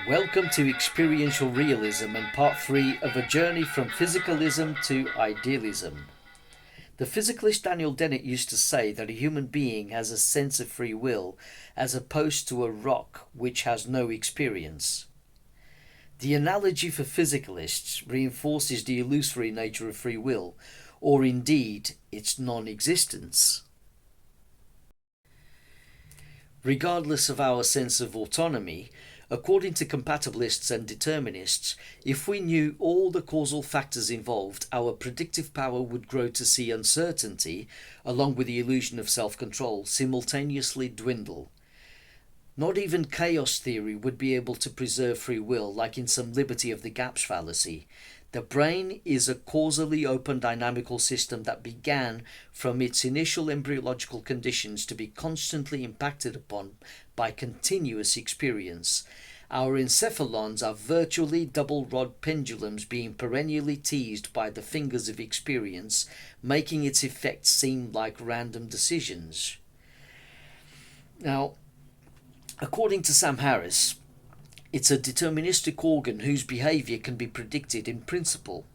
Welcome to Experiential Realism and part 3 of a journey from physicalism to idealism. The physicalist Daniel Dennett used to say that a human being has a sense of free will as opposed to a rock which has no experience. The analogy for physicalists reinforces the illusory nature of free will, or indeed its non-existence. Regardless of our sense of autonomy, according to compatibilists and determinists, if we knew all the causal factors involved, our predictive power would grow to see uncertainty, along with the illusion of self-control, simultaneously dwindle. Not even chaos theory would be able to preserve free will, like in some liberty of the gaps fallacy. The brain is a causally open dynamical system that began from its initial embryological conditions to be constantly impacted upon by continuous experience. Our encephalons are virtually double-rod pendulums being perennially teased by the fingers of experience, making its effects seem like random decisions. Now, according to Sam Harris, it's a deterministic organ whose behavior can be predicted in principle.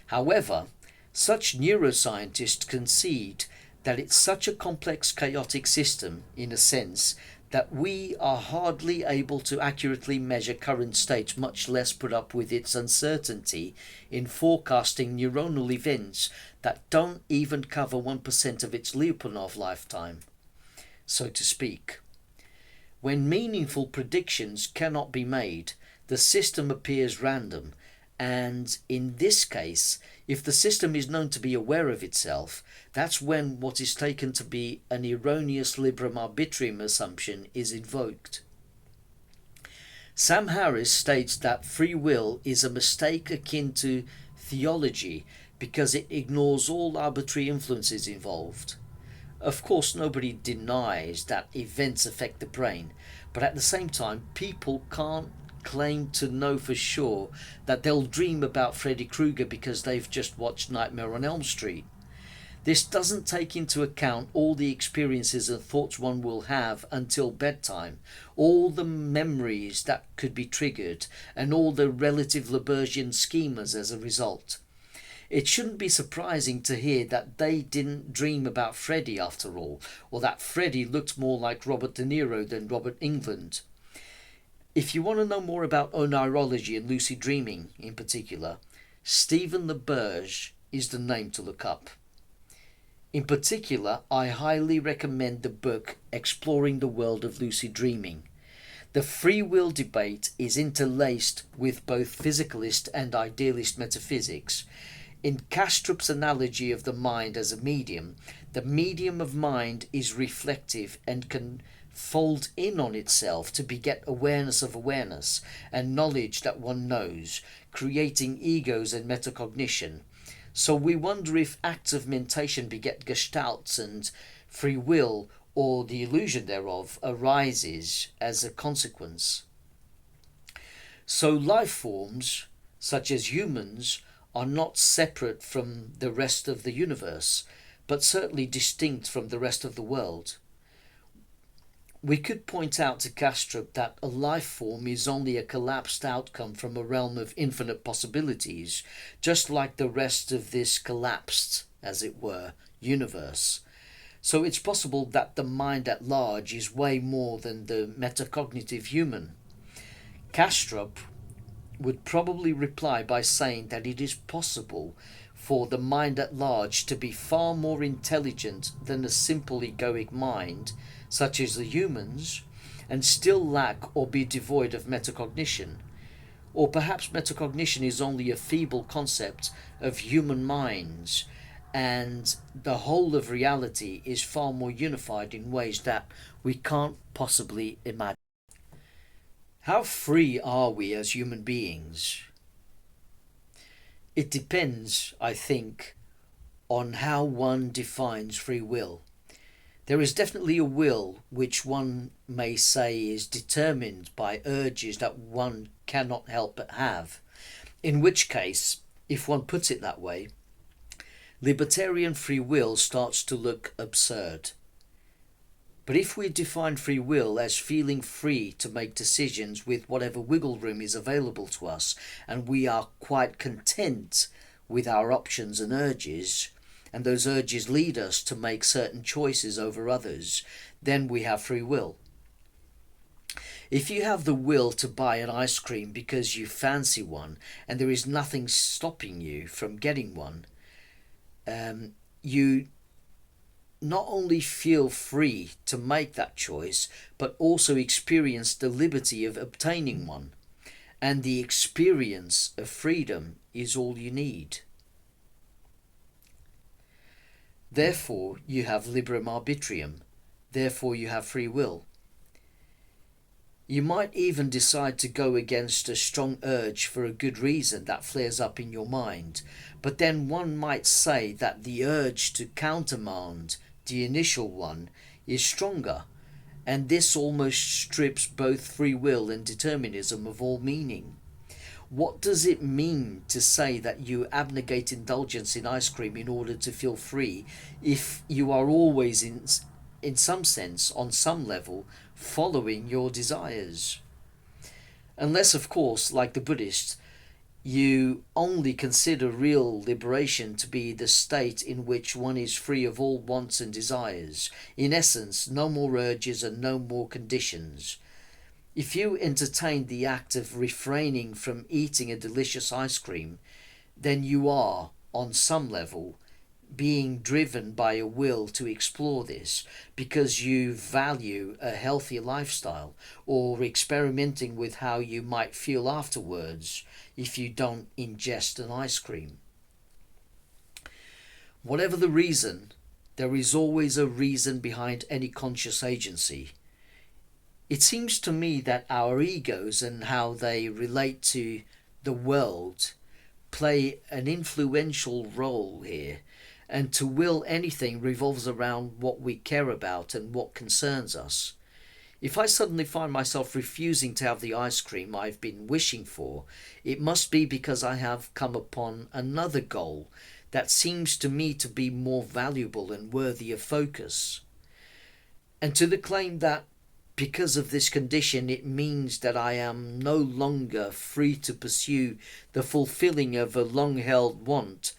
However, such neuroscientists concede that it's such a complex chaotic system, in a sense, that we are hardly able to accurately measure current states, much less put up with its uncertainty in forecasting neuronal events that don't even cover 1% of its Lyapunov lifetime, so to speak. When meaningful predictions cannot be made, the system appears random, and in this case, if the system is known to be aware of itself, that's when what is taken to be an erroneous liberum arbitrium assumption is invoked. Sam Harris states that free will is a mistake akin to theology because it ignores all arbitrary influences involved. Of course, nobody denies that events affect the brain, but at the same time, people can't claim to know for sure that they'll dream about Freddy Krueger because they've just watched Nightmare on Elm Street. This doesn't take into account all the experiences and thoughts one will have until bedtime, all the memories that could be triggered, and all the relative Labergian schemas as a result. It shouldn't be surprising to hear that they didn't dream about Freddy after all, or that Freddy looked more like Robert De Niro than Robert Englund. If you want to know more about oneirology and lucid dreaming in particular, Stephen LaBerge is the name to look up. In particular, I highly recommend the book Exploring the World of Lucid Dreaming. The free will debate is interlaced with both physicalist and idealist metaphysics. In Kastrup's analogy of the mind as a medium, the medium of mind is reflective and can fold in on itself to beget awareness of awareness and knowledge that one knows, creating egos and metacognition. So we wonder if acts of mentation beget gestalts and free will, or the illusion thereof, arises as a consequence. So life forms, such as humans, are not separate from the rest of the universe, but certainly distinct from the rest of the world. We could point out to Kastrup that a life form is only a collapsed outcome from a realm of infinite possibilities, just like the rest of this collapsed, as it were, universe. So it's possible that the mind at large is way more than the metacognitive human. Kastrup would probably reply by saying that it is possible for the mind at large to be far more intelligent than a simple egoic mind, such as the humans, and still lack or be devoid of metacognition. Or perhaps metacognition is only a feeble concept of human minds, and the whole of reality is far more unified in ways that we can't possibly imagine. How free are we as human beings? It depends, I think, on how one defines free will. There is definitely a will which one may say is determined by urges that one cannot help but have, in which case, if one puts it that way, libertarian free will starts to look absurd. But if we define free will as feeling free to make decisions with whatever wiggle room is available to us, and we are quite content with our options and urges, and those urges lead us to make certain choices over others, then we have free will. If you have the will to buy an ice cream because you fancy one and there is nothing stopping you from getting one, you not only feel free to make that choice, but also experience the liberty of obtaining one. And the experience of freedom is all you need. Therefore, you have liberum arbitrium. Therefore, you have free will. You might even decide to go against a strong urge for a good reason that flares up in your mind, but then one might say that the urge to countermand the initial one is stronger, and this almost strips both free will and determinism of all meaning. What does it mean to say that you abnegate indulgence in ice cream in order to feel free if you are always in some sense, on some level, following your desires? Unless, of course, like the Buddhists, you only consider real liberation to be the state in which one is free of all wants and desires. In essence, no more urges and no more conditions. If you entertain the act of refraining from eating a delicious ice cream, then you are, on some level, being driven by a will to explore this because you value a healthy lifestyle, or experimenting with how you might feel afterwards if you don't ingest an ice cream. Whatever the reason, there is always a reason behind any conscious agency. It seems to me that our egos and how they relate to the world play an influential role here, and to will anything revolves around what we care about and what concerns us. If I suddenly find myself refusing to have the ice cream I've been wishing for, it must be because I have come upon another goal that seems to me to be more valuable and worthy of focus. And to the claim that because of this condition it means that I am no longer free to pursue the fulfilling of a long-held want,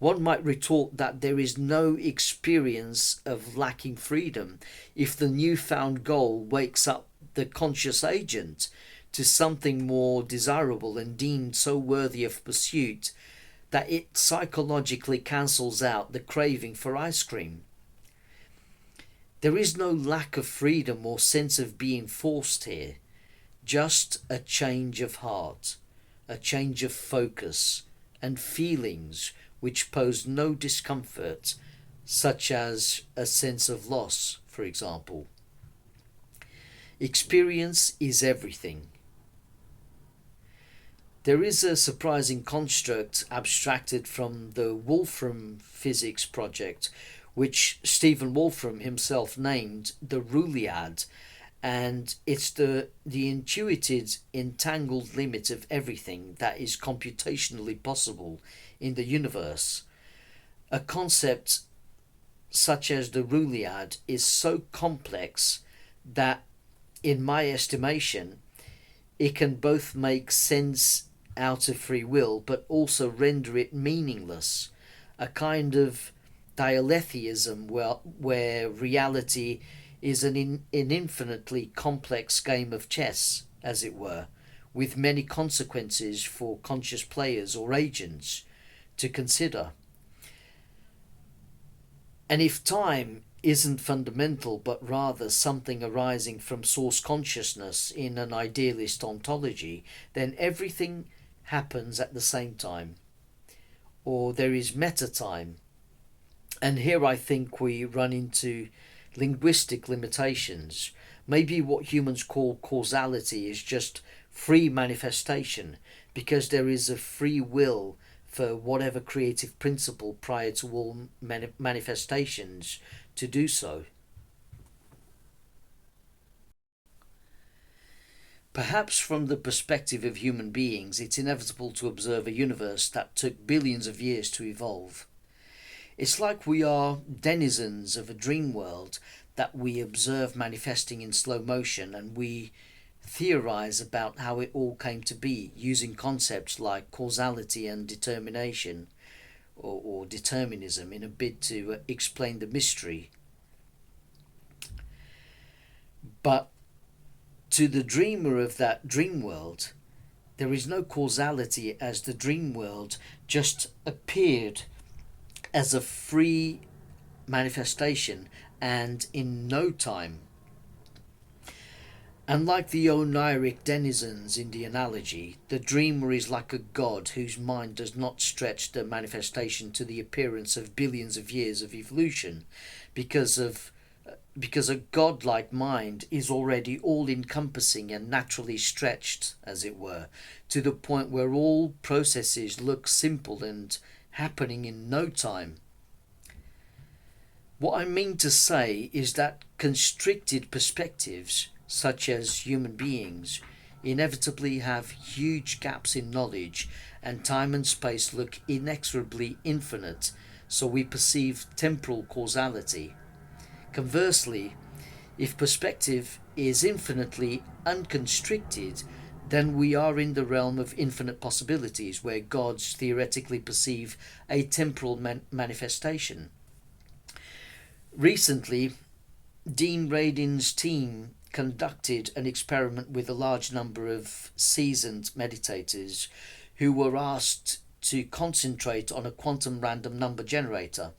one might retort that there is no experience of lacking freedom if the newfound goal wakes up the conscious agent to something more desirable and deemed so worthy of pursuit that it psychologically cancels out the craving for ice cream. There is no lack of freedom or sense of being forced here, just a change of heart, a change of focus and feelings which pose no discomfort, such as a sense of loss, for example. Experience is everything. There is a surprising construct abstracted from the Wolfram physics project, which Stephen Wolfram himself named the Ruliad, and it's the intuited entangled limit of everything that is computationally possible in the universe. A concept such as the Ruliad is so complex that, in my estimation, it can both make sense out of free will but also render it meaningless, a kind of dialetheism where reality is an infinitely complex game of chess, as it were, with many consequences for conscious players or agents to consider. And if time isn't fundamental but rather something arising from source consciousness in an idealist ontology, then everything happens at the same time, or there is meta-time. And here I think we run into linguistic limitations. Maybe what humans call causality is just free manifestation, because there is a free will for whatever creative principle prior to all manifestations to do so. Perhaps from the perspective of human beings, it's inevitable to observe a universe that took billions of years to evolve. It's like we are denizens of a dream world that we observe manifesting in slow motion, and we theorize about how it all came to be using concepts like causality and determination or determinism in a bid to explain the mystery. But to the dreamer of that dream world, there is no causality, as the dream world just appeared as a free manifestation and in no time. Unlike the oneiric denizens in the analogy, the dreamer is like a god whose mind does not stretch the manifestation to the appearance of billions of years of evolution, because a godlike mind is already all-encompassing and naturally stretched, as it were, to the point where all processes look simple and happening in no time. What I mean to say is that constricted perspectives, such as human beings, inevitably have huge gaps in knowledge, and time and space look inexorably infinite, so we perceive temporal causality. Conversely, if perspective is infinitely unconstricted, then we are in the realm of infinite possibilities, where gods theoretically perceive a temporal manifestation. Recently, Dean Radin's team conducted an experiment with a large number of seasoned meditators who were asked to concentrate on a quantum random number generator,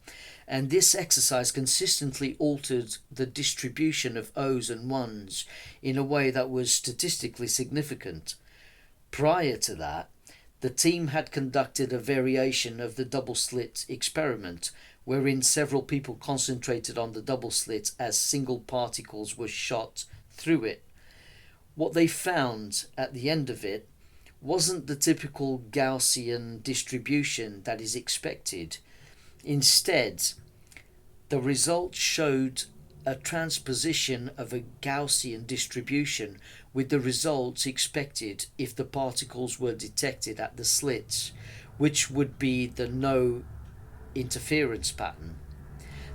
and this exercise consistently altered the distribution of O's and 1's in a way that was statistically significant. Prior to that, the team had conducted a variation of the double slit experiment, wherein several people concentrated on the double slit as single particles were shot through it. What they found at the end of it wasn't the typical Gaussian distribution that is expected. Instead, the results showed a transposition of a Gaussian distribution with the results expected if the particles were detected at the slits, which would be the no interference pattern.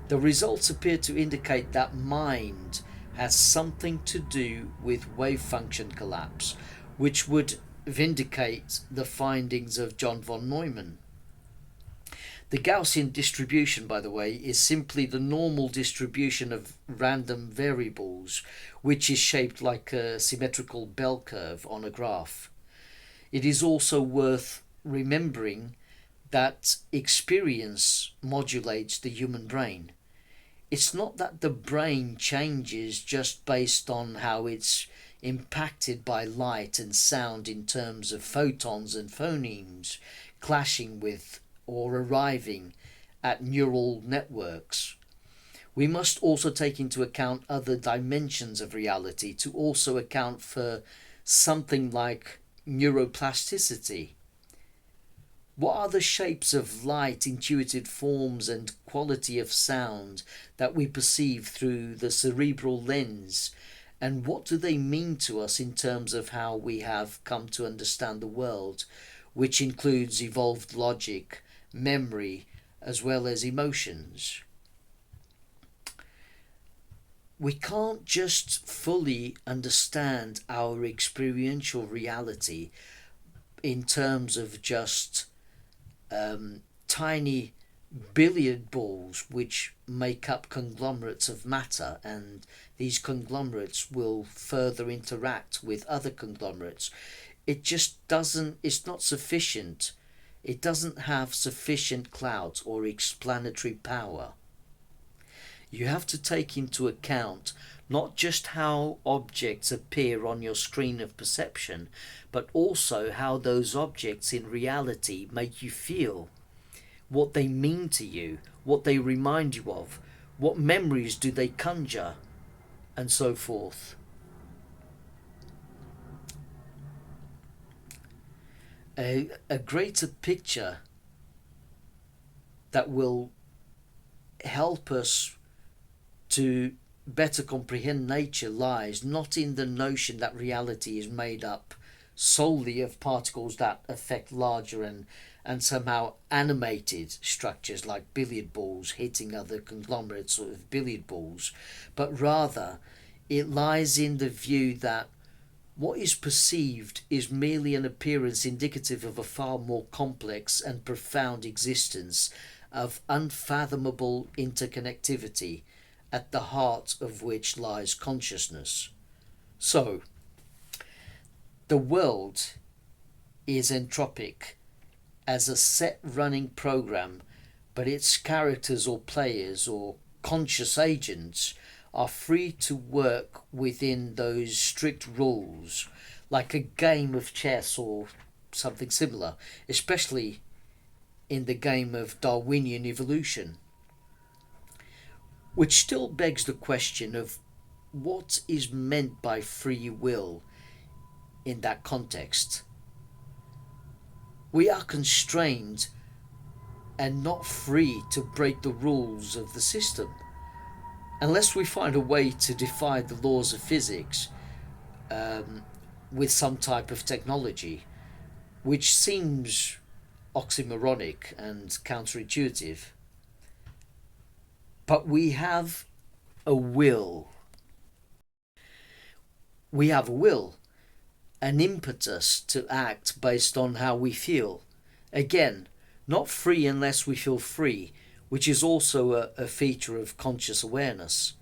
The results appear to indicate that mind has something to do with wave function collapse, which would vindicate the findings of John von Neumann. The Gaussian distribution, by the way, is simply the normal distribution of random variables, which is shaped like a symmetrical bell curve on a graph. It is also worth remembering that experience modulates the human brain. It's not that the brain changes just based on how it's impacted by light and sound in terms of photons and phonemes clashing with or arriving at neural networks. We must also take into account other dimensions of reality to also account for something like neuroplasticity. What are the shapes of light, intuited forms, and quality of sound that we perceive through the cerebral lens? And what do they mean to us in terms of how we have come to understand the world, which includes evolved logic, memory, as well as emotions? We can't just fully understand our experiential reality in terms of just tiny billiard balls which make up conglomerates of matter, and these conglomerates will further interact with other conglomerates. It's not sufficient. It doesn't have sufficient clout or explanatory power. You have to take into account not just how objects appear on your screen of perception, but also how those objects in reality make you feel, what they mean to you, what they remind you of, what memories do they conjure, and so forth. A greater picture that will help us to better comprehend nature lies not in the notion that reality is made up solely of particles that affect larger and somehow animated structures like billiard balls hitting other conglomerates of billiard balls, but rather it lies in the view that what is perceived is merely an appearance indicative of a far more complex and profound existence of unfathomable interconnectivity, at the heart of which lies consciousness. So, the world is entropic as a set running program, but its characters or players or conscious agents are free to work within those strict rules, like a game of chess or something similar, especially in the game of Darwinian evolution. Which still begs the question of what is meant by free will in that context. We are constrained and not free to break the rules of the system. Unless we find a way to defy the laws of physics with some type of technology, which seems oxymoronic and counterintuitive. But we have a will. We have a will, an impetus to act based on how we feel. Again, not free unless we feel free, which is also a feature of conscious awareness.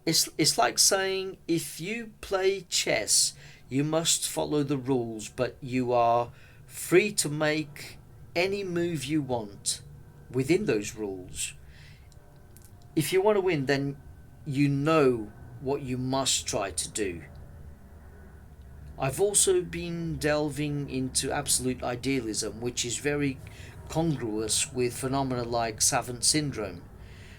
It's like saying if you play chess, you must follow the rules, but you are free to make any move you want within those rules. If you want to win, then you know what you must try to do. I've also been delving into absolute idealism, which is very congruous with phenomena like savant syndrome.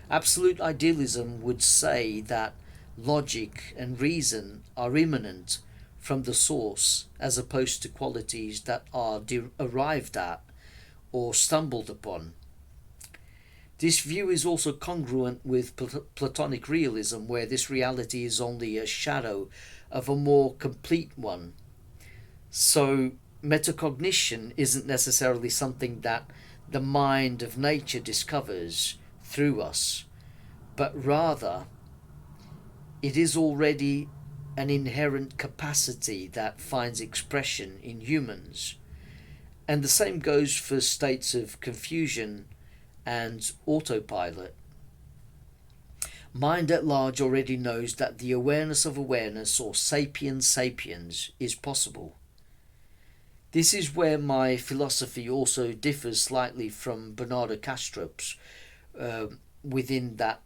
Absolute idealism would say that logic and reason are immanent from the source, as opposed to qualities that are arrived at or stumbled upon. This view is also congruent with Platonic realism, where this reality is only a shadow of a more complete one. So, metacognition isn't necessarily something that the mind of nature discovers through us, but rather it is already an inherent capacity that finds expression in humans. And the same goes for states of confusion and autopilot. Mind at large already knows that the awareness of awareness, or sapiens sapiens, is possible. This is where my philosophy also differs slightly from Bernardo Kastrup's within that,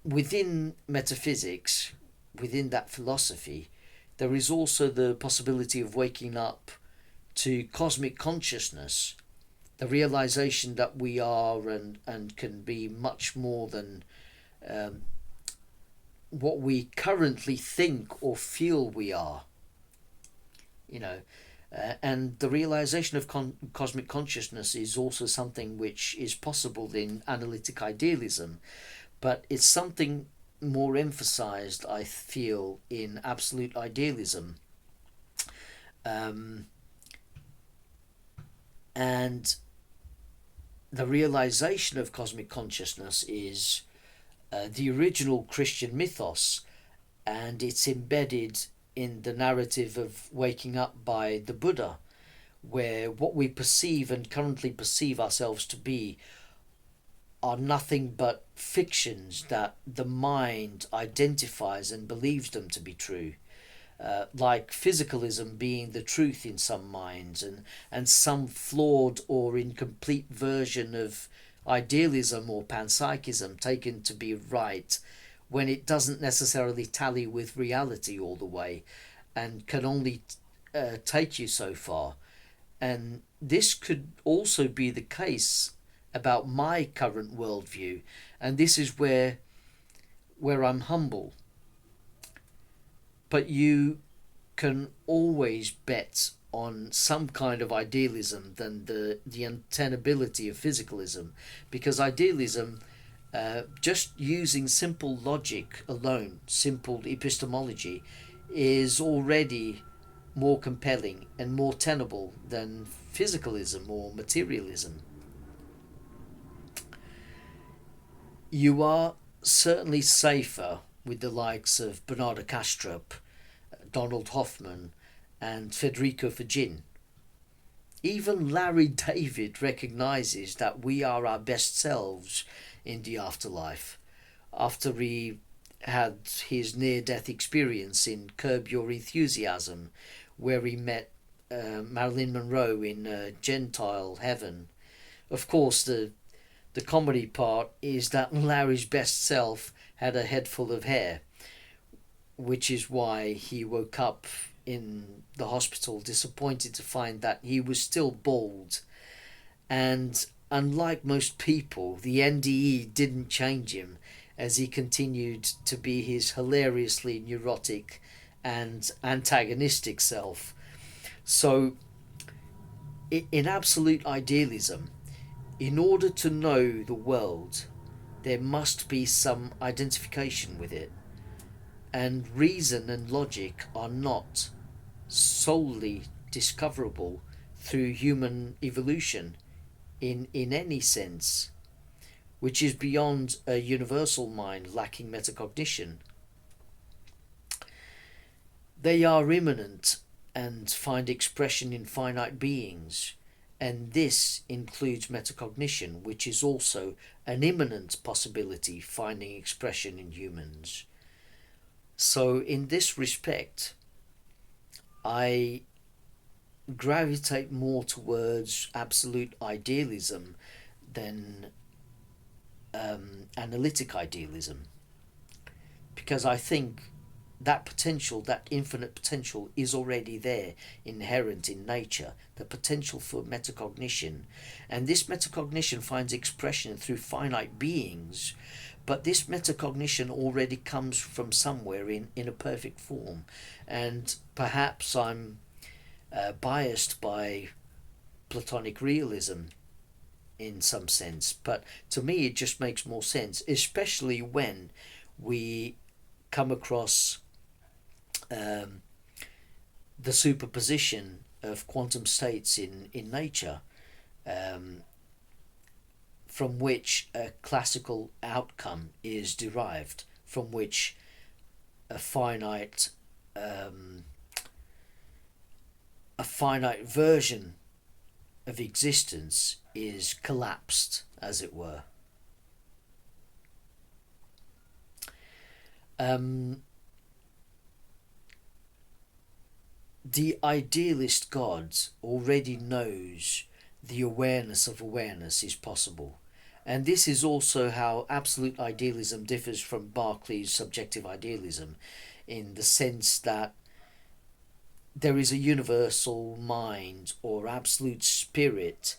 within metaphysics, within that philosophy, there is also the possibility of waking up to cosmic consciousness, the realization that we are and can be much more than what we currently think or feel we are. And the realization of cosmic consciousness is also something which is possible in analytic idealism, but it's something more emphasized, I feel, in absolute idealism. And the realization of cosmic consciousness is the original Christian mythos, and it's embedded in the narrative of waking up by the Buddha, where what we perceive and currently perceive ourselves to be are nothing but fictions that the mind identifies and believes them to be true. Like physicalism being the truth in some minds, and some flawed or incomplete version of idealism or panpsychism taken to be right, when it doesn't necessarily tally with reality all the way and can only take you so far. And this could also be the case about my current worldview, and this is where I'm humble. But you can always bet on some kind of idealism than the untenability of physicalism, because idealism Just using simple logic alone, simple epistemology, is already more compelling and more tenable than physicalism or materialism. You are certainly safer with the likes of Bernardo Kastrup, Donald Hoffman, and Federico Fagin. Even Larry David recognizes that we are our best selves in the afterlife after he had his near death experience in Curb Your Enthusiasm, where he met Marilyn Monroe in Gentile Heaven. Of course, the comedy part is that Larry's best self had a head full of hair, which is why he woke up in the hospital disappointed to find that he was still bald. And unlike most people, the NDE didn't change him, as he continued to be his hilariously neurotic and antagonistic self. So, in absolute idealism, in order to know the world, there must be some identification with it. And reason and logic are not solely discoverable through human evolution in any sense, which is beyond a universal mind lacking metacognition. They are immanent and find expression in finite beings, and this includes metacognition, which is also an immanent possibility finding expression in humans. So in this respect, I gravitate more towards absolute idealism than analytic idealism, because I think that potential, that infinite potential, is already there, inherent in nature, the potential for metacognition. And this metacognition finds expression through finite beings, but this metacognition already comes from somewhere in a perfect form. And perhaps I'm biased by Platonic realism in some sense, but to me it just makes more sense, especially when we come across the superposition of quantum states in nature, from which a classical outcome is derived, from which a finite version of existence is collapsed, as it were. The idealist God already knows the awareness of awareness is possible. And this is also how absolute idealism differs from Berkeley's subjective idealism, in the sense that there is a universal mind or absolute spirit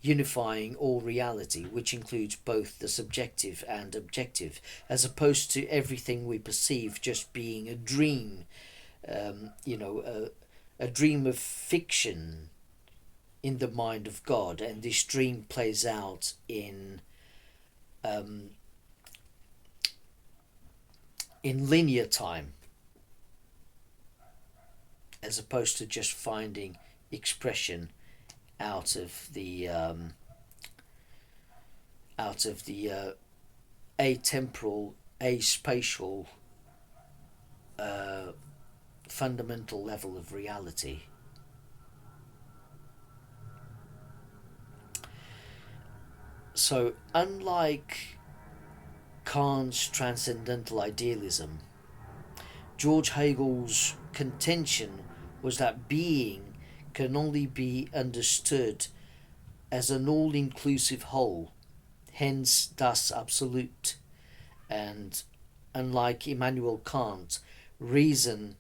unifying all reality, which includes both the subjective and objective, as opposed to everything we perceive just being a dream, a dream of fiction in the mind of God, and this dream plays out in linear time, as opposed to just finding expression out of the atemporal, aspatial, fundamental level of reality. So, unlike Kant's transcendental idealism, George Hegel's contention was that being can only be understood as an all-inclusive whole, hence thus absolute. And unlike Immanuel Kant, reason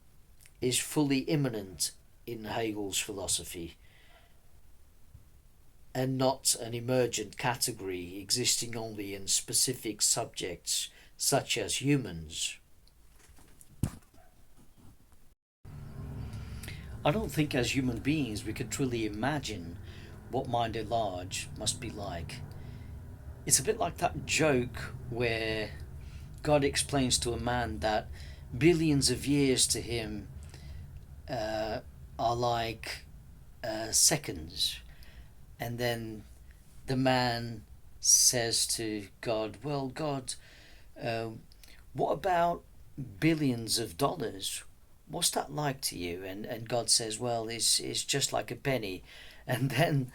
is fully immanent in Hegel's philosophy, and not an emergent category existing only in specific subjects such as humans. I don't think as human beings we could truly imagine what mind at large must be like. It's a bit like that joke where God explains to a man that billions of years to him uh, are like seconds, and then the man says to God, "Well, God, uh, what about billions of dollars? What's that like to you?" And God says, "Well, it's just like a penny." And then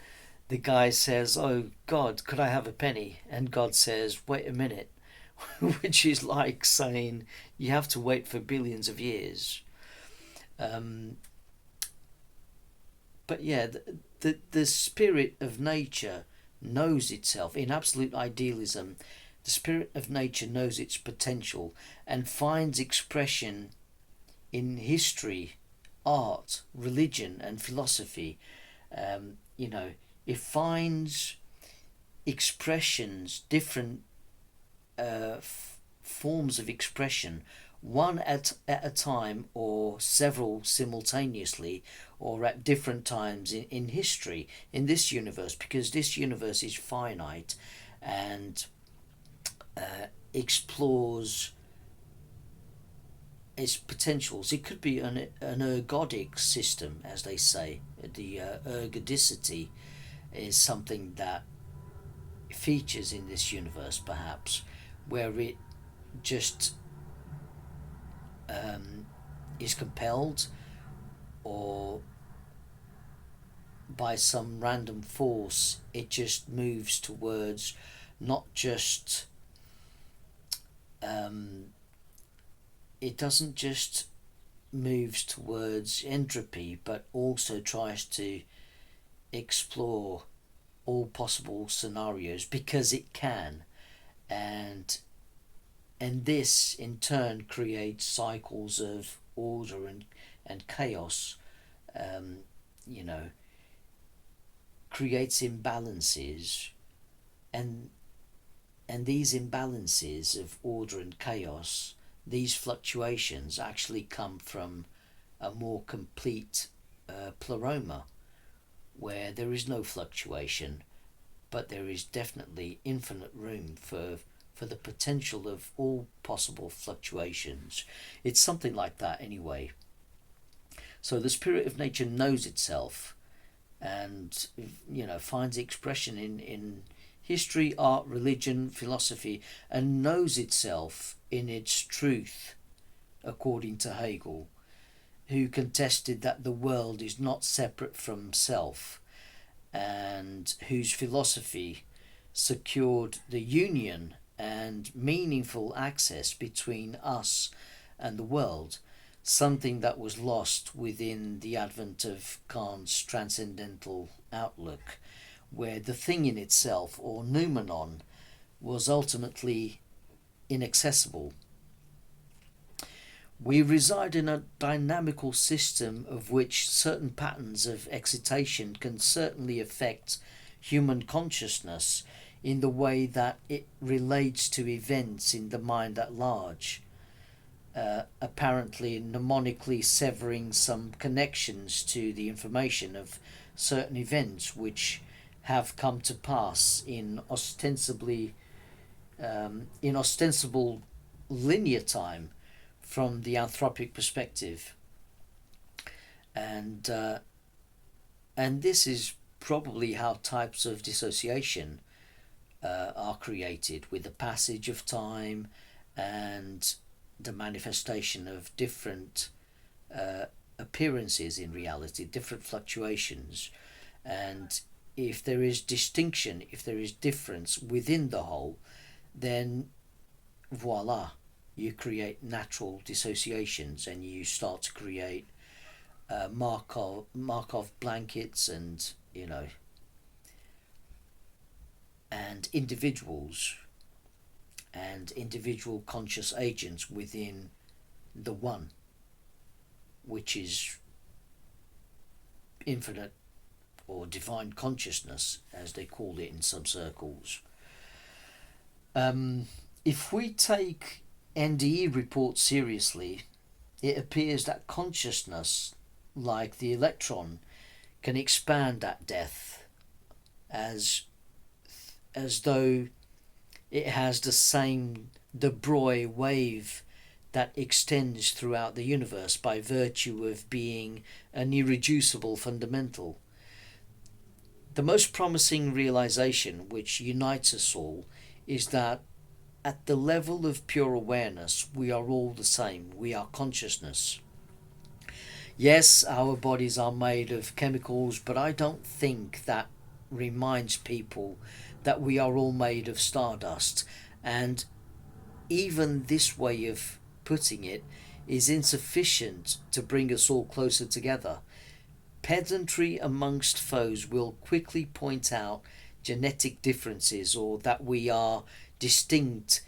the guy says, "Oh God, could I have a penny?" And God says, "Wait a minute," which is like saying you have to wait for billions of years. Um, but yeah, the spirit of nature knows itself. In absolute idealism, the spirit of nature knows its potential and finds expression in history, art, religion, and philosophy. You know, it finds expressions, different forms of expression, one at a time or several simultaneously or at different times in history in this universe, because this universe is finite and explores its potentials. It could be an ergodic system, as they say. The ergodicity is something that features in this universe, perhaps, where it just is compelled or by some random force it just moves towards not just um, it doesn't just moves towards entropy but also tries to explore all possible scenarios because it can, and this in turn creates cycles of order and chaos. um, you know, creates imbalances, and these imbalances of order and chaos, these fluctuations actually come from a more complete pleroma where there is no fluctuation, but there is definitely infinite room for the potential of all possible fluctuations. It's something like that anyway. So the spirit of nature knows itself and, you know, finds expression in history, art, religion, philosophy, and knows itself in its truth, according to Hegel, who contested that the world is not separate from self, and whose philosophy secured the union and meaningful access between us and the world, something that was lost within the advent of Kant's transcendental outlook, where the thing in itself, or noumenon, was ultimately inaccessible. We reside in a dynamical system of which certain patterns of excitation can certainly affect human consciousness in the way that it relates to events in the mind at large, apparently mnemonically severing some connections to the information of certain events which have come to pass in ostensible linear time from the anthropic perspective, and this is probably how types of dissociation are created with the passage of time and the manifestation of different appearances in reality, different fluctuations, and if there is distinction, if there is difference within the whole, then voila, you create natural dissociations and you start to create Markov blankets, and you know, and individuals and individual conscious agents within the one, which is infinite or divine consciousness, as they call it in some circles. If we take NDE reports seriously, it appears that consciousness, like the electron, can expand at death, as though It has the same de Broglie wave that extends throughout the universe by virtue of being an irreducible fundamental. The most promising realization which unites us all is that at the level of pure awareness, we are all the same. We are consciousness. Yes, our bodies are made of chemicals, but I don't think that reminds people that we are all made of stardust. And even this way of putting it is insufficient to bring us all closer together. Pedantry amongst foes will quickly point out genetic differences or that we are distinct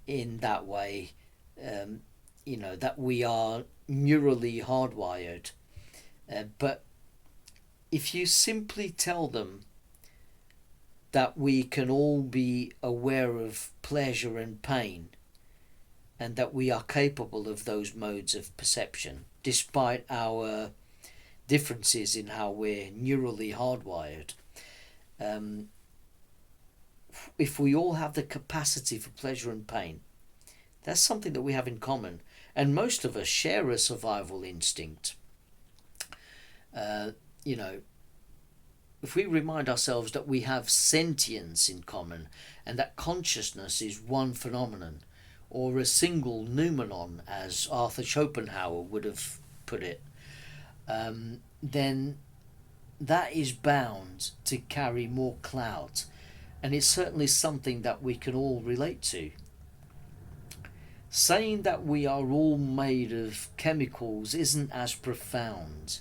in that way, that we are neurally hardwired. But if you simply tell them that we can all be aware of pleasure and pain and that we are capable of those modes of perception despite our differences in how we're neurally hardwired, if we all have the capacity for pleasure and pain, that's something that we have in common, and most of us share a survival instinct. If we remind ourselves that we have sentience in common and that consciousness is one phenomenon, or a single noumenon, as Arthur Schopenhauer would have put it, then that is bound to carry more clout, and it's certainly something that we can all relate to. Saying that we are all made of chemicals isn't as profound.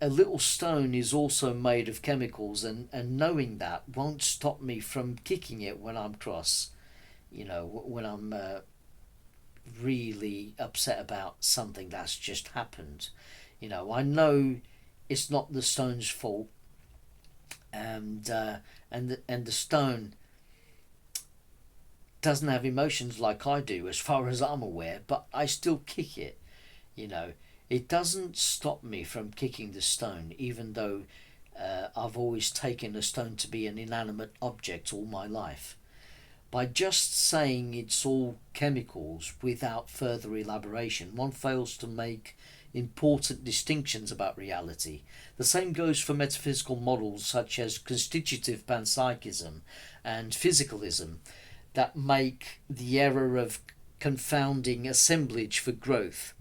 A little stone is also made of chemicals, and knowing that won't stop me from kicking it when I'm cross, when I'm really upset about something that's just happened. I know it's not the stone's fault, and the stone doesn't have emotions like I do, as far as I'm aware, but I still kick it. It doesn't stop me from kicking the stone, even though I've always taken a stone to be an inanimate object all my life. By just saying it's all chemicals without further elaboration, one fails to make important distinctions about reality. The same goes for metaphysical models such as constitutive panpsychism and physicalism that make the error of confounding assemblage for growth.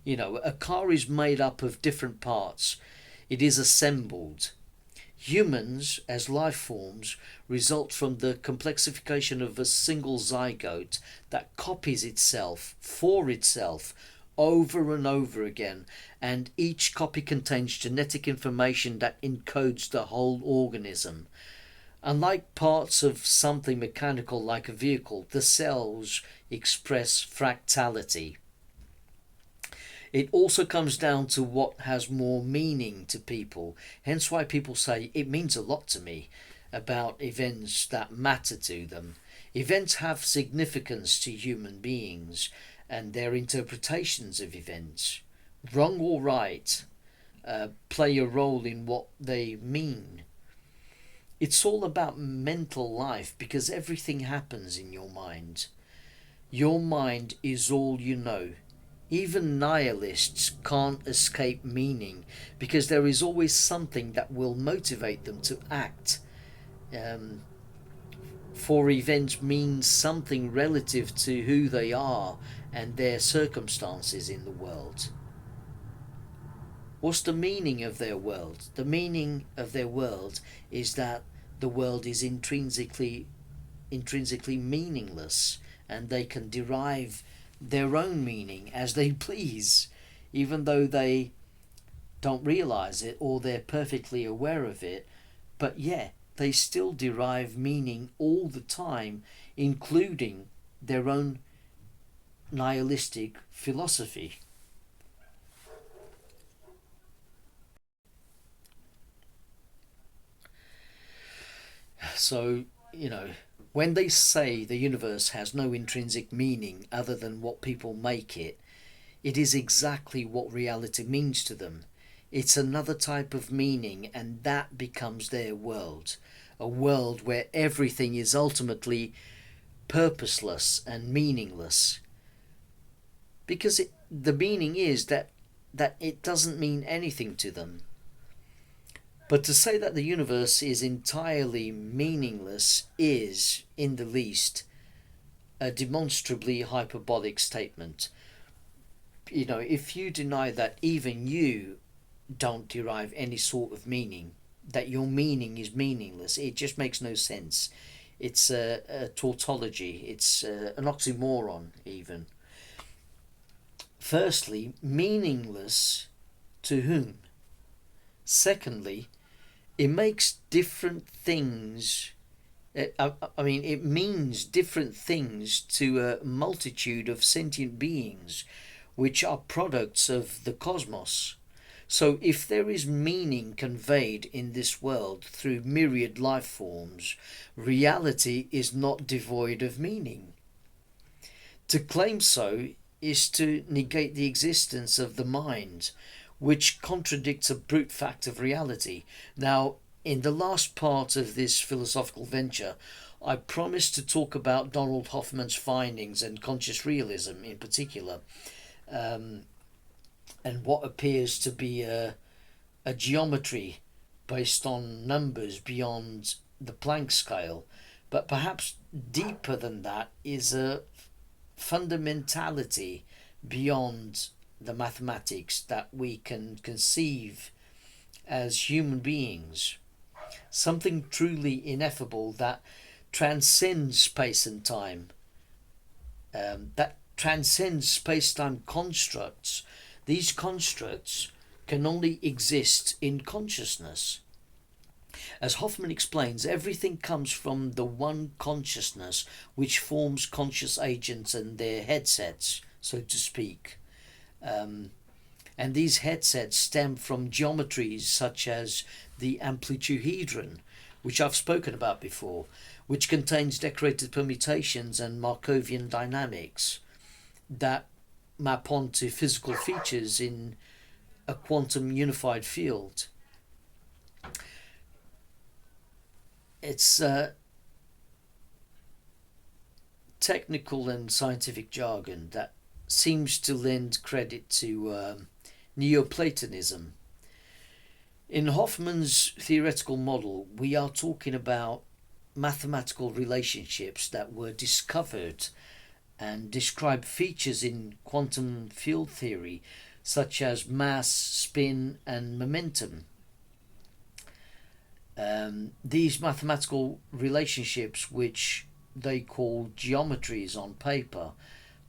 A car is made up of different parts. It is assembled. Humans, as life forms, result from the complexification of a single zygote that copies itself for itself over and over again, and each copy contains genetic information that encodes the whole organism. Unlike parts of something mechanical like a vehicle, the cells express fractality. It also comes down to what has more meaning to people, hence why people say it means a lot to me about events that matter to them. Events have significance to human beings, and their interpretations of events, wrong or right, play a role in what they mean. It's all about mental life because everything happens in your mind. Your mind is all you know. Even nihilists can't escape meaning because there is always something that will motivate them to act. For events means something relative to who they are and their circumstances in the world. What's the meaning of their world? The meaning of their world is that the world is intrinsically meaningless, and they can derive their own meaning as they please, even though they don't realize it or they're perfectly aware of it. But yeah, they still derive meaning all the time, including their own nihilistic philosophy. So, when they say the universe has no intrinsic meaning other than what people make it, it is exactly what reality means to them. It's another type of meaning, and that becomes their world. a world where everything is ultimately purposeless and meaningless. Because the meaning is that it doesn't mean anything to them. But to say that the universe is entirely meaningless is, in the least, a demonstrably hyperbolic statement. You know, if you deny that even you don't derive any sort of meaning, that your meaning is meaningless, it just makes no sense. It's a tautology, it's an oxymoron even. Firstly, meaningless to whom? Secondly, it makes different things. It means different things to a multitude of sentient beings, which are products of the cosmos. So, if there is meaning conveyed in this world through myriad life forms, reality is not devoid of meaning. To claim so is to negate the existence of the mind, which contradicts a brute fact of reality. Now, in the last part of this philosophical venture, I promised to talk about Donald Hoffman's findings and conscious realism in particular, and what appears to be a geometry based on numbers beyond the Planck scale. But perhaps deeper than that is a fundamentality beyond the mathematics that we can conceive as human beings. Something truly ineffable that transcends space and time, that transcends space-time constructs. These constructs can only exist in consciousness. As Hoffman explains, everything comes from the one consciousness which forms conscious agents and their headsets, so to speak. And these headsets stem from geometries such as the amplituhedron, which I've spoken about before, which contains decorated permutations and Markovian dynamics that map onto physical features in a quantum unified field. It's technical and scientific jargon that seems to lend credit to Neoplatonism. In Hoffman's theoretical model, we are talking about mathematical relationships that were discovered and describe features in quantum field theory such as mass, spin, and momentum. These mathematical relationships, which they call geometries on paper,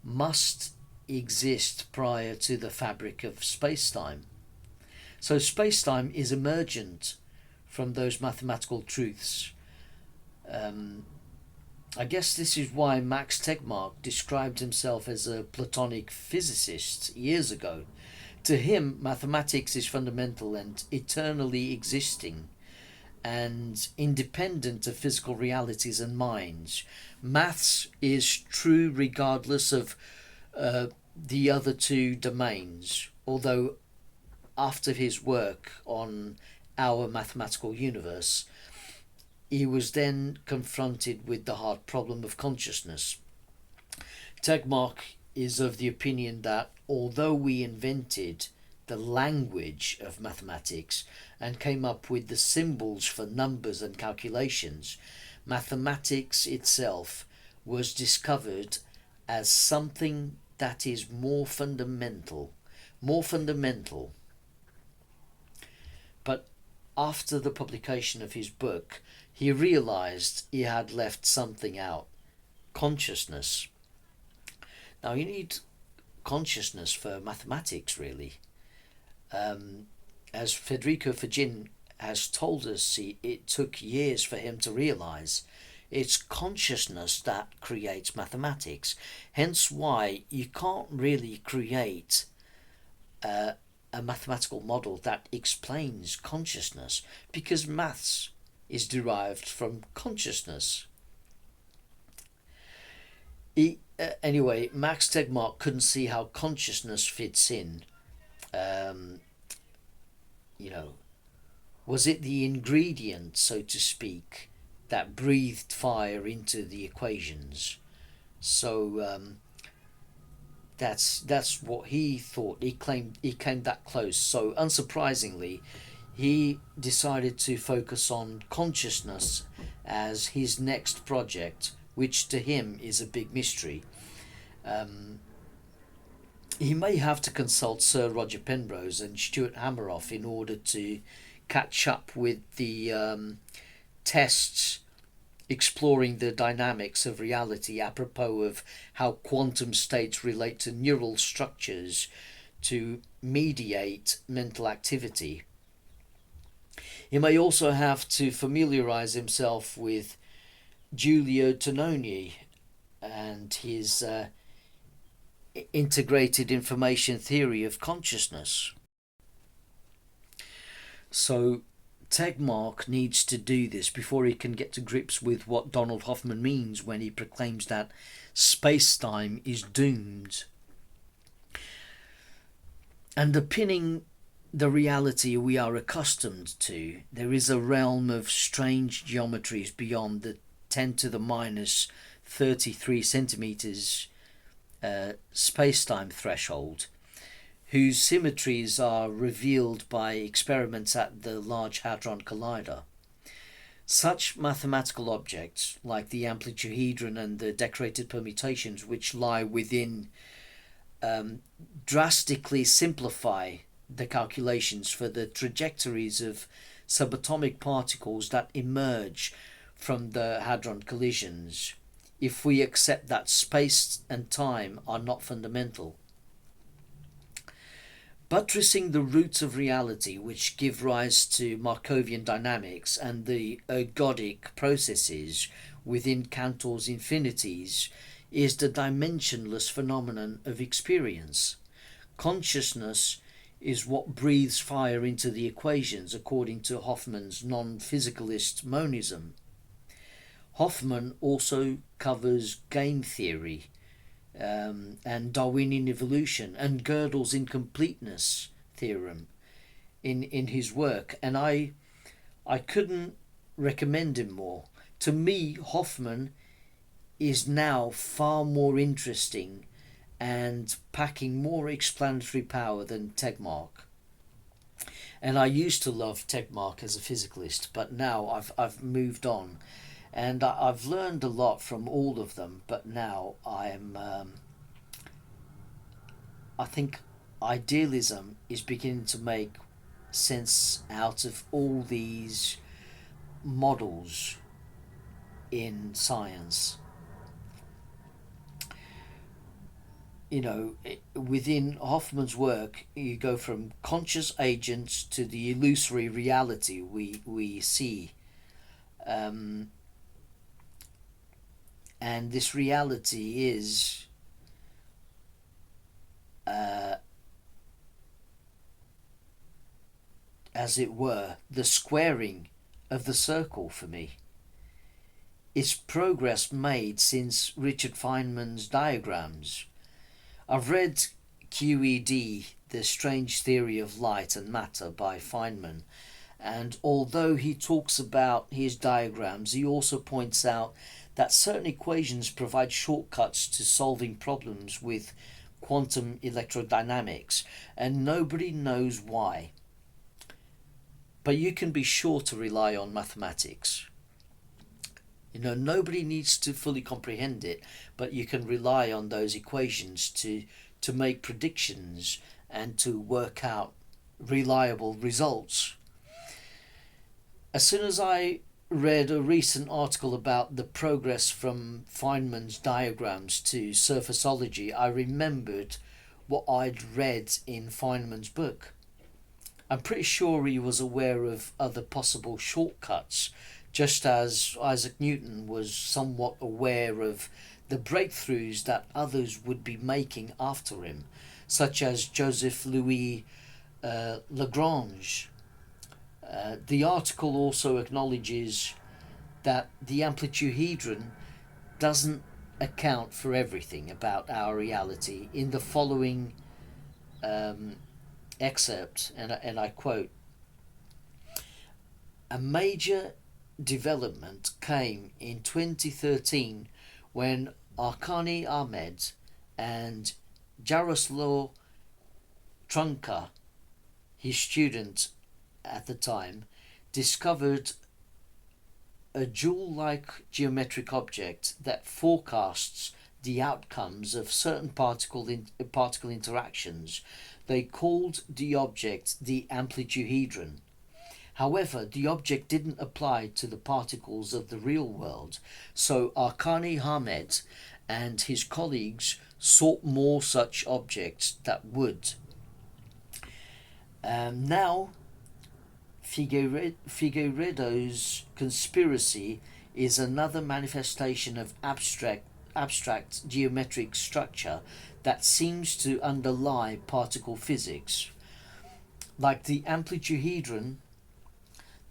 must exist prior to the fabric of space-time. So space-time is emergent from those mathematical truths. I guess this is why Max Tegmark described himself as a Platonic physicist years ago. To him, mathematics is fundamental and eternally existing and independent of physical realities and minds. Maths is true regardless of the other two domains, although after his work on our mathematical universe, he was then confronted with the hard problem of consciousness. Tegmark is of the opinion that although we invented the language of mathematics and came up with the symbols for numbers and calculations, mathematics itself was discovered as something that is more fundamental. But after the publication of his book, he realized he had left something out: consciousness. Now, you need consciousness for mathematics, really. As Federico Fagin has told us, it took years for him to realize it's consciousness that creates mathematics. Hence why you can't really create a mathematical model that explains consciousness, because maths is derived from consciousness. Anyway, Max Tegmark couldn't see how consciousness fits in. Was it the ingredient, so to speak, that breathed fire into the equations. So that's what he thought. He came that close. So unsurprisingly, he decided to focus on consciousness as his next project, which to him is a big mystery. He may have to consult Sir Roger Penrose and Stuart Hameroff in order to catch up with the tests exploring the dynamics of reality apropos of how quantum states relate to neural structures to mediate mental activity. He may also have to familiarise himself with Giulio Tononi and his integrated information theory of consciousness. So Tegmark needs to do this before he can get to grips with what Donald Hoffman means when he proclaims that space-time is doomed. Underpinning the reality we are accustomed to, there is a realm of strange geometries beyond the 10 to the minus 33 centimeters space-time threshold, whose symmetries are revealed by experiments at the Large Hadron Collider. Such mathematical objects, like the amplituhedron and the decorated permutations which lie within, drastically simplify the calculations for the trajectories of subatomic particles that emerge from the hadron collisions, if we accept that space and time are not fundamental. Buttressing the roots of reality which give rise to Markovian dynamics and the ergodic processes within Cantor's infinities is the dimensionless phenomenon of experience. Consciousness is what breathes fire into the equations according to Hoffman's non-physicalist monism. Hoffman also covers game theory and Darwinian evolution and Gödel's incompleteness theorem in his work, and I couldn't recommend him more. To me, Hoffman is now far more interesting and packing more explanatory power than Tegmark. And I used to love Tegmark as a physicalist, but now I've moved on. And I've learned a lot from all of them, but now I think idealism is beginning to make sense out of all these models in science. You know, within Hoffman's work, you go from conscious agents to the illusory reality we see. And this reality is as it were, the squaring of the circle for me. It's progress made since Richard Feynman's diagrams. I've read QED, The Strange Theory of Light and Matter by Feynman, and although he talks about his diagrams, he also points out that certain equations provide shortcuts to solving problems with quantum electrodynamics, and nobody knows why. But you can be sure to rely on mathematics. You know, nobody needs to fully comprehend it, but you can rely on those equations to make predictions and to work out reliable results. As soon as I read a recent article about the progress from Feynman's diagrams to surfaceology, I remembered what I'd read in Feynman's book. I'm pretty sure he was aware of other possible shortcuts, just as Isaac Newton was somewhat aware of the breakthroughs that others would be making after him, such as Joseph Louis Lagrange. The article also acknowledges that the amplituhedron doesn't account for everything about our reality in the following excerpt, and I quote, "A major development came in 2013 when Arkani Ahmed and Jaroslaw Trunka, his student at the time, discovered a jewel-like geometric object that forecasts the outcomes of certain particle interactions. They called the object the amplituhedron. However, the object didn't apply to the particles of the real world, so Arkani Ahmed and his colleagues sought more such objects that would. Now, Figueiredo's conspiracy is another manifestation of abstract geometric structure that seems to underlie particle physics. Like the amplituhedron,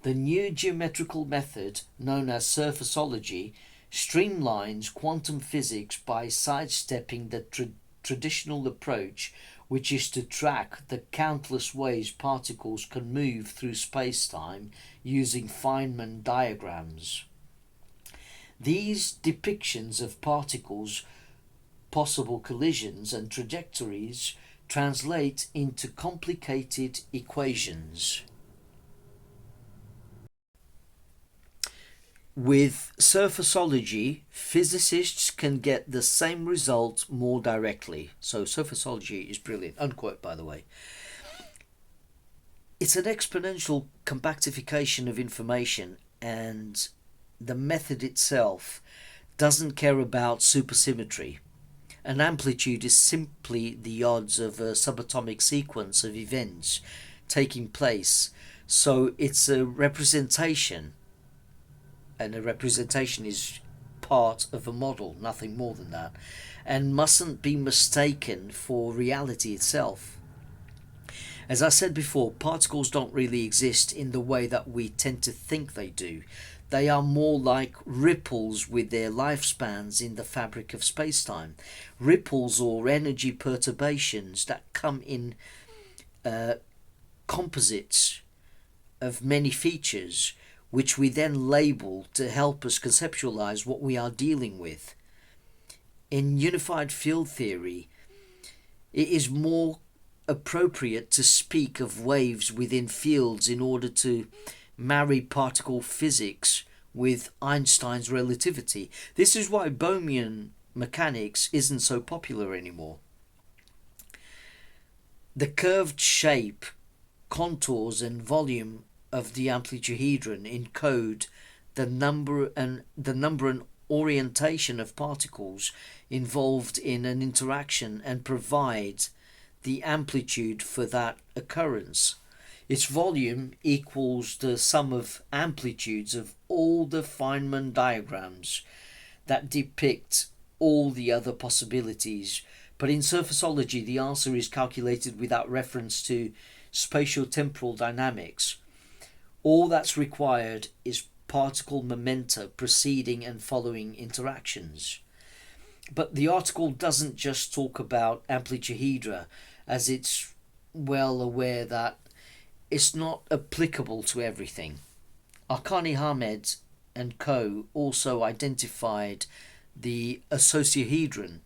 the new geometrical method known as surfaceology streamlines quantum physics by sidestepping the traditional approach, which is to track the countless ways particles can move through space-time using Feynman diagrams. These depictions of particles' possible collisions and trajectories translate into complicated equations. With surfaceology, physicists can get the same result more directly. So surfaceology is brilliant. Unquote, by the way. It's an exponential compactification of information, and the method itself doesn't care about supersymmetry. An amplitude is simply the odds of a subatomic sequence of events taking place. So it's a representation, and a representation is part of a model, nothing more than that, and mustn't be mistaken for reality itself. As I said before, particles don't really exist in the way that we tend to think they do. They are more like ripples with their lifespans in the fabric of space-time. Ripples or energy perturbations that come in composites of many features, which we then label to help us conceptualize what we are dealing with. In unified field theory, it is more appropriate to speak of waves within fields in order to marry particle physics with Einstein's relativity. This is why Bohmian mechanics isn't so popular anymore. The curved shape, contours and volume of the amplituhedron encode the number and orientation of particles involved in an interaction and provide the amplitude for that occurrence. Its volume equals the sum of amplitudes of all the Feynman diagrams that depict all the other possibilities. But in surfaceology, the answer is calculated without reference to spatio-temporal dynamics. All that's required is particle momenta preceding and following interactions. But the article doesn't just talk about amplituhedra, as it's well aware that it's not applicable to everything. Arkani Ahmed and co. also identified the associahedron,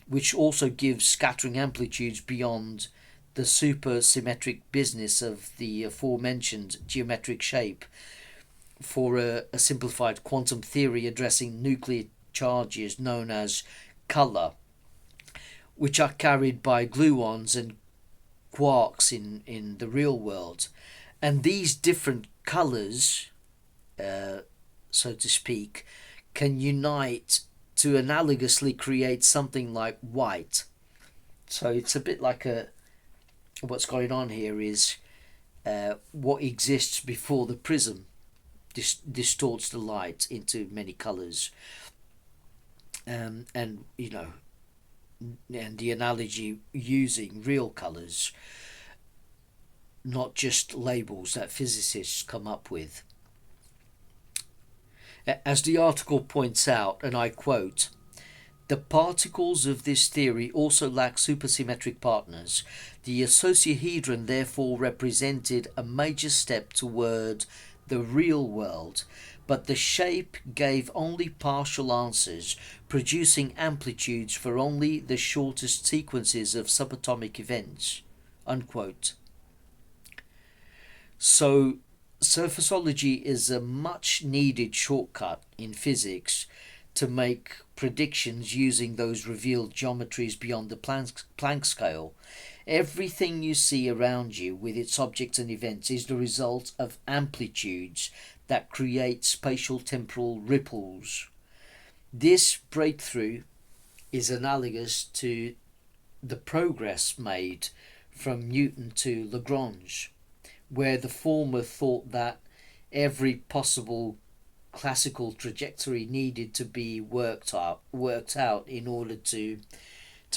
which also gives scattering amplitudes beyond the supersymmetric business of the aforementioned geometric shape, for a simplified quantum theory addressing nuclear charges known as color, which are carried by gluons and quarks in the real world. And these different colors, so to speak, can unite to analogously create something like white. So it's a bit like what's going on here is what exists before the prism distorts the light into many colors. And you know, and the analogy using real colors, not just labels that physicists come up with. As the article points out, and I quote, "The particles of this theory also lack supersymmetric partners. The associahedron therefore represented a major step toward the real world, but the shape gave only partial answers, producing amplitudes for only the shortest sequences of subatomic events." Unquote. So, surfaceology is a much needed shortcut in physics to make predictions using those revealed geometries beyond the Planck scale. Everything you see around you with its objects and events is the result of amplitudes that create spatial temporal ripples. This breakthrough is analogous to the progress made from Newton to Lagrange, where the former thought that every possible classical trajectory needed to be worked out in order to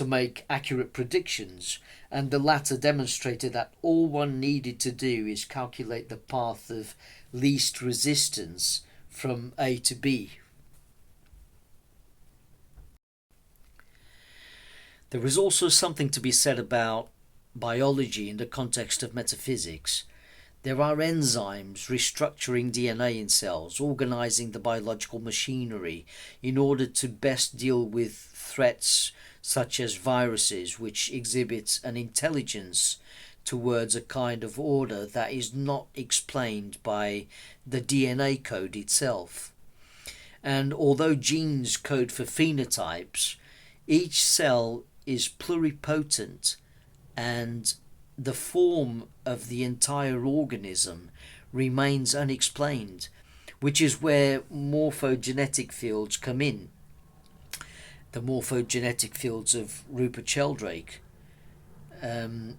make accurate predictions, and the latter demonstrated that all one needed to do is calculate the path of least resistance from A to B. There is also something to be said about biology in the context of metaphysics. There are enzymes restructuring DNA in cells, organizing the biological machinery in order to best deal with threats such as viruses, which exhibit an intelligence towards a kind of order that is not explained by the DNA code itself. And although genes code for phenotypes, each cell is pluripotent, and the form of the entire organism remains unexplained, which is where morphogenetic fields come in. The morphogenetic fields of Rupert Sheldrake. And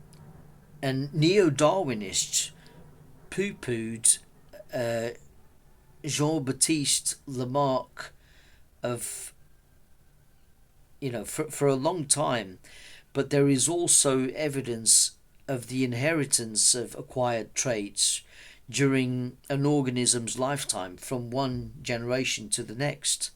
neo-Darwinists poo-pooed Jean-Baptiste Lamarck for a long time, but there is also evidence of the inheritance of acquired traits during an organism's lifetime from one generation to the next.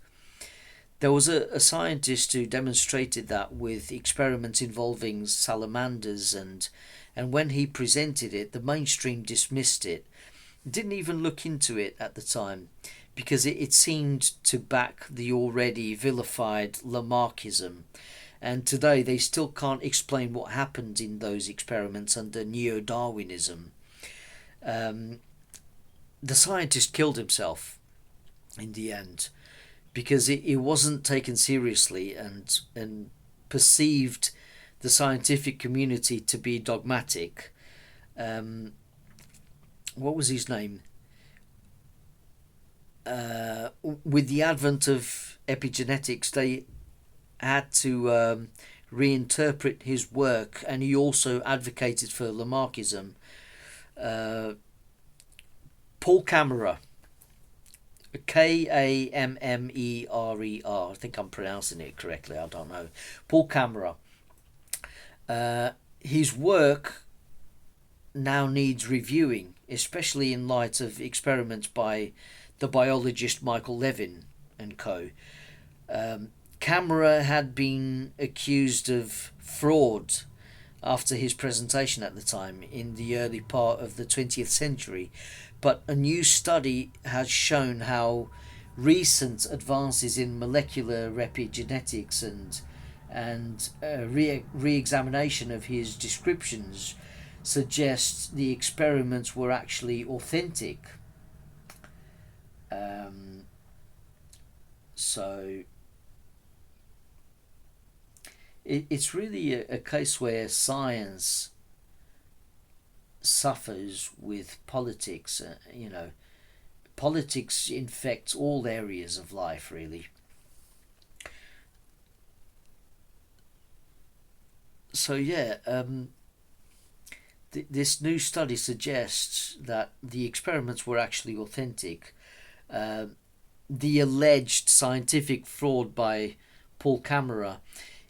There was a scientist who demonstrated that with experiments involving salamanders, and when he presented it, the mainstream dismissed it, didn't even look into it at the time, because it seemed to back the already vilified Lamarckism. And today they still can't explain what happened in those experiments under neo-Darwinism. The scientist killed himself in the end because it wasn't taken seriously and perceived the scientific community to be dogmatic. What was his name? With the advent of epigenetics, they had to reinterpret his work, and he also advocated for Lamarckism. Paul Kammerer, Kammerer, I think I'm pronouncing it correctly, I don't know. Paul Kammerer. His work now needs reviewing, especially in light of experiments by the biologist Michael Levin and co. Kammerer had been accused of fraud after his presentation at the time in the early part of the 20th century, but a new study has shown how recent advances in molecular epigenetics and re-examination of his descriptions suggests the experiments were actually authentic. So it's really a case where science suffers with politics. Politics infects all areas of life, really. So this new study suggests that the experiments were actually authentic. The alleged scientific fraud by Paul Kammerer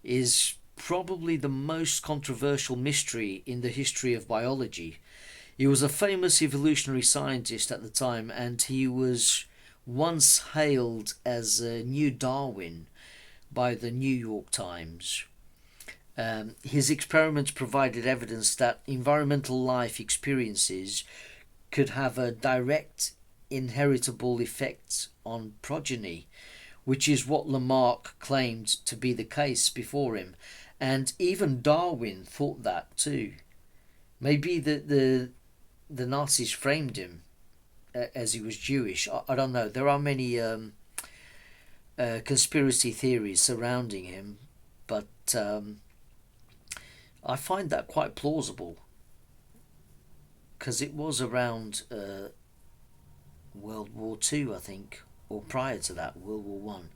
is probably the most controversial mystery in the history of biology. He was a famous evolutionary scientist at the time, and he was once hailed as a new Darwin by the New York Times. His experiments provided evidence that environmental life experiences could have a direct inheritable effects on progeny, which is what Lamarck claimed to be the case before him. And even Darwin thought that too. Maybe the Nazis framed him as he was Jewish. I don't know. There are many conspiracy theories surrounding him, but I find that quite plausible, because it was around World War II, I think, or prior to that, World War One.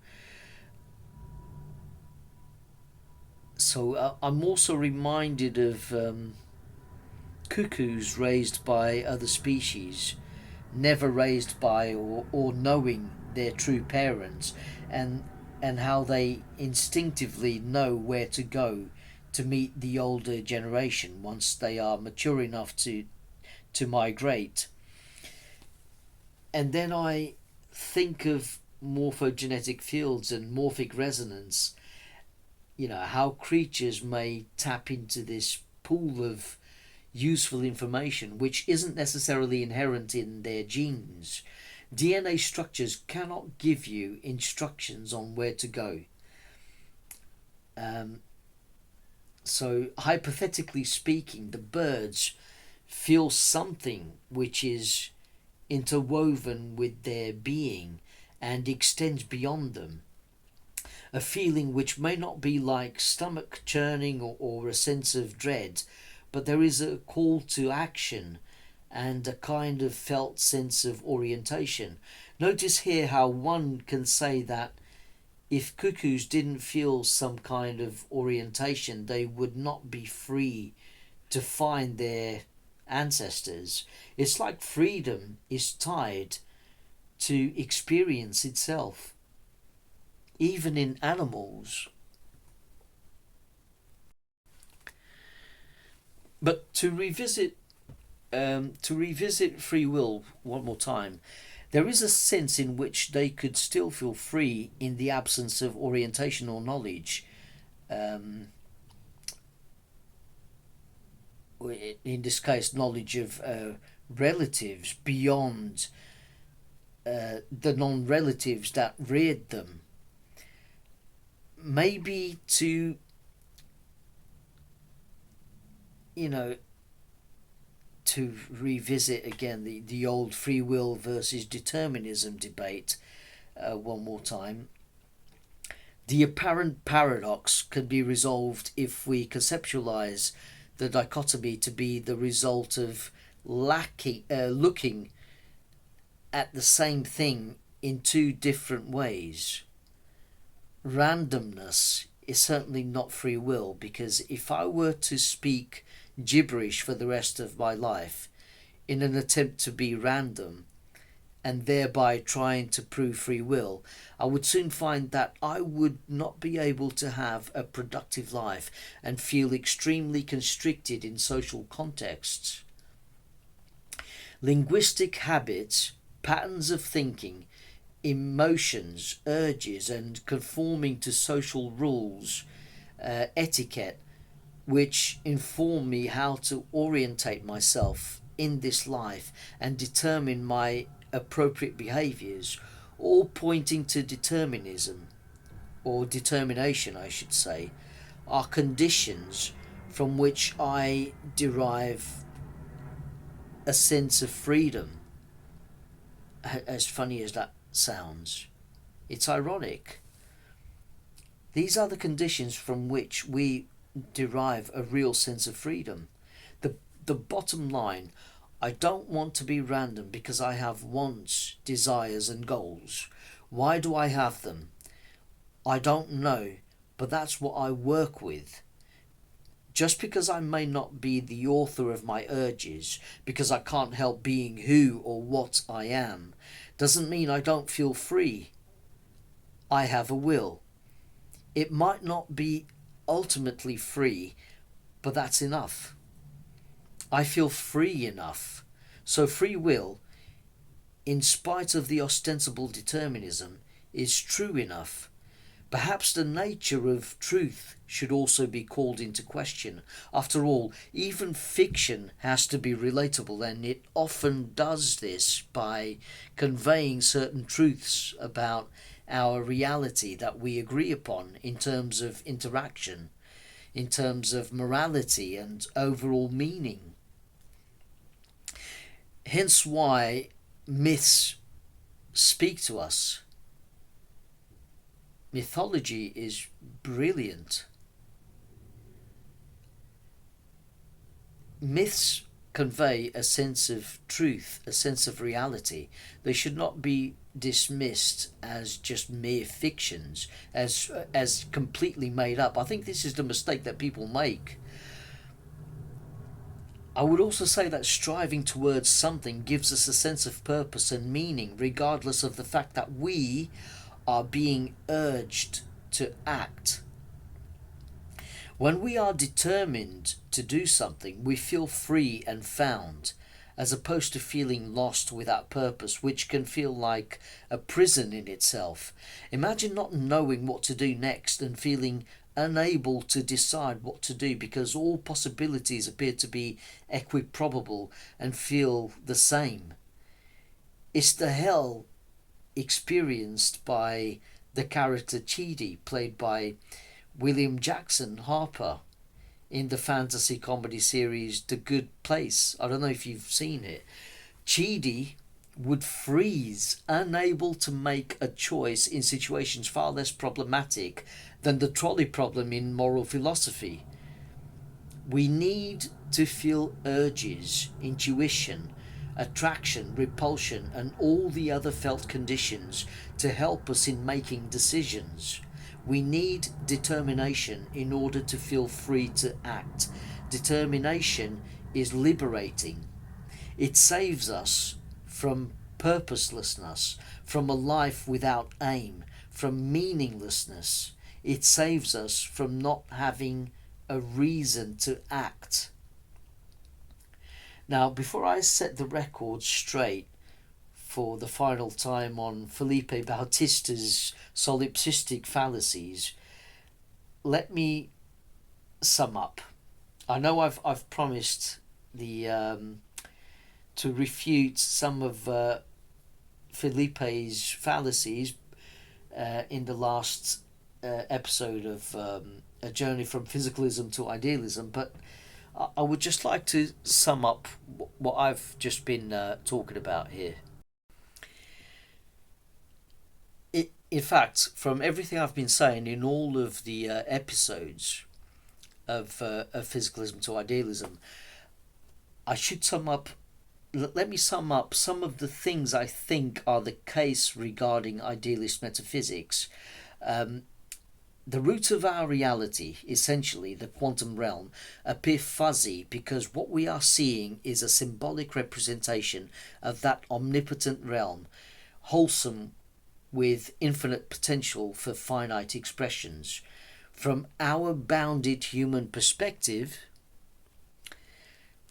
So I'm also reminded of cuckoos raised by other species, never raised by or knowing their true parents, and how they instinctively know where to go to meet the older generation once they are mature enough to migrate. And then I think of morphogenetic fields and morphic resonance, how creatures may tap into this pool of useful information which isn't necessarily inherent in their genes. DNA structures cannot give you instructions on where to go. So hypothetically speaking, the birds feel something which is interwoven with their being and extends beyond them. A feeling which may not be like stomach churning or a sense of dread, but there is a call to action and a kind of felt sense of orientation. Notice here how one can say that if cuckoos didn't feel some kind of orientation, they would not be free to find their ancestors. It's like freedom is tied to experience itself, even in animals. But to revisit free will one more time, there is a sense in which they could still feel free in the absence of orientation or knowledge. In this case, knowledge of relatives beyond the non-relatives that reared them. Maybe to, to revisit again the old free will versus determinism debate one more time. The apparent paradox can be resolved if we conceptualize the dichotomy to be the result of looking at the same thing in two different ways. Randomness is certainly not free will, because if I were to speak gibberish for the rest of my life in an attempt to be random and thereby trying to prove free will, I would soon find that I would not be able to have a productive life and feel extremely constricted in social contexts. Linguistic habits, patterns of thinking, emotions, urges, and conforming to social rules, etiquette, which inform me how to orientate myself in this life and determine my appropriate behaviours, all pointing to determinism, or determination I should say, are conditions from which I derive a sense of freedom. As funny as that sounds, it's ironic. These are the conditions from which we derive a real sense of freedom. The bottom line, I don't want to be random because I have wants, desires and goals. Why do I have them? I don't know, but that's what I work with. Just because I may not be the author of my urges, because I can't help being who or what I am, doesn't mean I don't feel free. I have a will. It might not be ultimately free, but that's enough. I feel free enough. So free will, in spite of the ostensible determinism, is true enough. Perhaps the nature of truth should also be called into question. After all, even fiction has to be relatable, and it often does this by conveying certain truths about our reality that we agree upon in terms of interaction, in terms of morality and overall meaning. Hence why myths speak to us. Mythology is brilliant. Myths convey a sense of truth, a sense of reality. They should not be dismissed as just mere fictions, as completely made up. I think this is the mistake that people make. I would also say that striving towards something gives us a sense of purpose and meaning, regardless of the fact that we are being urged to act. When we are determined to do something, we feel free and found, as opposed to feeling lost without purpose, which can feel like a prison in itself. Imagine not knowing what to do next and feeling unable to decide what to do because all possibilities appear to be equiprobable and feel the same. It's the hell experienced by the character Chidi, played by William Jackson Harper in the fantasy comedy series The Good Place. I don't know if you've seen it. Chidi would freeze, unable to make a choice in situations far less problematic than the trolley problem in moral philosophy. We need to feel urges, intuition, attraction, repulsion, and all the other felt conditions to help us in making decisions. We need determination in order to feel free to act. Determination is liberating. It saves us from purposelessness, from a life without aim, from meaninglessness. It saves us from not having a reason to act. Now, before I set the record straight for the final time on Felipe Bautista's solipsistic fallacies, let me sum up. I know I've promised to refute some of Felipe's fallacies in the last episode of A Journey from Physicalism to Idealism, but I would just like to sum up what I've just been talking about here. In fact, from everything I've been saying in all of the episodes of Physicalism to Idealism, I should sum up. Let me sum up some of the things I think are the case regarding idealist metaphysics. The roots of our reality, essentially the quantum realm, appear fuzzy because what we are seeing is a symbolic representation of that omnipotent realm, wholesome with infinite potential for finite expressions. From our bounded human perspective,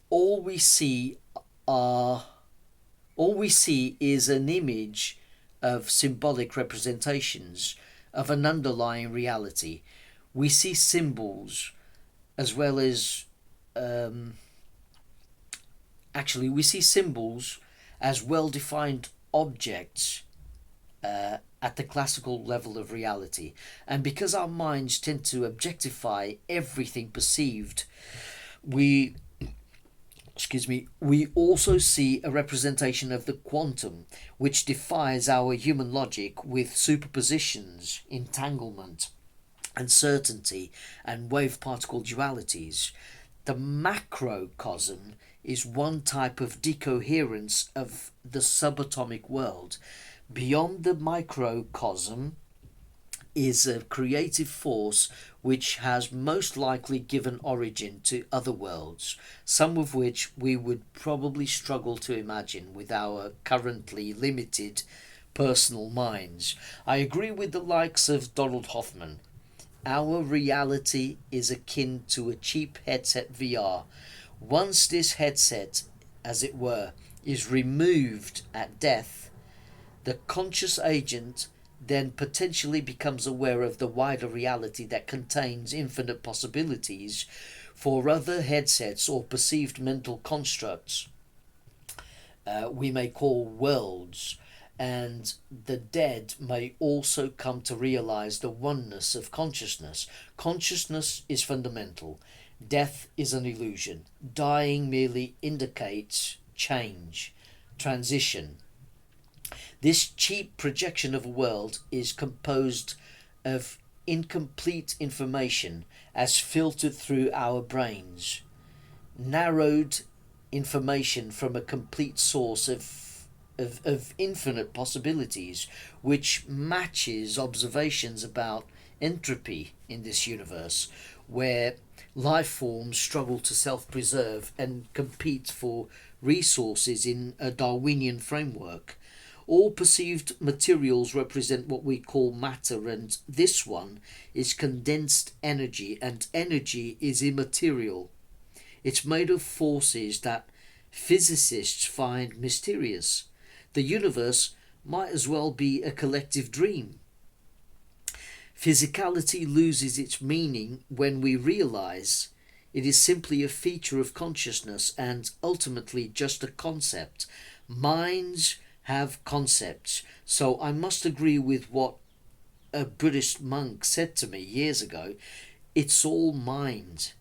all we see is an image of symbolic representations of an underlying reality. We see symbols as well as we see symbols as well-defined objects at the classical level of reality. And because our minds tend to objectify everything perceived, we also see a representation of the quantum, which defies our human logic with superpositions, entanglement, uncertainty, and wave-particle dualities. The macrocosm is one type of decoherence of the subatomic world. Beyond the microcosm is a creative force which has most likely given origin to other worlds, some of which we would probably struggle to imagine with our currently limited personal minds. I agree with the likes of Donald Hoffman. Our reality is akin to a cheap headset VR. Once this headset, as it were, is removed at death, the conscious agent then potentially becomes aware of the wider reality that contains infinite possibilities for other headsets or perceived mental constructs we may call worlds, and the dead may also come to realize the oneness of consciousness. Consciousness is fundamental. Death is an illusion. Dying merely indicates change, transition. This cheap projection of a world is composed of incomplete information as filtered through our brains, narrowed information from a complete source of infinite possibilities, which matches observations about entropy in this universe, where life forms struggle to self-preserve and compete for resources in a Darwinian framework. All perceived materials represent what we call matter, and this one is condensed energy, and energy is immaterial. It's made of forces that physicists find mysterious. The universe might as well be a collective dream. Physicality loses its meaning when we realize it is simply a feature of consciousness and ultimately just a concept. Minds have concepts. So I must agree with what a Buddhist monk said to me years ago. It's all mind.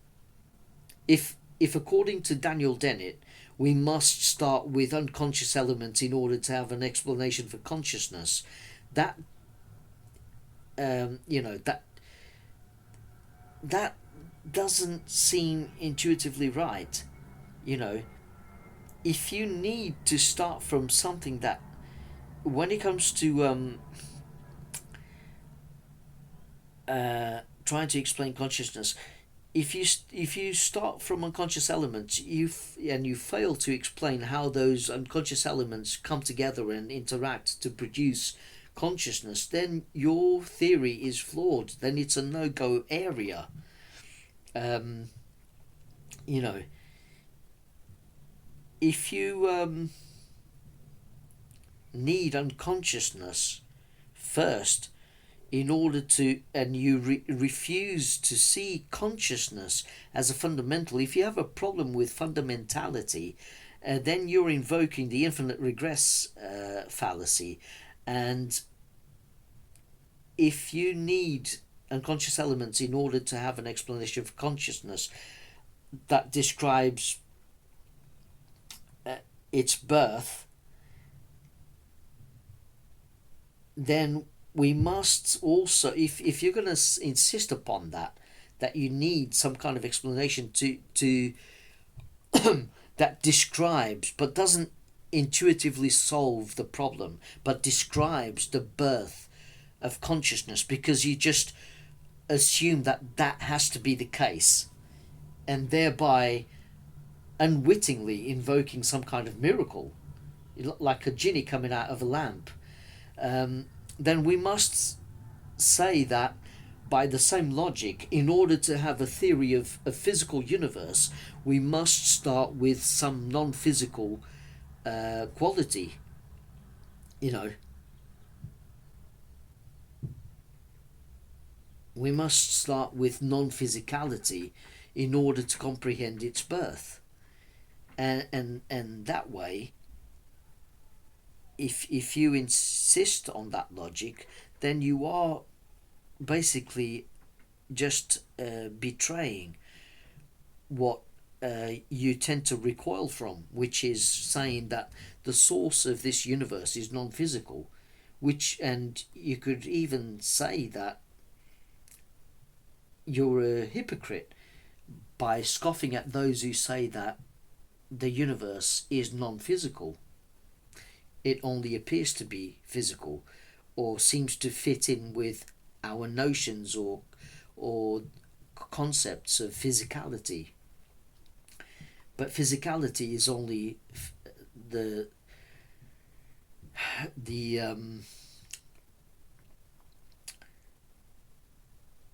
If according to Daniel Dennett, we must start with unconscious elements in order to have an explanation for consciousness, that that doesn't seem intuitively right. If you need to start from something that, when it comes to trying to explain consciousness, if you start from unconscious elements, and you fail to explain how those unconscious elements come together and interact to produce consciousness, then your theory is flawed. Then it's a no-go area. If you need unconsciousness first in order to, and you refuse to see consciousness as a fundamental, if you have a problem with fundamentality, then you're invoking the infinite regress fallacy. And if you need unconscious elements in order to have an explanation of consciousness that describes its birth, then we must also, if you're going to insist upon that you need some kind of explanation to that describes but doesn't intuitively solve the problem, but describes the birth of consciousness, because you just assume that has to be the case, and thereby unwittingly invoking some kind of miracle, like a genie coming out of a lamp, then we must say that by the same logic, in order to have a theory of a physical universe, we must start with some non-physical quality. We must start with non-physicality in order to comprehend its birth, and that way, if you insist on that logic, then you are basically just betraying what you tend to recoil from, which is saying that the source of this universe is non-physical, and you could even say that you're a hypocrite by scoffing at those who say that the universe is non-physical. It only appears to be physical, or seems to fit in with our notions or concepts of physicality. But physicality is only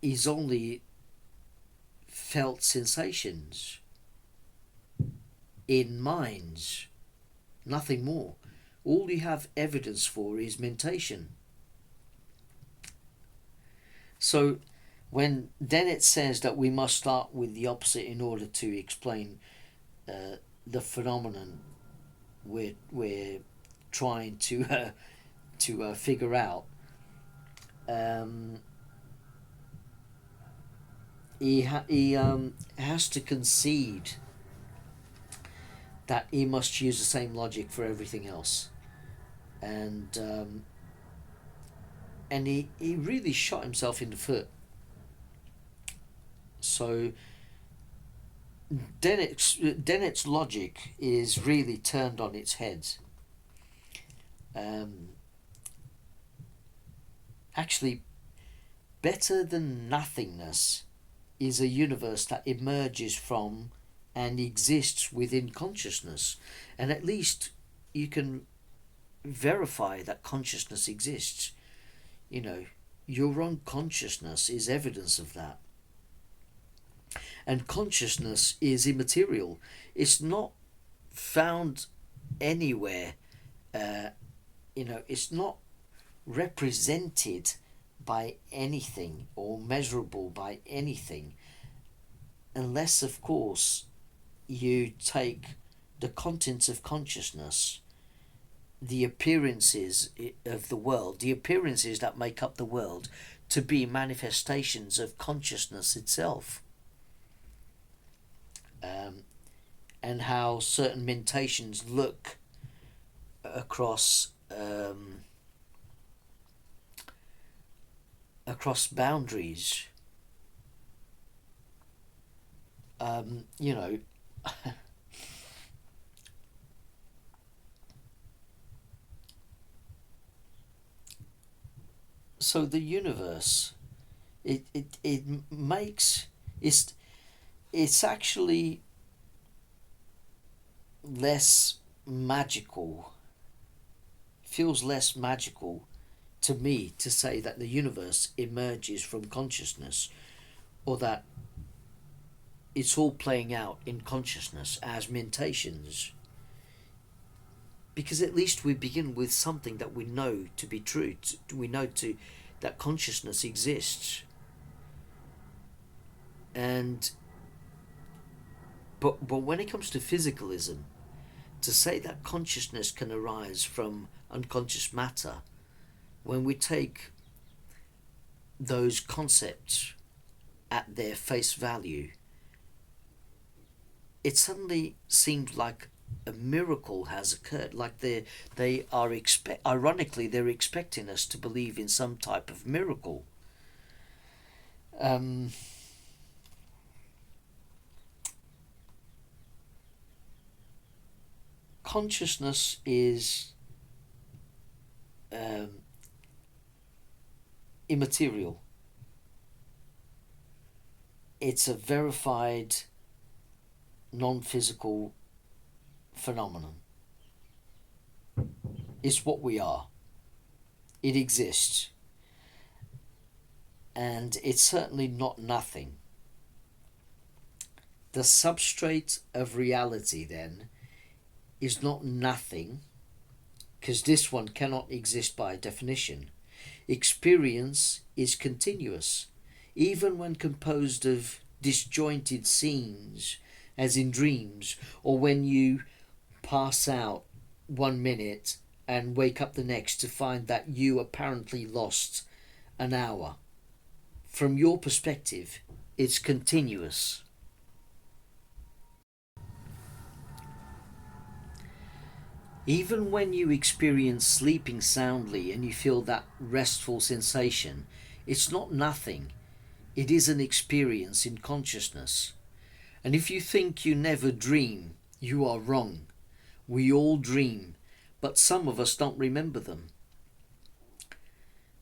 is only felt sensations in minds, nothing more. All you have evidence for is mentation. So then it says that we must start with the opposite in order to explain the phenomenon we're trying to figure out. He has to concede that he must use the same logic for everything else, and he really shot himself in the foot. So Dennett's logic is really turned on its head. Actually, better than nothingness is a universe that emerges from and exists within consciousness, and at least you can verify that consciousness exists. You know, your own consciousness is evidence of that. And consciousness is immaterial. It's not found anywhere. It's not represented by anything or measurable by anything, unless, of course, you take the contents of consciousness, the appearances of the world, the appearances that make up the world, to be manifestations of consciousness itself. And how certain mentations look across boundaries. So the universe, it makes it's actually less magical, feels less magical to me to say that the universe emerges from consciousness, or that it's all playing out in consciousness as mentations, because at least we begin with something that we know to be true. We know that consciousness exists, and but when it comes to physicalism, to say that consciousness can arise from unconscious matter, when we take those concepts at their face value, it suddenly seems like a miracle has occurred. Like they are ironically, they're expecting us to believe in some type of miracle. Consciousness is immaterial. It's a verified non-physical phenomenon. It's what we are. It exists. And it's certainly not nothing. The substrate of reality, then, is not nothing, because this one cannot exist by definition. Experience is continuous, even when composed of disjointed scenes, as in dreams, or when you pass out 1 minute and wake up the next to find that you apparently lost an hour. From your perspective, it's continuous. Even when you experience sleeping soundly and you feel that restful sensation, it's not nothing. It is an experience in consciousness. And if you think you never dream, you are wrong. We all dream, but some of us don't remember them.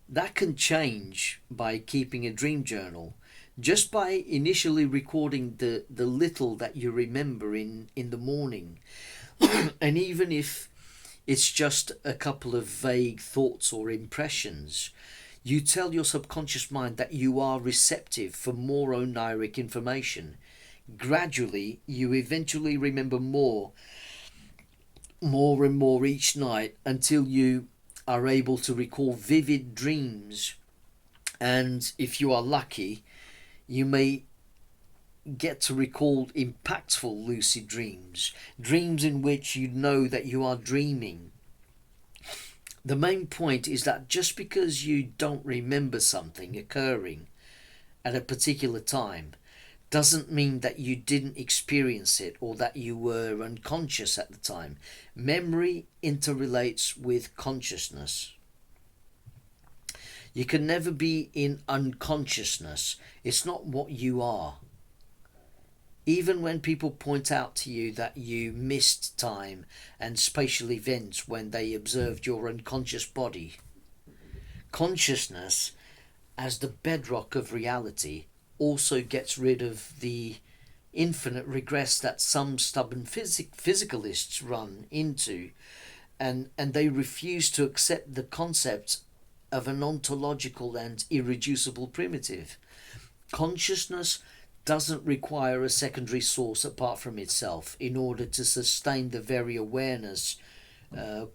That can change by keeping a dream journal, just by initially recording the little that you remember in the morning. And even if it's just a couple of vague thoughts or impressions, you tell your subconscious mind that you are receptive for more oniric information. Gradually, you eventually remember more and more each night, until you are able to recall vivid dreams And if you are lucky, you may get to recall impactful lucid dreams, dreams in which you know that you are dreaming. The main point is that just because you don't remember something occurring at a particular time doesn't mean that you didn't experience it or that you were unconscious at the time. Memory interrelates with consciousness. You can never be in unconsciousness. It's not what you are. Even when people point out to you that you missed time and spatial events when they observed your unconscious body, consciousness, as the bedrock of reality, also gets rid of the infinite regress that some stubborn physicalists run into, and they refuse to accept the concept of an ontological and irreducible primitive. Consciousness doesn't require a secondary source apart from itself in order to sustain the very awareness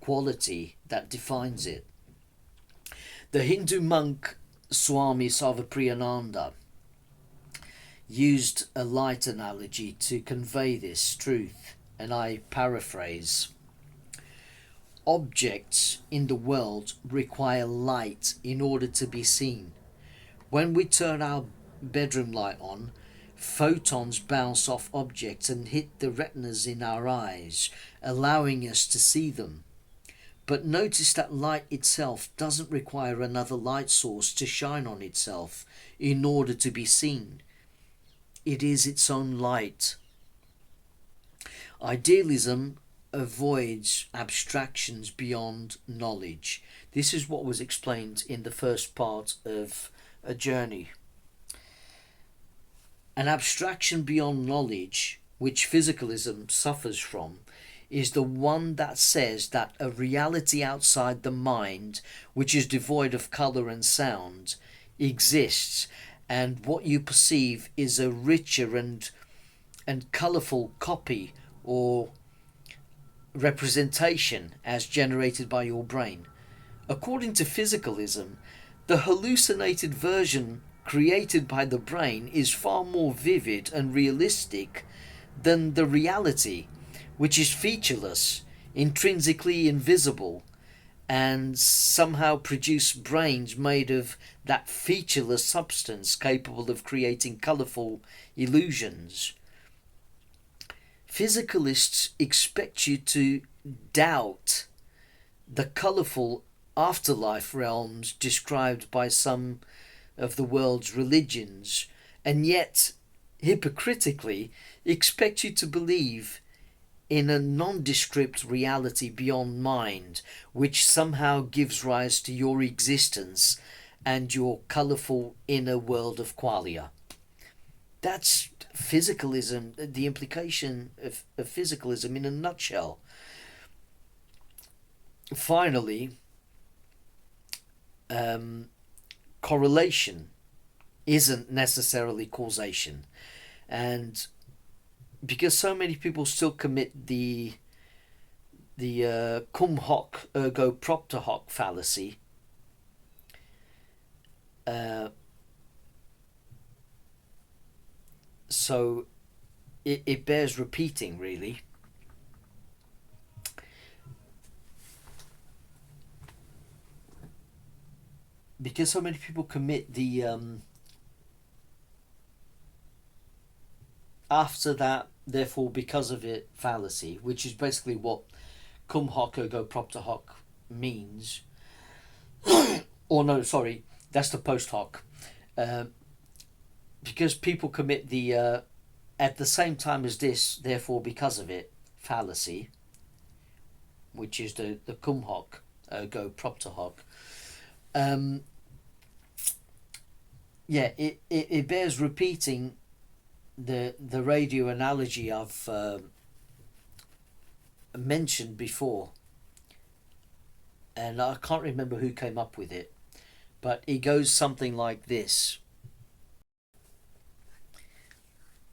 quality that defines it. The Hindu monk Swami Sarvapriyananda used a light analogy to convey this truth, and I paraphrase: objects in the world require light in order to be seen. When we turn our bedroom light on, photons bounce off objects and hit the retinas in our eyes, allowing us to see them. But notice that light itself doesn't require another light source to shine on itself in order to be seen. It is its own light. Idealism avoids abstractions beyond knowledge. This is what was explained in the first part of A Journey. An abstraction beyond knowledge, which physicalism suffers from, is the one that says that a reality outside the mind, which is devoid of colour and sound, exists, and what you perceive is a richer and colourful copy or representation as generated by your brain. According to physicalism, the hallucinated version created by the brain is far more vivid and realistic than the reality, which is featureless, intrinsically invisible, and somehow produce brains made of that featureless substance capable of creating colourful illusions. Physicalists expect you to doubt the colourful afterlife realms described by some of the world's religions, and yet hypocritically expect you to believe in a nondescript reality beyond mind, which somehow gives rise to your existence and your colourful inner world of qualia. That's physicalism, the implication of physicalism in a nutshell. Finally, correlation isn't necessarily causation, and because so many people still commit the cum hoc ergo propter hoc fallacy, so it bears repeating, really. Because so many people commit the after that, therefore because of it fallacy, which is basically what cum hoc ergo propter hoc means. Or no, sorry, that's the post hoc. Because people commit the at the same time as this, therefore because of it fallacy, which is the cum hoc ergo propter hoc. It bears repeating the radio analogy I've mentioned before, and I can't remember who came up with it, but it goes something like this.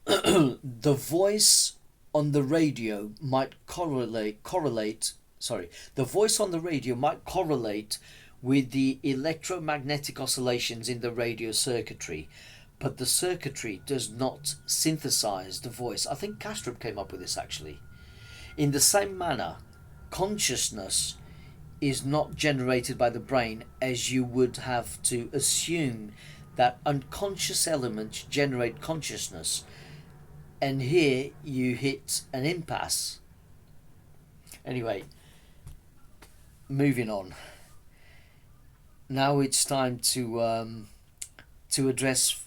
The voice on the radio might correlate with the electromagnetic oscillations in the radio circuitry, but the circuitry does not synthesize the voice. I think Kastrup came up with this actually. In the same manner, consciousness is not generated by the brain, as you would have to assume that unconscious elements generate consciousness. And here you hit an impasse. Anyway, moving on. Now it's time to address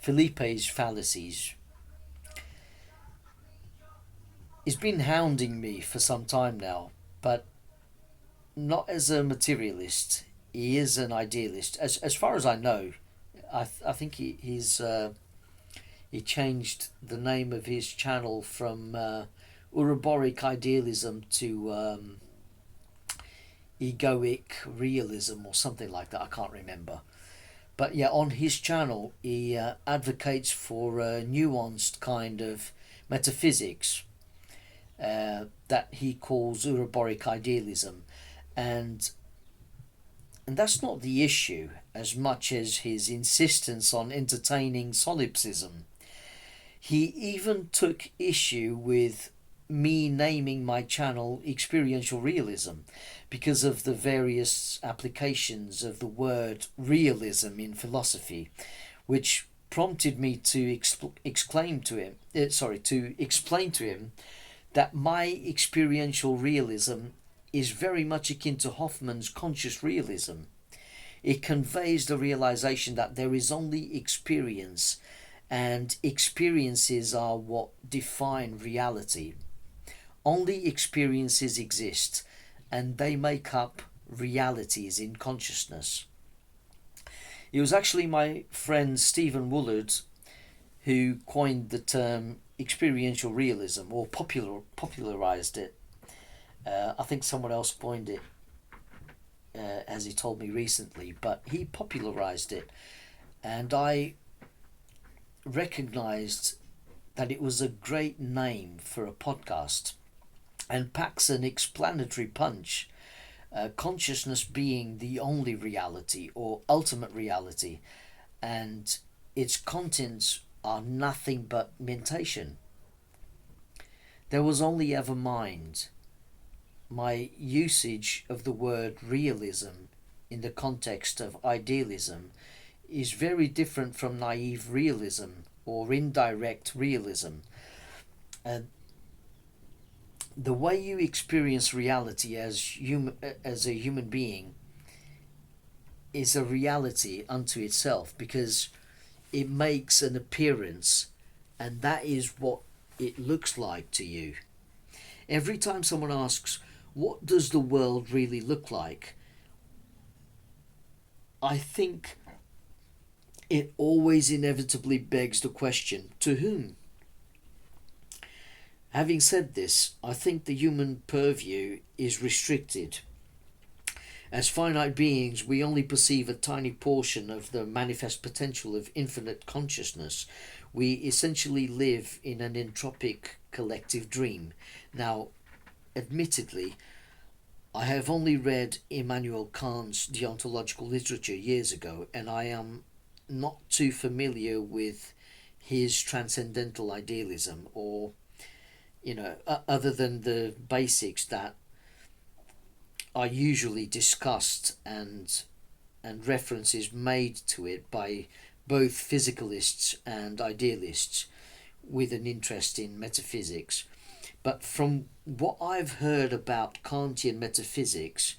Felipe's fallacies. He's been hounding me for some time now, but not as a materialist. He is an idealist, as far as I know. I think he changed the name of his channel from Ouroboric Idealism to Egoic Realism or something like that. I can't remember. But yeah, on his channel, he advocates for a nuanced kind of metaphysics that he calls Ouroboric Idealism. And that's not the issue as much as his insistence on entertaining solipsism. He even took issue with me naming my channel Experiential Realism because of the various applications of the word realism in philosophy, which prompted me to explain to him that my experiential realism is very much akin to Hoffman's conscious realism. It conveys the realization that there is only experience, and experiences are what define reality. Only experiences exist, and they make up realities in consciousness. It was actually my friend Stephen Woolard who coined the term experiential realism, or popularized it. I think someone else coined it, as he told me recently, but he popularized it, and I recognized that it was a great name for a podcast and packs an explanatory punch. Consciousness being the only reality or ultimate reality, and its contents are nothing but mentation. There was only ever mind. My usage of the word realism in the context of idealism is very different from naive realism or indirect realism. The way you experience reality as a human being is a reality unto itself, because it makes an appearance, and that is what it looks like to you. Every time someone asks, what does the world really look like? I think it always inevitably begs the question, to whom? Having said this, I think the human purview is restricted. As finite beings, we only perceive a tiny portion of the manifest potential of infinite consciousness. We essentially live in an entropic collective dream. Now, admittedly, I have only read Immanuel Kant's deontological literature years ago, and I am not too familiar with his transcendental idealism, or other than the basics that are usually discussed and references made to it by both physicalists and idealists with an interest in metaphysics. But from what I've heard about Kantian metaphysics,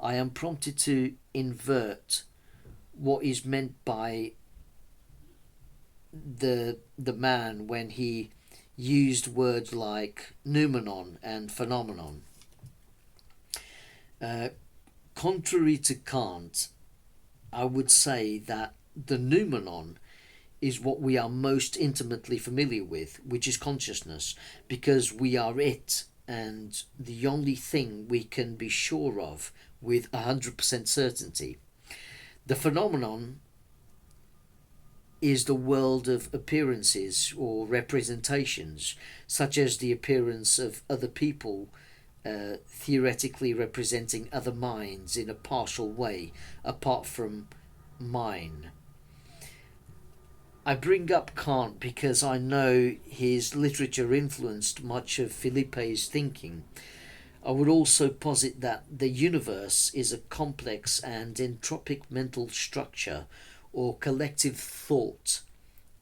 I am prompted to invert what is meant by the man when he used words like noumenon and phenomenon. Contrary to Kant, I would say that the noumenon is what we are most intimately familiar with, which is consciousness, because we are it, and the only thing we can be sure of with 100% certainty. The phenomenon is the world of appearances or representations, such as the appearance of other people theoretically representing other minds in a partial way, apart from mine. I bring up Kant because I know his literature influenced much of Felipe's thinking. I would also posit that the universe is a complex and entropic mental structure or collective thought,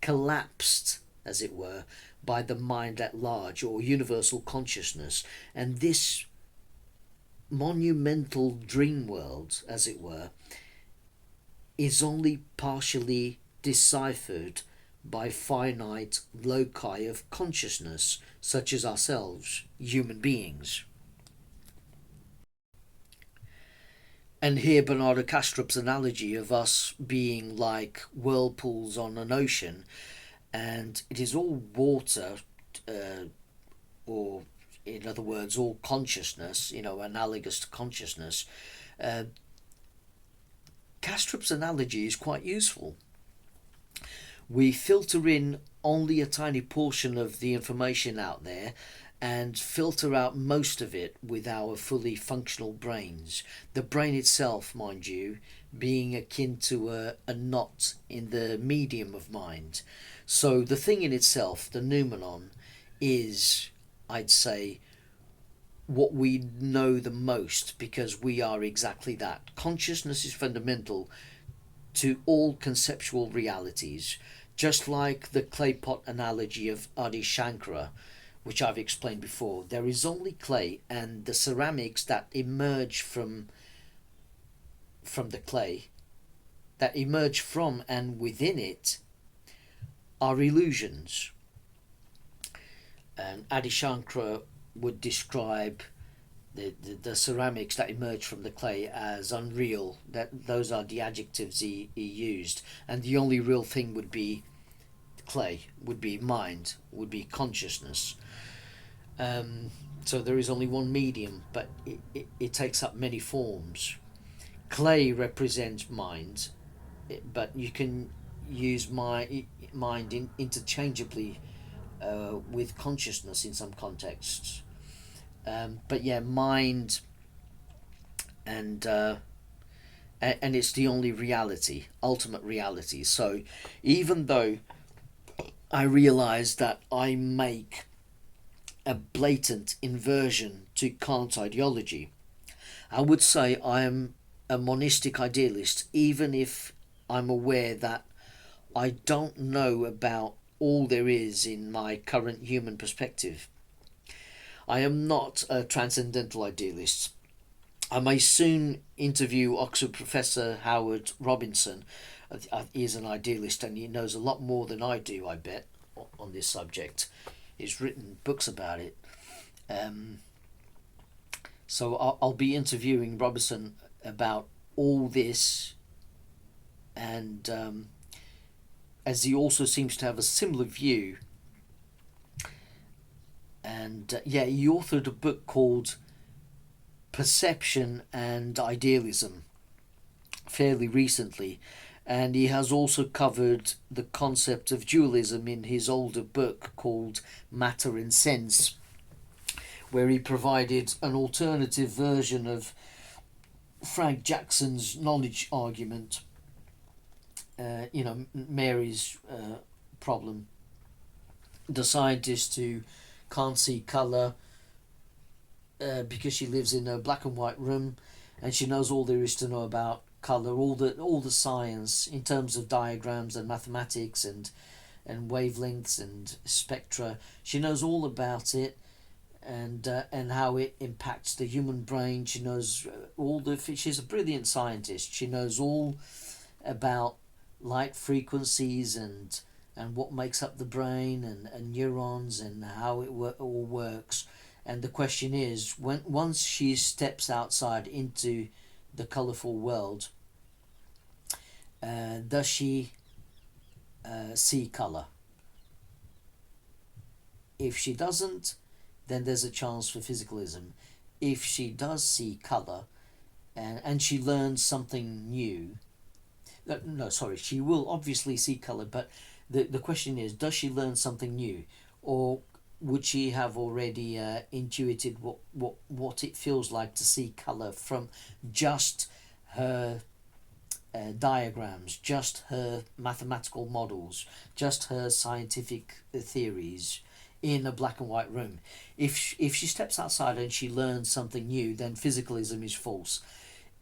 collapsed, as it were, by the mind at large or universal consciousness, and this monumental dream world, as it were, is only partially deciphered by finite loci of consciousness, such as ourselves, human beings. And here Bernardo Kastrup's analogy of us being like whirlpools on an ocean, and it is all water, or in other words, all consciousness, analogous to consciousness. Kastrup's analogy is quite useful. We filter in only a tiny portion of the information out there and filter out most of it with our fully functional brains. The brain itself, mind you, being akin to a knot in the medium of mind. So the thing in itself, the noumenon, is, I'd say, what we know the most, because we are exactly that. Consciousness is fundamental to all conceptual realities, just like the clay pot analogy of Adi Shankara, which I've explained before. There is only clay, and the ceramics that emerge from the clay, that emerge from and within it, are illusions. And Adi Shankara would describe the ceramics that emerge from the clay as unreal. That those are the adjectives he used, and the only real thing would be clay, would be mind, would be consciousness. So there is only one medium, but it takes up many forms. Clay represents mind, but you can use mind interchangeably with consciousness in some contexts. But yeah, mind and it's the only reality, ultimate reality. So even though I realize that I make a blatant inversion to Kant's ideology, I would say I am a monistic idealist, even if I'm aware that I don't know about all there is in my current human perspective. I am not a transcendental idealist. I may soon interview Oxford Professor Howard Robinson. He is an idealist and he knows a lot more than I do, I bet, on this subject. He's written books about it. So I'll be interviewing Robinson about all this, and as he also seems to have a similar view. And he authored a book called Perception and Idealism fairly recently, and he has also covered the concept of dualism in his older book called Matter and Sense, where he provided an alternative version of Frank Jackson's knowledge argument, Mary's problem, the scientist who can't see colour because she lives in a black and white room, and she knows all there is to know about colour, all the science in terms of diagrams and mathematics and wavelengths and spectra. She knows all about it, and how it impacts the human brain. She knows she's a brilliant scientist. She knows all about light frequencies and what makes up the brain and neurons and how it all works. And the question is, once she steps outside into the colourful world, does she see colour? If she doesn't, then there's a chance for physicalism. If she does see colour and she learns something new, she will obviously see colour, but the question is, does she learn something new? Or would she have already intuited what it feels like to see color from just her diagrams, just her mathematical models, just her scientific theories in a black and white room? If she steps outside and she learns something new, then physicalism is false.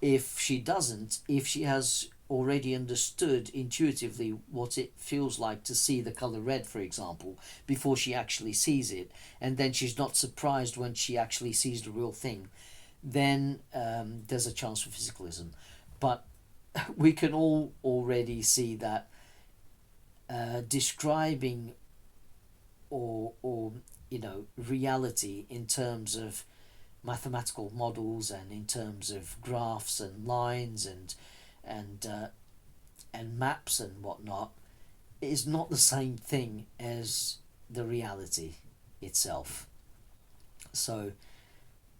If she doesn't, if she has already understood intuitively what it feels like to see the color red, for example, before she actually sees it, and then she's not surprised when she actually sees the real thing, then there's a chance for physicalism. But we can all already see that describing or reality in terms of mathematical models and in terms of graphs and lines and maps and whatnot is not the same thing as the reality itself. So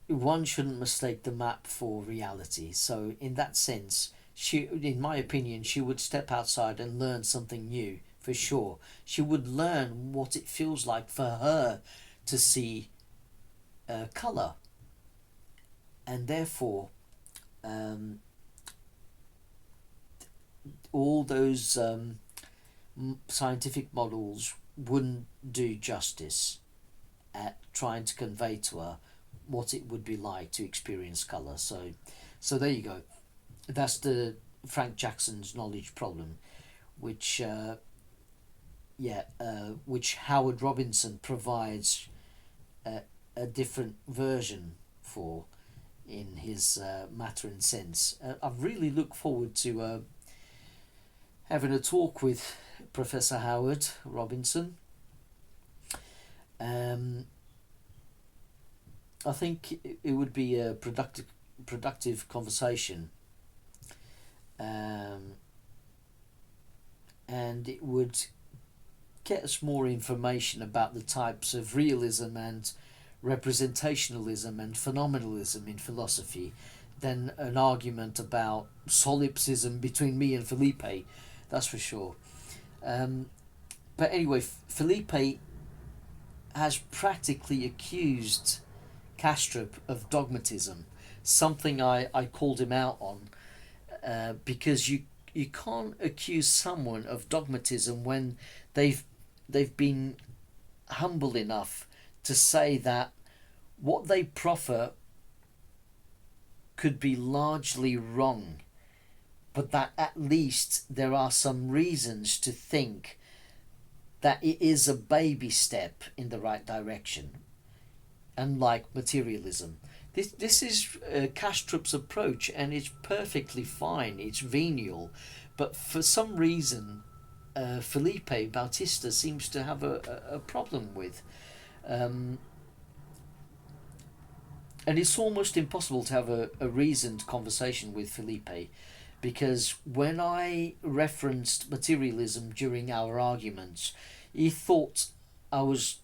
one shouldn't mistake the map for reality. So in that sense, in my opinion, she would step outside and learn something new for sure. She would learn what it feels like for her to see color, and therefore all those scientific models wouldn't do justice at trying to convey to her what it would be like to experience color. So there you go. That's the Frank Jackson's knowledge problem, which which Howard Robinson provides a different version for in his Matter and Sense. I really look forward to having a talk with Professor Howard Robinson. I think it would be a productive conversation, and it would get us more information about the types of realism and representationalism and phenomenalism in philosophy than an argument about solipsism between me and Felipe, that's for sure. But anyway, Felipe has practically accused Kastrup of dogmatism, something I called him out on, because you can't accuse someone of dogmatism when they've been humble enough to say that what they proffer could be largely wrong, but that at least there are some reasons to think that it is a baby step in the right direction, unlike materialism. This is Kastrup's approach, and it's perfectly fine, it's venial, but for some reason Felipe Bautista seems to have a problem with. And it's almost impossible to have a reasoned conversation with Felipe, because when I referenced materialism during our arguments, he thought I was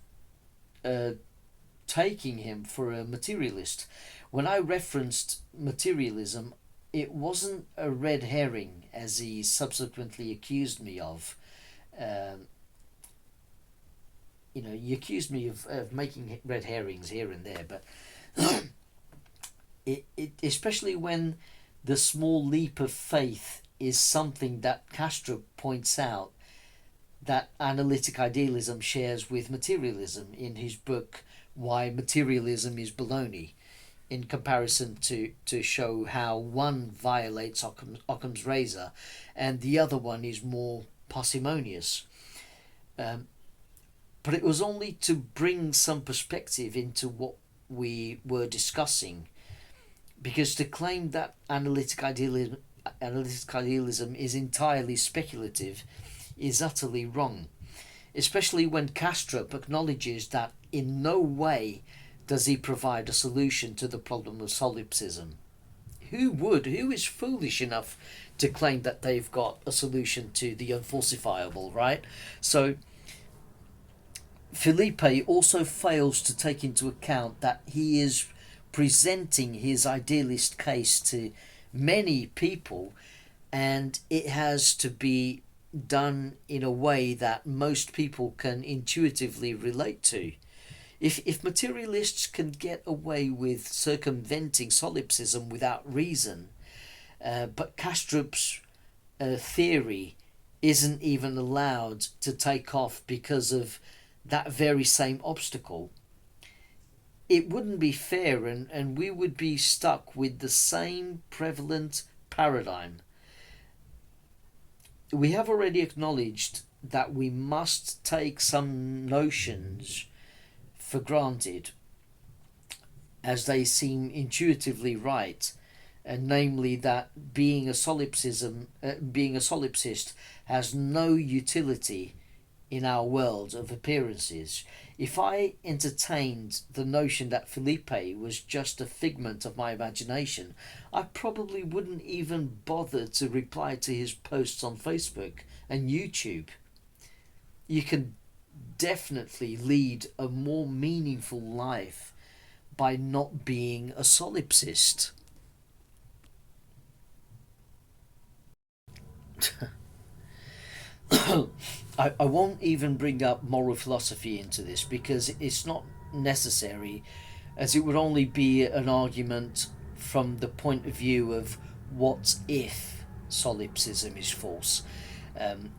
taking him for a materialist. When I referenced materialism, it wasn't a red herring, as he subsequently accused me of. He accused me of making red herrings here and there, but it especially when the small leap of faith is something that Kastrup points out that analytic idealism shares with materialism in his book Why Materialism is Baloney, in comparison to show how one violates Occam's razor and the other one is more parsimonious. But it was only to bring some perspective into what we were discussing, because to claim that analytic idealism is entirely speculative is utterly wrong, especially when Kastrup acknowledges that in no way does he provide a solution to the problem of solipsism. Who is foolish enough to claim that they've got a solution to the unfalsifiable, right? So Felipe also fails to take into account that he is presenting his idealist case to many people, and it has to be done in a way that most people can intuitively relate to. If materialists can get away with circumventing solipsism without reason, but Kastrup's theory isn't even allowed to take off because of that very same obstacle, it wouldn't be fair, and we would be stuck with the same prevalent paradigm. We have already acknowledged that we must take some notions for granted as they seem intuitively right, and namely that being a solipsist has no utility in our world of appearances. If I entertained the notion that Felipe was just a figment of my imagination, I probably wouldn't even bother to reply to his posts on Facebook and YouTube. You can definitely lead a more meaningful life by not being a solipsist. I won't even bring up moral philosophy into this because it's not necessary, as it would only be an argument from the point of view of what if solipsism is false.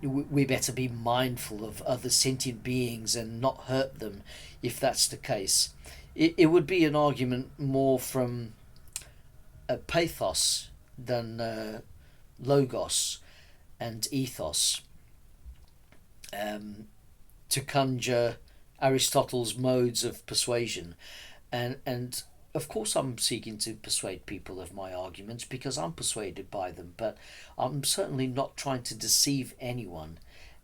We better be mindful of other sentient beings and not hurt them if that's the case. It would be an argument more from a pathos than logos and ethos, to conjure Aristotle's modes of persuasion. And of course I'm seeking to persuade people of my arguments because I'm persuaded by them, but I'm certainly not trying to deceive anyone.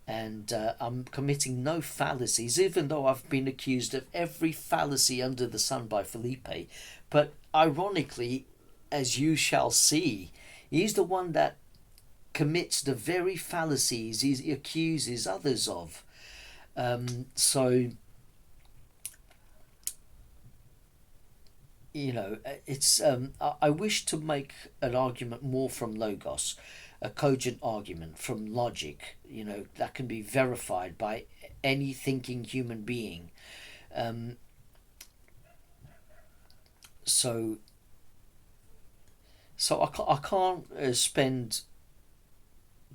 And I'm committing no fallacies, even though I've been accused of every fallacy under the sun by Felipe. But ironically, as you shall see, he's the one that commits the very fallacies he accuses others of. So, you know, it's I wish to make an argument more from logos, a cogent argument from logic, you know, that can be verified by any thinking human being. So I can't spend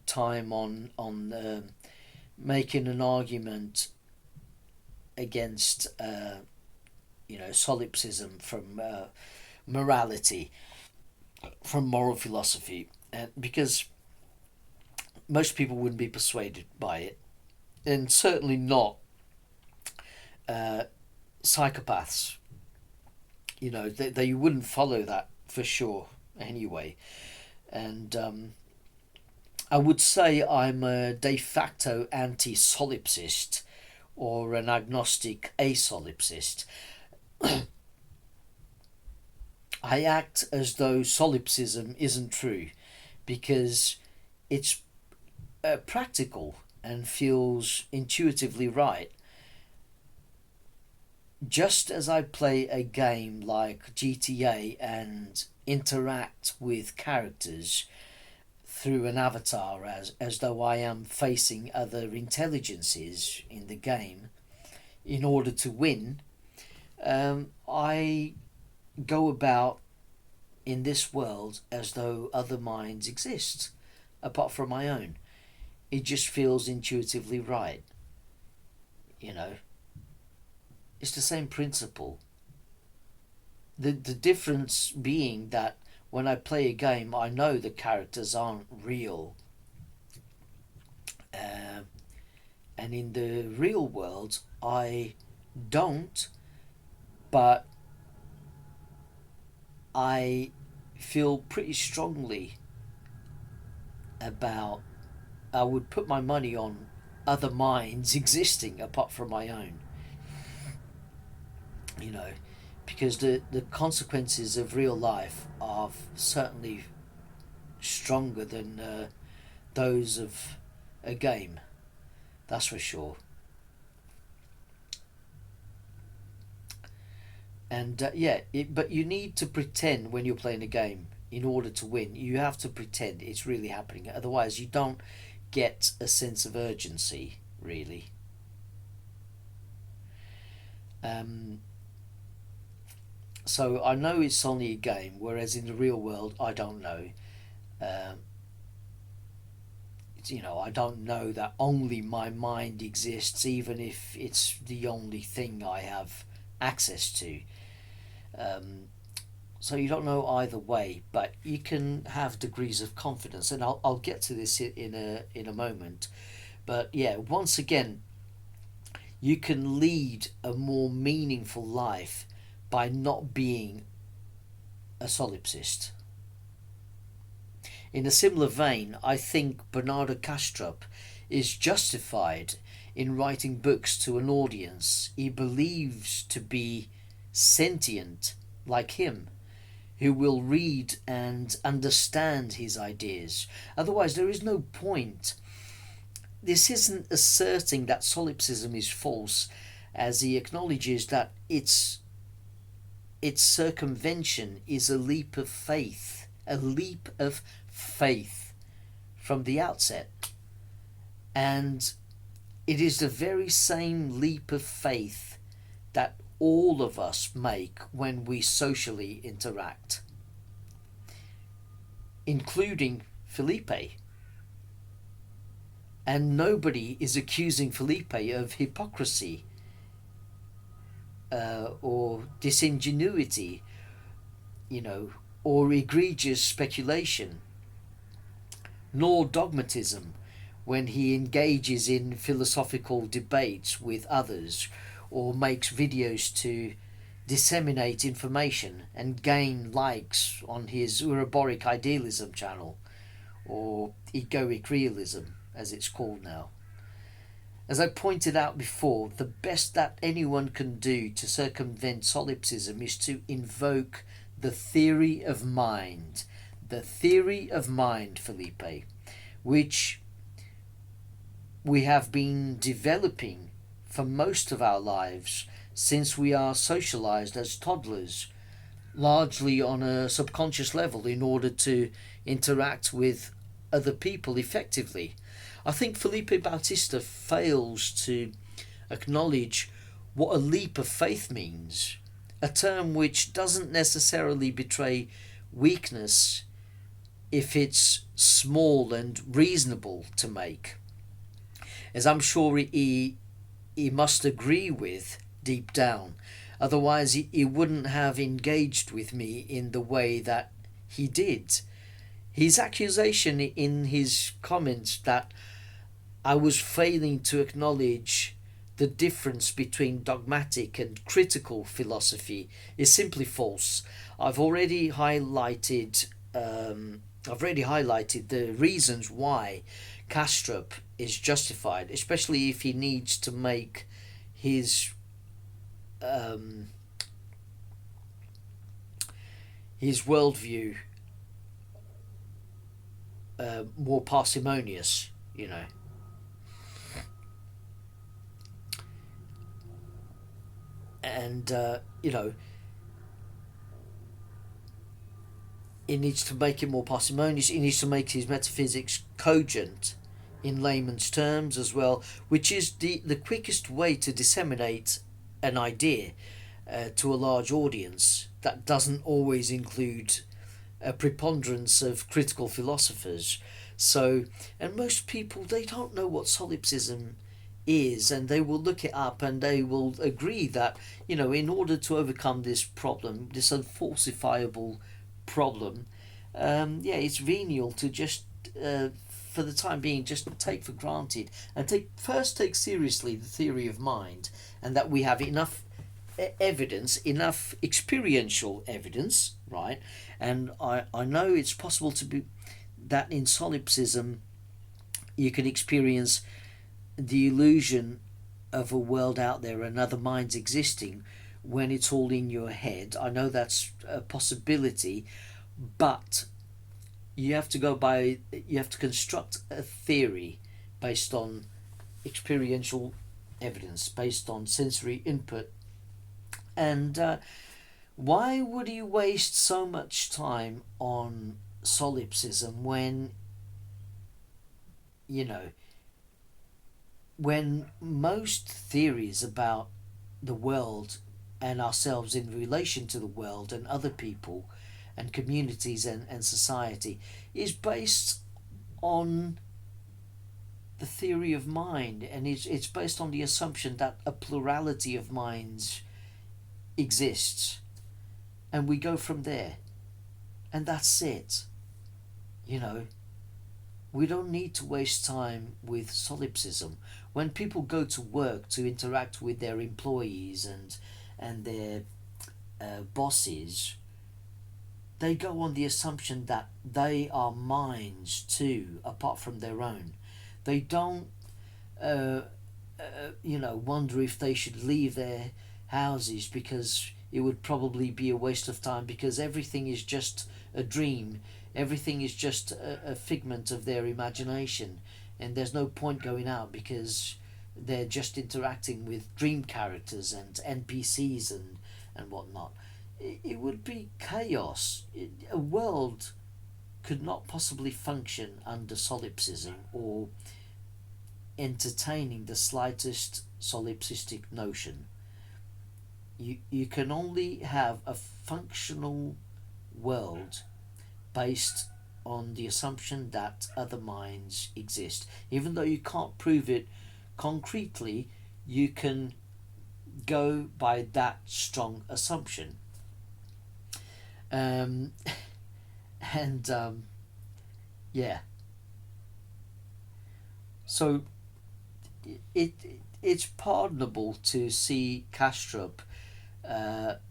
time on making an argument against solipsism from morality, from moral philosophy, because most people wouldn't be persuaded by it, and certainly not psychopaths. You know, they wouldn't follow that for sure anyway. And I would say I'm a de facto anti-solipsist or an agnostic asolipsist. I act as though solipsism isn't true because it's practical and feels intuitively right. Just as I play a game like GTA and interact with characters through an avatar as though I am facing other intelligences in the game in order to win, I go about in this world as though other minds exist apart from my own. It just feels intuitively right. You know, it's the same principle. The difference being that when I play a game, I know the characters aren't real. And in the real world, I don't, but I feel pretty strongly about, I would put my money on other minds existing apart from my own. You know, because the consequences of real life are certainly stronger than those of a game. That's for sure. And but you need to pretend when you're playing a game in order to win. You have to pretend it's really happening. Otherwise, you don't get a sense of urgency, really. Um, so I know it's only a game, whereas in the real world, I don't know. Um, I don't know that only my mind exists, even if it's the only thing I have access to. Um, so you don't know either way, but you can have degrees of confidence, and I'll get to this in a moment. But yeah, once again, you can lead a more meaningful life by not being a solipsist. In a similar vein, I think Bernardo Kastrup is justified in writing books to an audience he believes to be sentient like him, who will read and understand his ideas. Otherwise, there is no point. This isn't asserting that solipsism is false, as he acknowledges that its circumvention is a leap of faith, from the outset. And it is the very same leap of faith that all of us make when we socially interact, including Felipe. And nobody is accusing Felipe of hypocrisy or disingenuity, or egregious speculation, nor dogmatism when he engages in philosophical debates with others or makes videos to disseminate information and gain likes on his Ouroboric Idealism channel, or Egoic Realism as it's called now. As I pointed out before, the best that anyone can do to circumvent solipsism is to invoke the theory of mind. The theory of mind, Felipe, which we have been developing for most of our lives since we are socialized as toddlers, largely on a subconscious level in order to interact with other people effectively. I think Felipe Bautista fails to acknowledge what a leap of faith means, a term which doesn't necessarily betray weakness if it's small and reasonable to make, as I'm sure he must agree with deep down. Otherwise, he wouldn't have engaged with me in the way that he did. His accusation in his comments that I was failing to acknowledge the difference between dogmatic and critical philosophy is simply false. I've already highlighted the reasons why Kastrup is justified, especially if he needs to make his worldview more parsimonious, and he needs to make it more parsimonious. He needs to make his metaphysics cogent in layman's terms as well, which is the quickest way to disseminate an idea to a large audience that doesn't always include a preponderance of critical philosophers. So, and most people, they don't know what solipsism is, and they will look it up and they will agree that, in order to overcome this problem, this unfalsifiable problem, it's venial to just, for the time being, just take for granted and take seriously the theory of mind, and that we have enough evidence, enough experiential evidence, right? And I know it's possible to be that in solipsism you can experience the illusion of a world out there and other minds existing when it's all in your head. I know that's a possibility, but you have to construct a theory based on experiential evidence, based on sensory input. And why would he waste so much time on solipsism when most theories about the world and ourselves in relation to the world and other people and communities and society is based on the theory of mind, and it's based on the assumption that a plurality of minds exists, and we go from there, and that's it. You know, we don't need to waste time with solipsism. When people go to work to interact with their employees and their bosses, they go on the assumption that they are minds too, apart from their own. They don't, wonder if they should leave their houses because it would probably be a waste of time, because everything is just a dream. Everything is just a figment of their imagination, and there's no point going out because they're just interacting with dream characters and NPCs and whatnot. It would be chaos. A world could not possibly function under solipsism or entertaining the slightest solipsistic notion. You can only have a functional world based on the assumption that other minds exist. Even though you can't prove it concretely, you can go by that strong assumption. Yeah. So it's pardonable to see Kastrup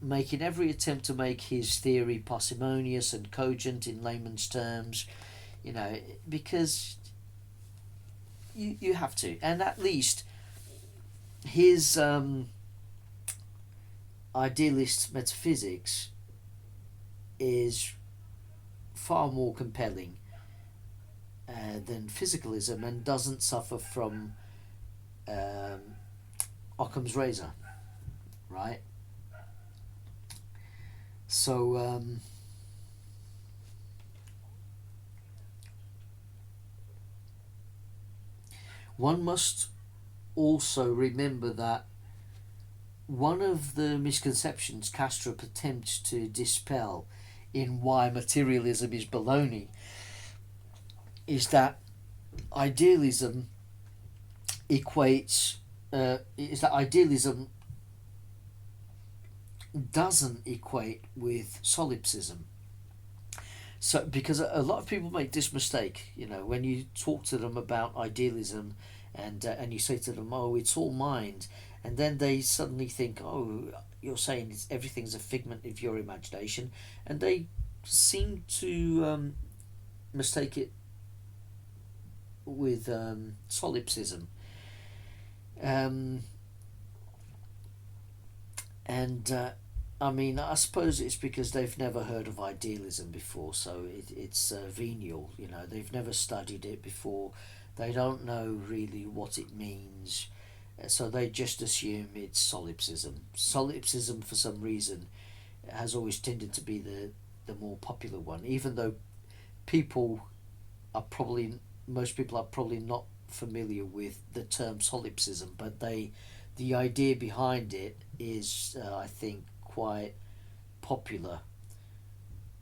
making every attempt to make his theory parsimonious and cogent in layman's terms, because you have to. And at least his idealist metaphysics is far more compelling than physicalism, and doesn't suffer from Occam's razor, right? So one must also remember that one of the misconceptions Kastrup attempts to dispel in why materialism is baloney is that idealism doesn't equate with solipsism. So, because a lot of people make this mistake, when you talk to them about idealism, and you say to them, "Oh, it's all mind," and then they suddenly think, "Oh, you're saying everything's a figment of your imagination," and they seem to mistake it with solipsism. I suppose it's because they've never heard of idealism before, so it's venial. They've never studied it before. They don't know really what it means, so they just assume it's solipsism. Solipsism, for some reason, has always tended to be the more popular one, even though most people are probably not familiar with the term solipsism, but the idea behind it is, I think, quite popular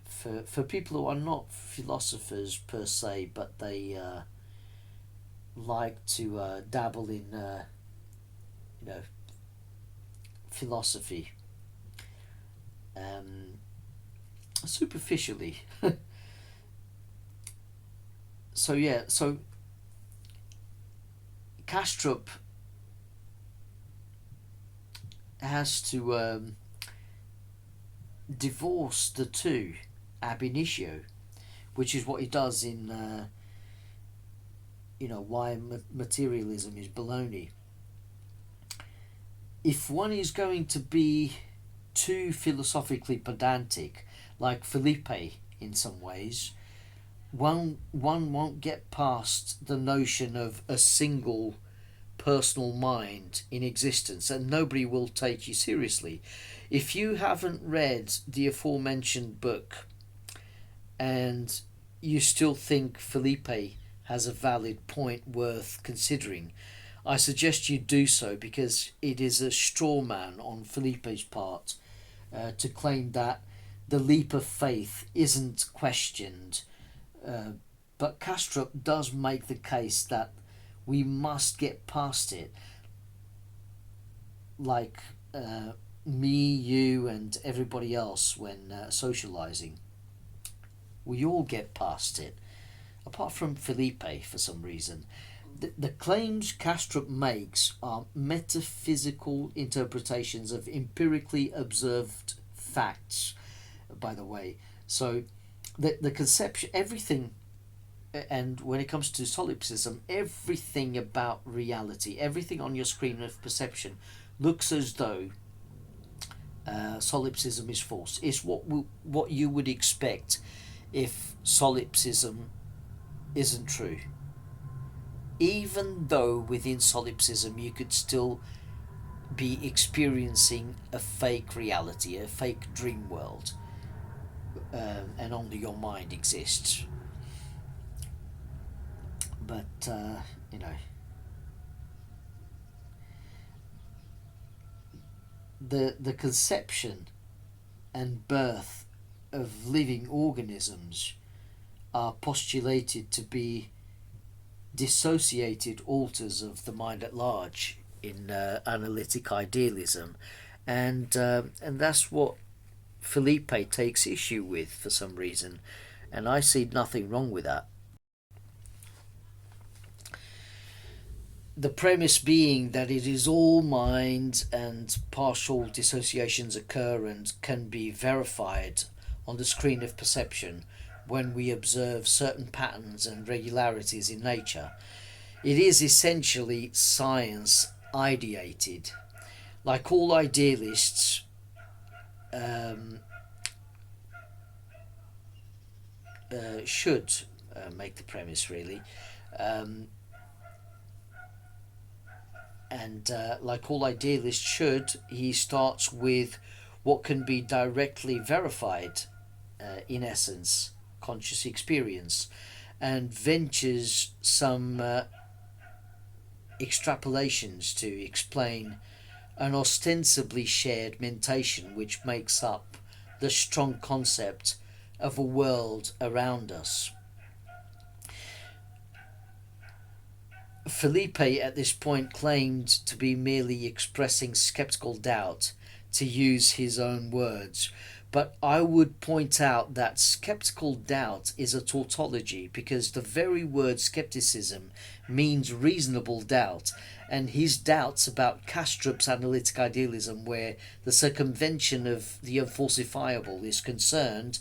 for people who are not philosophers per se, but they like to dabble in philosophy superficially. So Kastrup has to divorce the two ab initio, which is what he does in why materialism is baloney. If one is going to be too philosophically pedantic, like Felipe in some ways, one won't get past the notion of a single personal mind in existence, and nobody will take you seriously. If you haven't read the aforementioned book and you still think Felipe has a valid point worth considering, I suggest you do so because it is a straw man on Felipe's part to claim that the leap of faith isn't questioned. But Kastrup does make the case that we must get past it. Like me, you, and everybody else when socializing. We all get past it, apart from Felipe for some reason. The claims Kastrup makes are metaphysical interpretations of empirically observed facts, by the way. So the conception, everything, and when it comes to solipsism, everything about reality, everything on your screen of perception looks as though solipsism is false. It's what you would expect if solipsism isn't true. Even though within solipsism you could still be experiencing a fake reality, a fake dream world, and only your mind exists. But you know, the conception and birth of living organisms are postulated to be dissociated alters of the mind at large in analytic idealism, and that's what Felipe takes issue with for some reason, and I see nothing wrong with that. The premise being that it is all mind and partial dissociations occur and can be verified on the screen of perception when we observe certain patterns and regularities in nature. It is essentially science ideated. Like all idealists, should make the premise really. And like all idealists should, he starts with what can be directly verified, in essence, conscious experience, and ventures some extrapolations to explain an ostensibly shared mentation which makes up the strong concept of a world around us. Felipe at this point claimed to be merely expressing skeptical doubt, to use his own words, but I would point out that skeptical doubt is a tautology because the very word skepticism means reasonable doubt, and his doubts about Kastrup's analytic idealism, where the circumvention of the unfalsifiable is concerned,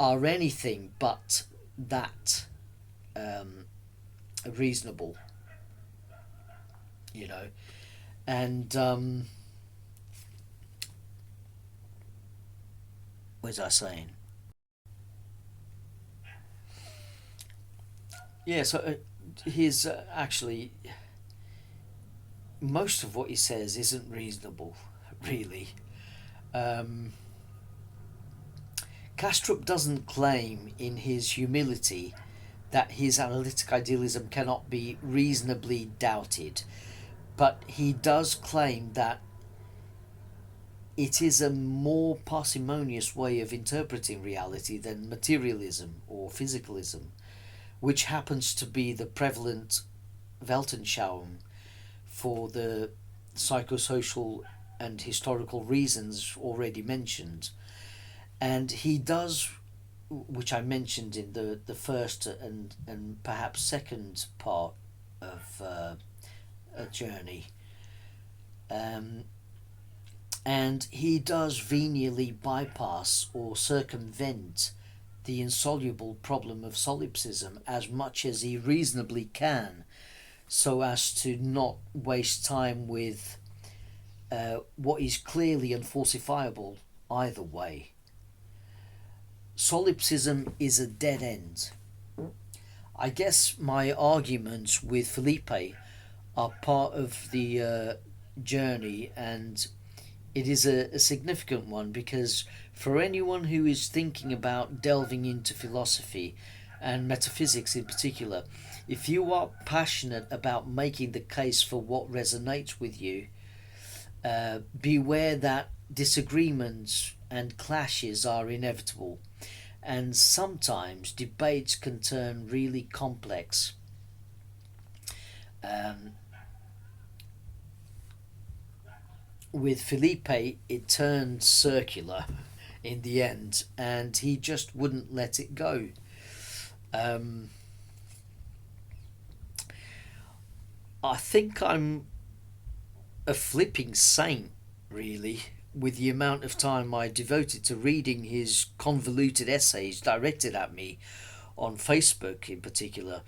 are anything but that reasonable, you know. And what was I saying? Yeah, so his actually most of what he says isn't reasonable, really. Um, Kastrup doesn't claim in his humility that his analytic idealism cannot be reasonably doubted, but he does claim that it is a more parsimonious way of interpreting reality than materialism or physicalism, which happens to be the prevalent Weltanschauung for the psychosocial and historical reasons already mentioned. And he does, which I mentioned in the first and perhaps second part of a journey, and he does venially bypass or circumvent the insoluble problem of solipsism as much as he reasonably can, so as to not waste time with what is clearly unfalsifiable either way. Solipsism is a dead end. I guess my arguments with Felipe are part of the journey, and it is a significant one because for anyone who is thinking about delving into philosophy and metaphysics in particular, If you are passionate about making the case for what resonates with you, beware that disagreements and clashes are inevitable, and sometimes debates can turn really complex. Um, with Felipe, it turned circular in the end, and he just wouldn't let it go. Um, I think I'm a flipping saint, really, with the amount of time I devoted to reading his convoluted essays directed at me on Facebook in particular.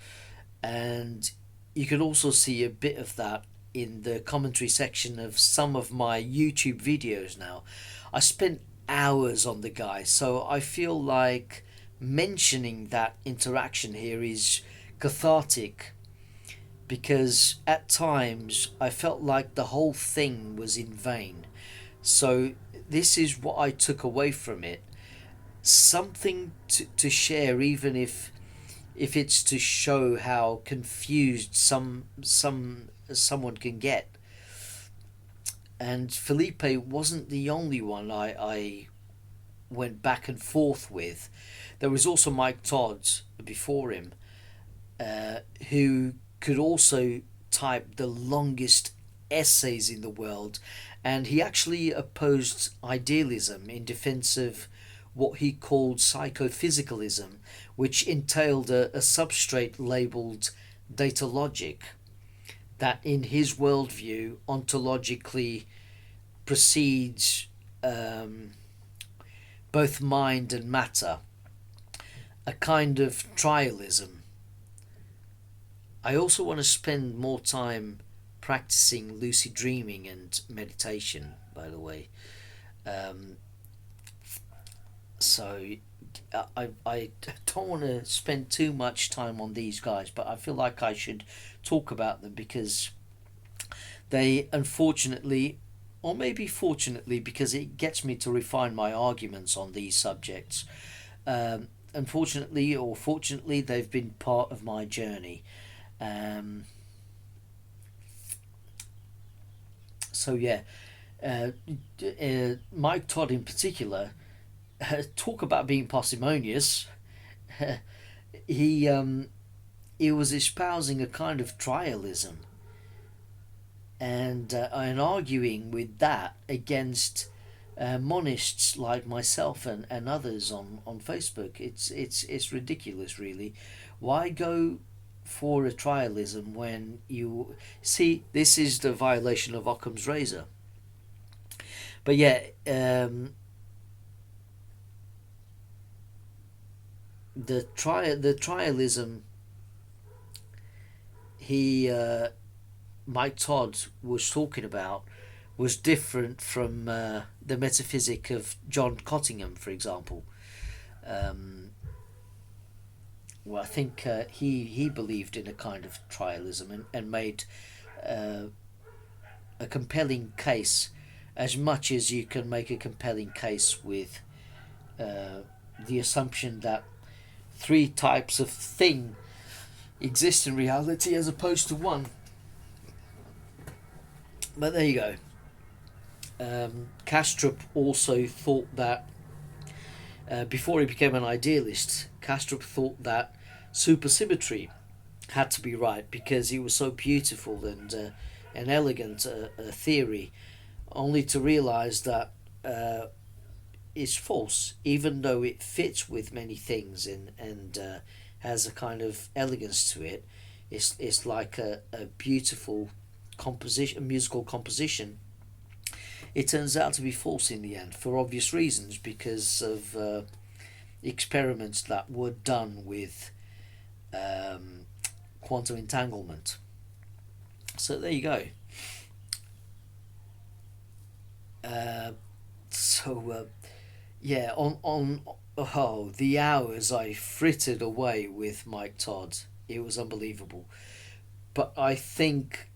And you can also see a bit of that in the commentary section of some of my YouTube videos now. I spent hours on the guy, so I feel like mentioning that interaction here is cathartic, because at times I felt like the whole thing was in vain. So this is what I took away from it. Something to share, even if it's to show how confused someone can get. And Felipe wasn't the only one I went back and forth with. There was also Mike Todd before him, who could also type the longest essays in the world, and he actually opposed idealism in defense of what he called psychophysicalism, which entailed a substrate labeled data logic that, in his worldview, ontologically precedes both mind and matter, a kind of trialism. I also want to spend more time practicing lucid dreaming and meditation, by the way. Um, so I don't want to spend too much time on these guys, but I feel like I should talk about them because they, unfortunately, or maybe fortunately, because it gets me to refine my arguments on these subjects. Unfortunately or fortunately, they've been part of my journey. Um, so yeah, uh, Mike Todd in particular, talk about being parsimonious. he he was espousing a kind of trialism, and arguing with that against monists like myself and others on Facebook. It's ridiculous, really. Why go for a trialism when you see this is the violation of Occam's razor? But yeah, the trialism he Mike Todd was talking about was different from the metaphysic of John Cottingham, for example. Um, well, I think he believed in a kind of trialism, and made uh, a compelling case, as much as you can make a compelling case with uh, the assumption that three types of thing exist in reality as opposed to one. But there you go. Kastrup also thought that, before he became an idealist, Kastrup thought that supersymmetry had to be right because it was so beautiful and an elegant a theory, only to realize that it's false, even though it fits with many things and has a kind of elegance to it. It's like a beautiful composition, a musical composition. It turns out to be false in the end for obvious reasons, because of experiments that were done with um, quantum entanglement. So there you go. Uh, so yeah, on oh, the hours I frittered away with Mike Todd, it was unbelievable. But I think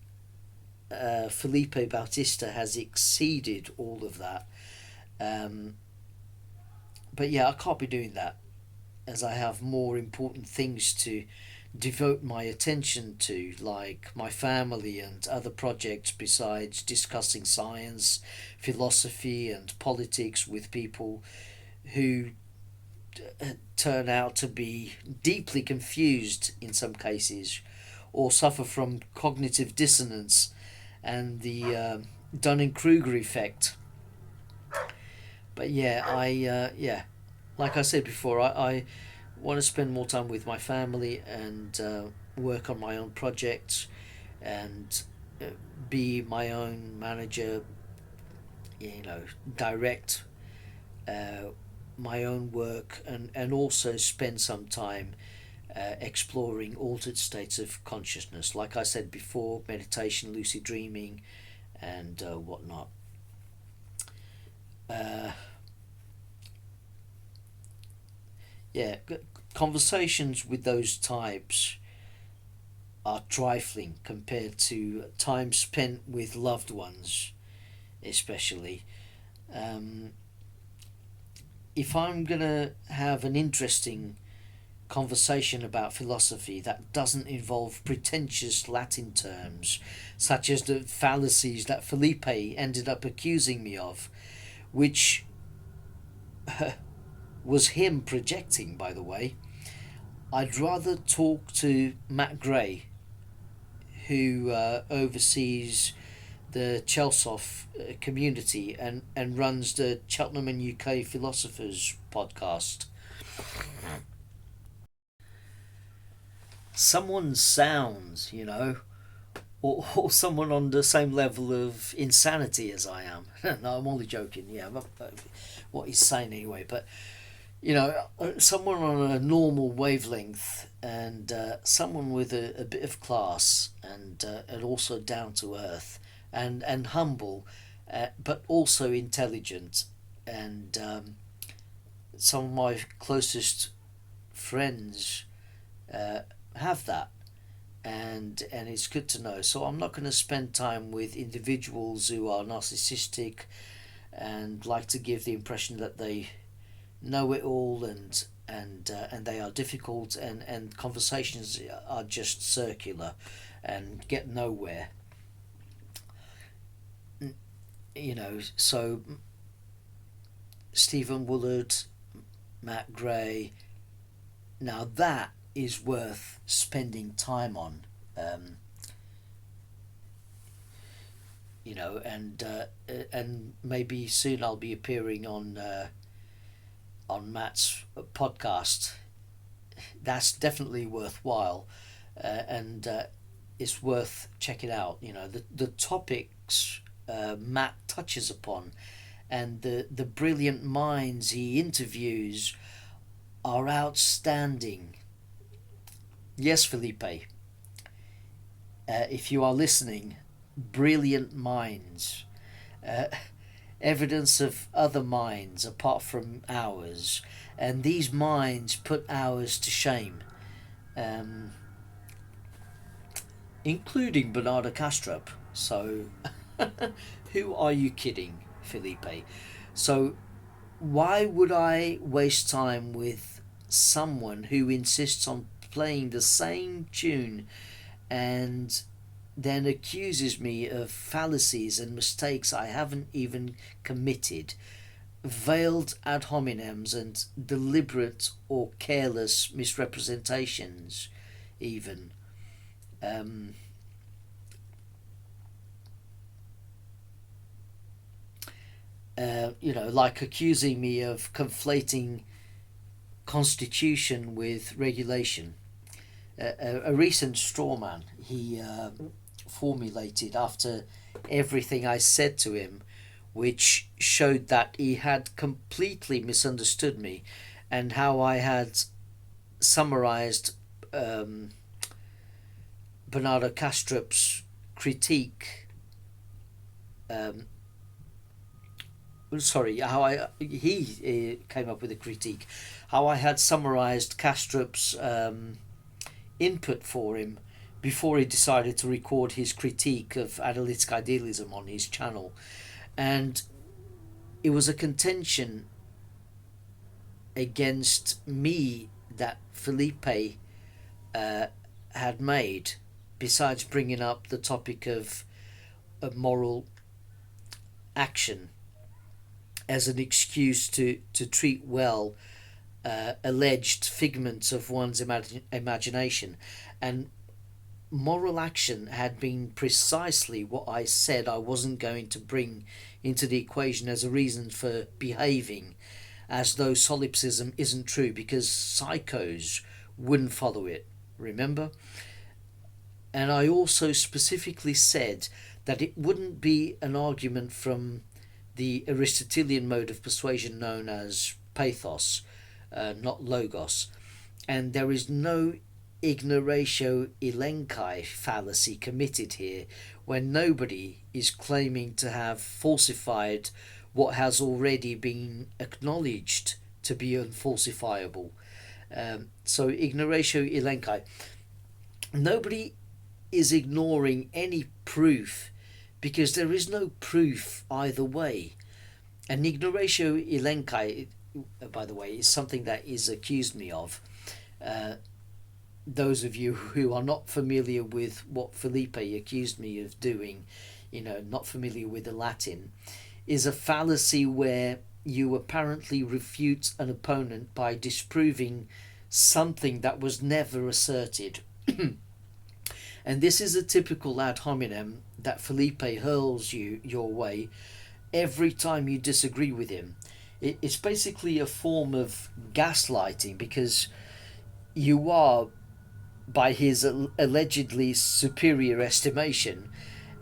Felipe Bautista has exceeded all of that. Um, but yeah, I can't be doing that, as I have more important things devote my attention to, like my family and other projects besides discussing science, philosophy, and politics with people who turn out to be deeply confused in some cases or suffer from cognitive dissonance and the Dunning-Kruger effect. But yeah, like I said before, I want to spend more time with my family and work on my own projects and be my own manager, direct my own work, and also spend some time exploring altered states of consciousness, like I said before, meditation, lucid dreaming, and whatnot. Uh, yeah, conversations with those types are trifling compared to time spent with loved ones, especially. Um, if I'm gonna have an interesting conversation about philosophy that doesn't involve pretentious Latin terms, such as the fallacies that Felipe ended up accusing me of, which was him projecting, by the way, I'd rather talk to Matt Gray, who oversees the Chelsoft community and runs the Cheltenham and UK Philosophers podcast. Someone sounds, or someone on the same level of insanity as I am. No, I'm only joking. Yeah, what he's saying anyway. But someone on a normal wavelength and someone with a bit of class and also down to earth and humble, but also intelligent. And some of my closest friends have that, and it's good to know. So I'm not going to spend time with individuals who are narcissistic and like to give the impression that they know it all, and they are difficult, and conversations are just circular and get nowhere. So Stephen Woolard, Matt Gray, now that is worth spending time on. And maybe soon I'll be appearing on Matt's podcast. That's definitely worthwhile, and it's worth checking out. The topics Matt touches upon, and the brilliant minds he interviews are outstanding. Yes, Felipe, if you are listening, brilliant minds. Evidence of other minds apart from ours, and these minds put ours to shame, including Bernardo Kastrup. So, who are you kidding, Felipe? So, why would I waste time with someone who insists on playing the same tune and then accuses me of fallacies and mistakes I haven't even committed, veiled ad hominems and deliberate or careless misrepresentations, even? Like accusing me of conflating constitution with regulation. A recent straw man he formulated after everything I said to him, which showed that he had completely misunderstood me and how I had summarized Bernardo Kastrup's critique. How he came up with a critique, how I had summarized Kastrup's input for him before he decided to record his critique of analytic idealism on his channel. And it was a contention against me that Felipe had made, besides bringing up the topic of moral action as an excuse to treat well alleged figments of one's imagination. And moral action had been precisely what I said I wasn't going to bring into the equation as a reason for behaving as though solipsism isn't true, because psychos wouldn't follow it, remember? And I also specifically said that it wouldn't be an argument from the Aristotelian mode of persuasion known as pathos, not logos. And there is no ignoratio elenchi fallacy committed here, when nobody is claiming to have falsified what has already been acknowledged to be unfalsifiable. So ignoratio elenchi. Nobody is ignoring any proof, because there is no proof either way. And ignoratio elenchi, by the way, is something that is accused me of. Those of you who are not familiar with what Felipe accused me of doing, not familiar with the Latin, is a fallacy where you apparently refute an opponent by disproving something that was never asserted. And this is a typical ad hominem that Felipe hurls your way every time you disagree with him. It's basically a form of gaslighting, because you are, by his allegedly superior estimation,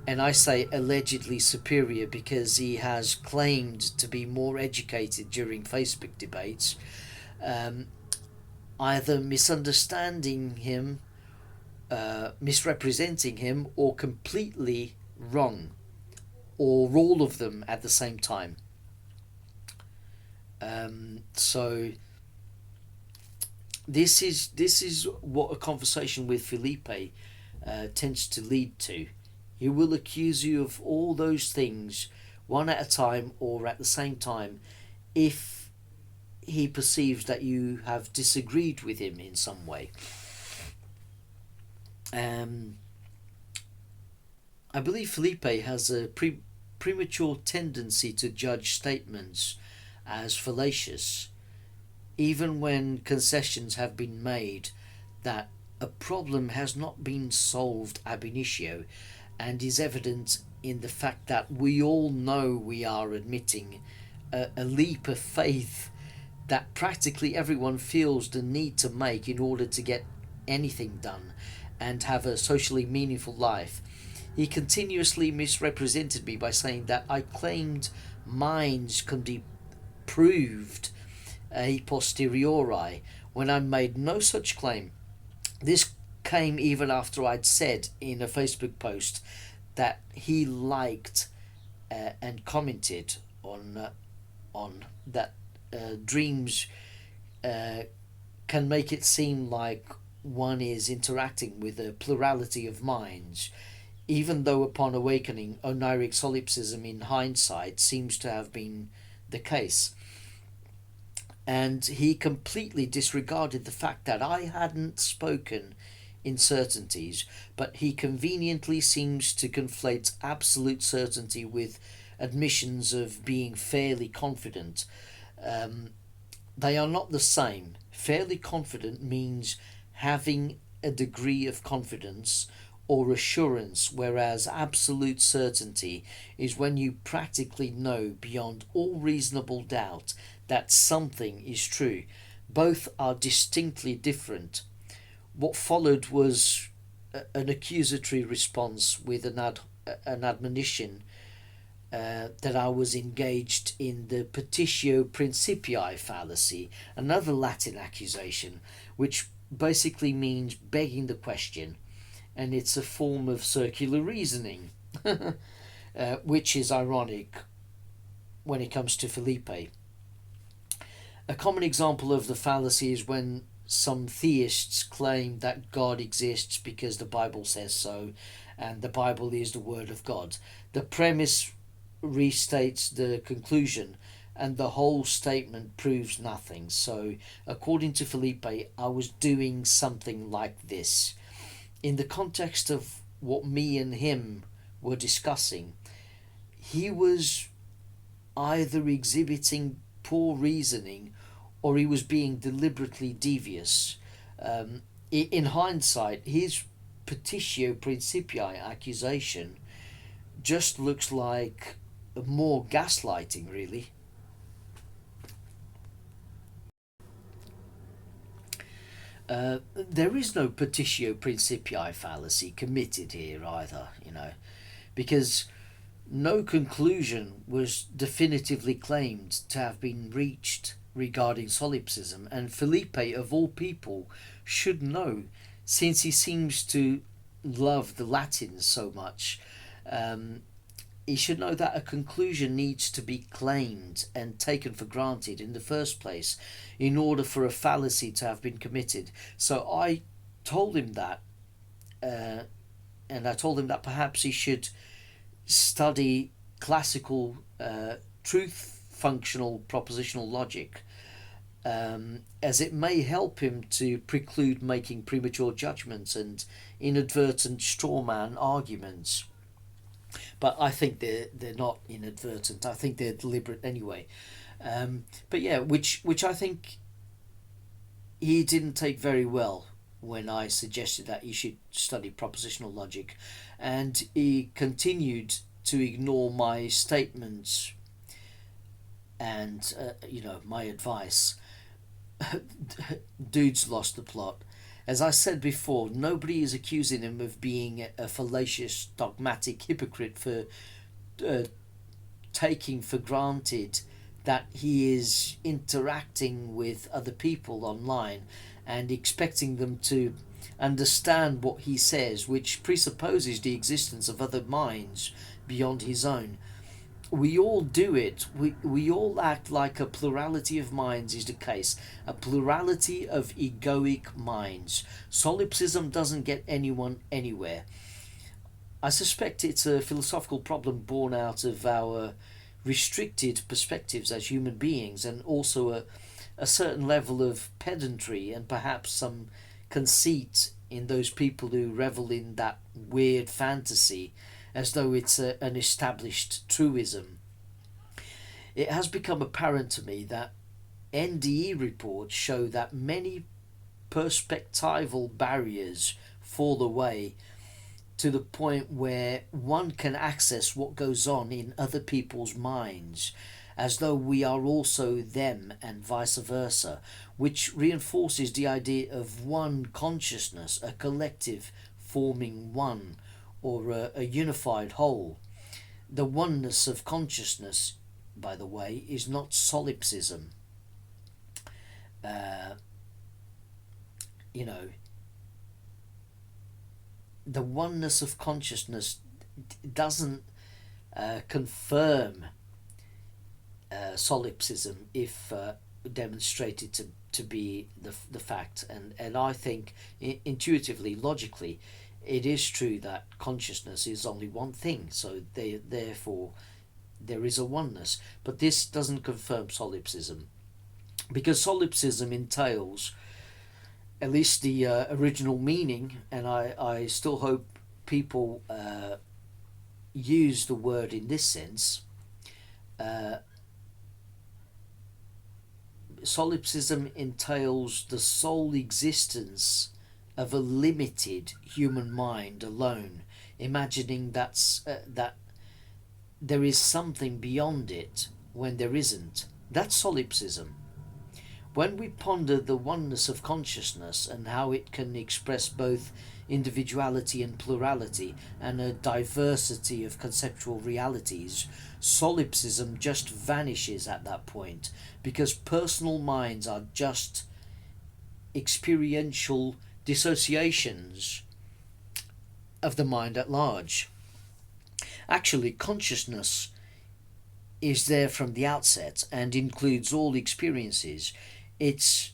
and I say allegedly superior because he has claimed to be more educated during Facebook debates, either misunderstanding him, misrepresenting him, or completely wrong, or all of them at the same time. So this is what a conversation with Felipe tends to lead to. He will accuse you of all those things, one at a time or at the same time, if he perceives that you have disagreed with him in some way. I believe Felipe has a premature tendency to judge statements as fallacious, even when concessions have been made that a problem has not been solved ab initio, and is evident in the fact that we all know we are admitting a leap of faith that practically everyone feels the need to make in order to get anything done and have a socially meaningful life. He continuously misrepresented me by saying that I claimed minds can be proved a posteriori, when I made no such claim. This came even after I'd said in a Facebook post that he liked and commented on that dreams can make it seem like one is interacting with a plurality of minds, even though upon awakening oniric solipsism in hindsight seems to have been the case. And he completely disregarded the fact that I hadn't spoken in certainties, but he conveniently seems to conflate absolute certainty with admissions of being fairly confident. They are not the same. Fairly confident means having a degree of confidence or assurance, whereas absolute certainty is when you practically know beyond all reasonable doubt that something is true. Both are distinctly different. What followed was an accusatory response with an admonition that I was engaged in the petitio principii fallacy, another Latin accusation, which basically means begging the question, and it's a form of circular reasoning, which is ironic when it comes to Felipe. A common example of the fallacy is when some theists claim that God exists because the Bible says so, and the Bible is the Word of God. The premise restates the conclusion, and the whole statement proves nothing. So, according to Felipe, I was doing something like this. in the context of what me and him were discussing, he was either exhibiting poor reasoning or he was being deliberately devious. In hindsight, his petitio principii accusation just looks like more gaslighting, really. There is no petitio principii fallacy committed here either, because no conclusion was definitively claimed to have been reached regarding solipsism, and Felipe, of all people, should know, since he seems to love the Latins so much. He should know that a conclusion needs to be claimed and taken for granted in the first place in order for a fallacy to have been committed. So I told him that, and I told him that perhaps he should study classical truth functional propositional logic, as it may help him to preclude making premature judgments and inadvertent straw man arguments. But I think they're not inadvertent. I think they're deliberate anyway. But yeah, which I think he didn't take very well when I suggested that he should study propositional logic, and he continued to ignore my statements and my advice. Dude's lost the plot. As I said before, nobody is accusing him of being a fallacious, dogmatic hypocrite for taking for granted that he is interacting with other people online and expecting them to understand what he says, which presupposes the existence of other minds beyond his own. We all do it. We all act like a plurality of minds is the case, a plurality of egoic minds. Solipsism doesn't get anyone anywhere. I suspect it's a philosophical problem born out of our restricted perspectives as human beings, and also a certain level of pedantry and perhaps some conceit in those people who revel in that weird fantasy as though it's an established truism. It has become apparent to me that NDE reports show that many perspectival barriers fall away to the point where one can access what goes on in other people's minds as though we are also them and vice versa, which reinforces the idea of one consciousness, a collective forming one, or a unified whole. The oneness of consciousness, by the way, is not solipsism. The oneness of consciousness doesn't confirm solipsism if demonstrated to be the fact. And I think intuitively, logically, it is true that consciousness is only one thing, so therefore there is a oneness. But this doesn't confirm solipsism, because solipsism entails, at least the original meaning, and I still hope people use the word in this sense, solipsism entails the sole existence of a limited human mind alone, imagining that there is something beyond it when there isn't. That's solipsism. When we ponder the oneness of consciousness and how it can express both individuality and plurality and a diversity of conceptual realities, solipsism just vanishes at that point, because personal minds are just experiential dissociations of the mind at large. Actually, consciousness is there from the outset and includes all experiences. It's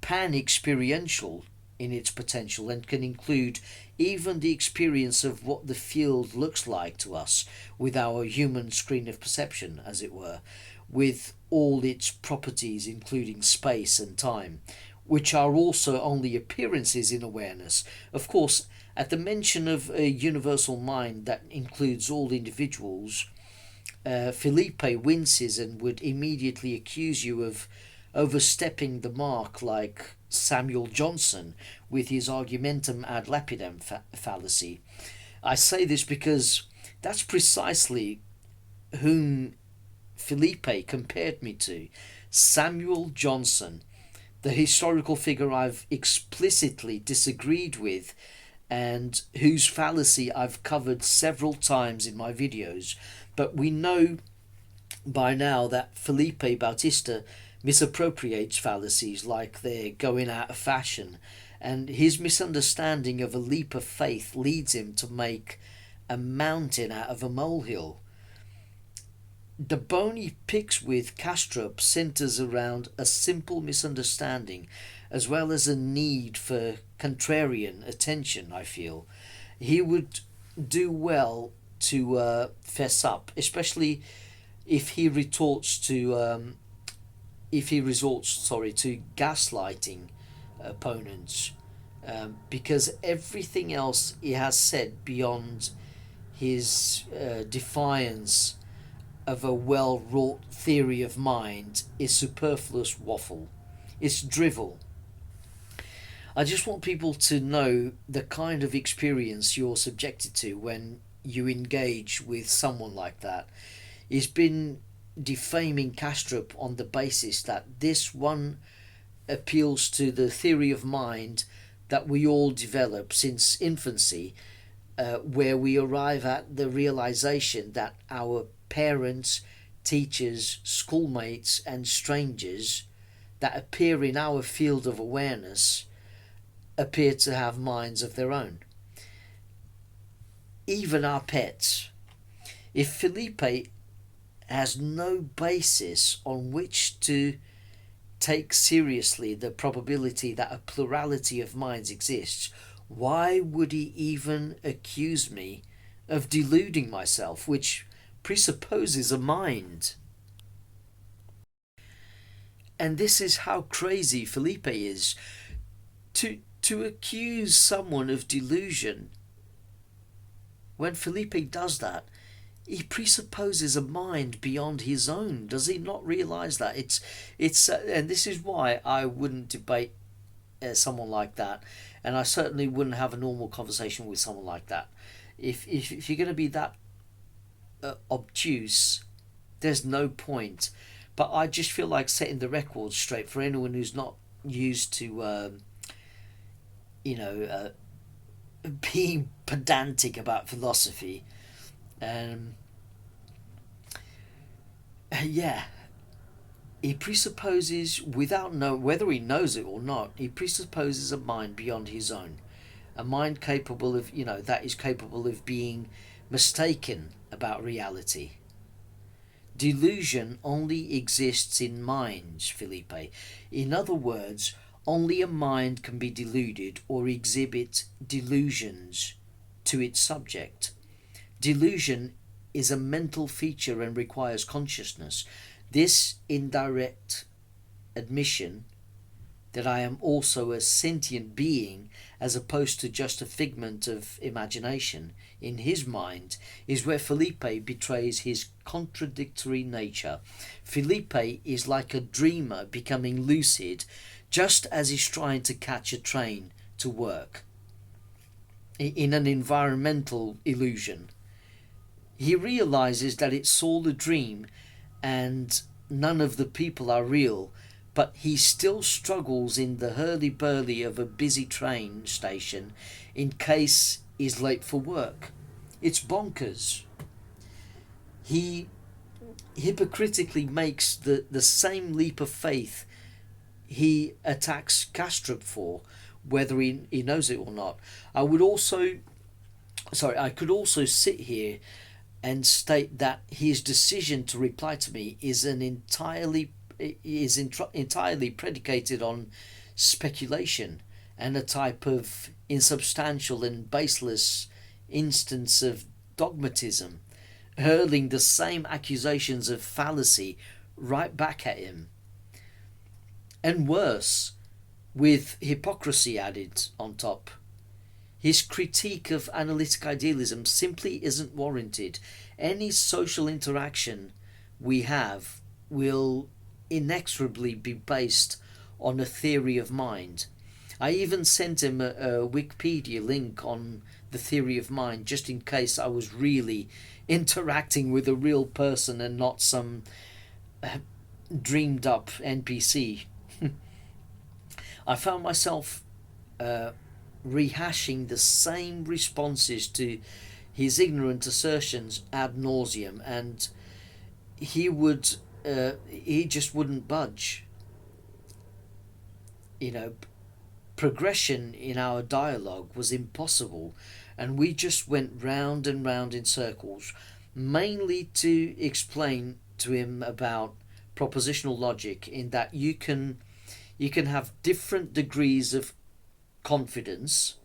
pan-experiential in its potential and can include even the experience of what the field looks like to us with our human screen of perception, as it were, with all its properties including space and time, which are also only appearances in awareness. Of course, at the mention of a universal mind that includes all individuals, Felipe winces and would immediately accuse you of overstepping the mark, like Samuel Johnson with his argumentum ad lapidem fallacy. I say this because that's precisely whom Felipe compared me to. Samuel Johnson, the historical figure I've explicitly disagreed with and whose fallacy I've covered several times in my videos. But we know by now that Felipe Bautista misappropriates fallacies like they're going out of fashion, and his misunderstanding of a leap of faith leads him to make a mountain out of a molehill. The bone he picks with Kastrup centers around a simple misunderstanding as well as a need for contrarian attention, I feel. He would do well to fess up, especially if he resorts to gaslighting opponents, because everything else he has said beyond his defiance of a well-wrought theory of mind is superfluous waffle. It's drivel. I just want people to know the kind of experience you're subjected to when you engage with someone like that. He's been defaming Kastrup on the basis that this one appeals to the theory of mind that we all develop since infancy, where we arrive at the realization that our parents, teachers, schoolmates and strangers that appear in our field of awareness appear to have minds of their own. Even our pets. If Felipe has no basis on which to take seriously the probability that a plurality of minds exists, why would he even accuse me of deluding myself, which presupposes a mind? And this is how crazy Felipe is. To accuse someone of delusion, when Felipe does that, he presupposes a mind beyond his own. Does he not realize that? It's and this is why I wouldn't debate someone like that, and I certainly wouldn't have a normal conversation with someone like that. If you're going to be that obtuse, there's no point. But I just feel like setting the record straight for anyone who's not used to being pedantic about philosophy. He presupposes, without whether he knows it or not, he presupposes a mind beyond his own, a mind capable of, that is capable of being mistaken about reality. Delusion only exists in minds, Felipe. In other words, only a mind can be deluded or exhibit delusions to its subject. Delusion is a mental feature and requires consciousness. This indirect admission that I am also a sentient being as opposed to just a figment of imagination in his mind is where Felipe betrays his contradictory nature. Felipe is like a dreamer becoming lucid just as he's trying to catch a train to work in an environmental illusion. He realizes that it's all a dream and none of the people are real, but he still struggles in the hurly-burly of a busy train station in case he's late for work. It's bonkers. He hypocritically makes the same leap of faith he attacks Kastrup for, whether he knows it or not. I could also sit here and state that his decision to reply to me is entirely predicated on speculation and a type of insubstantial and baseless instance of dogmatism, hurling the same accusations of fallacy right back at him. And worse, with hypocrisy added on top. His critique of analytic idealism simply isn't warranted. Any social interaction we have will inexorably be based on a theory of mind. I even sent him a Wikipedia link on the theory of mind just in case I was really interacting with a real person and not some dreamed up NPC. I found myself rehashing the same responses to his ignorant assertions ad nauseum, and he just wouldn't budge. Progression in our dialogue was impossible, and we just went round and round in circles, mainly to explain to him about propositional logic, in that you can have different degrees of confidence,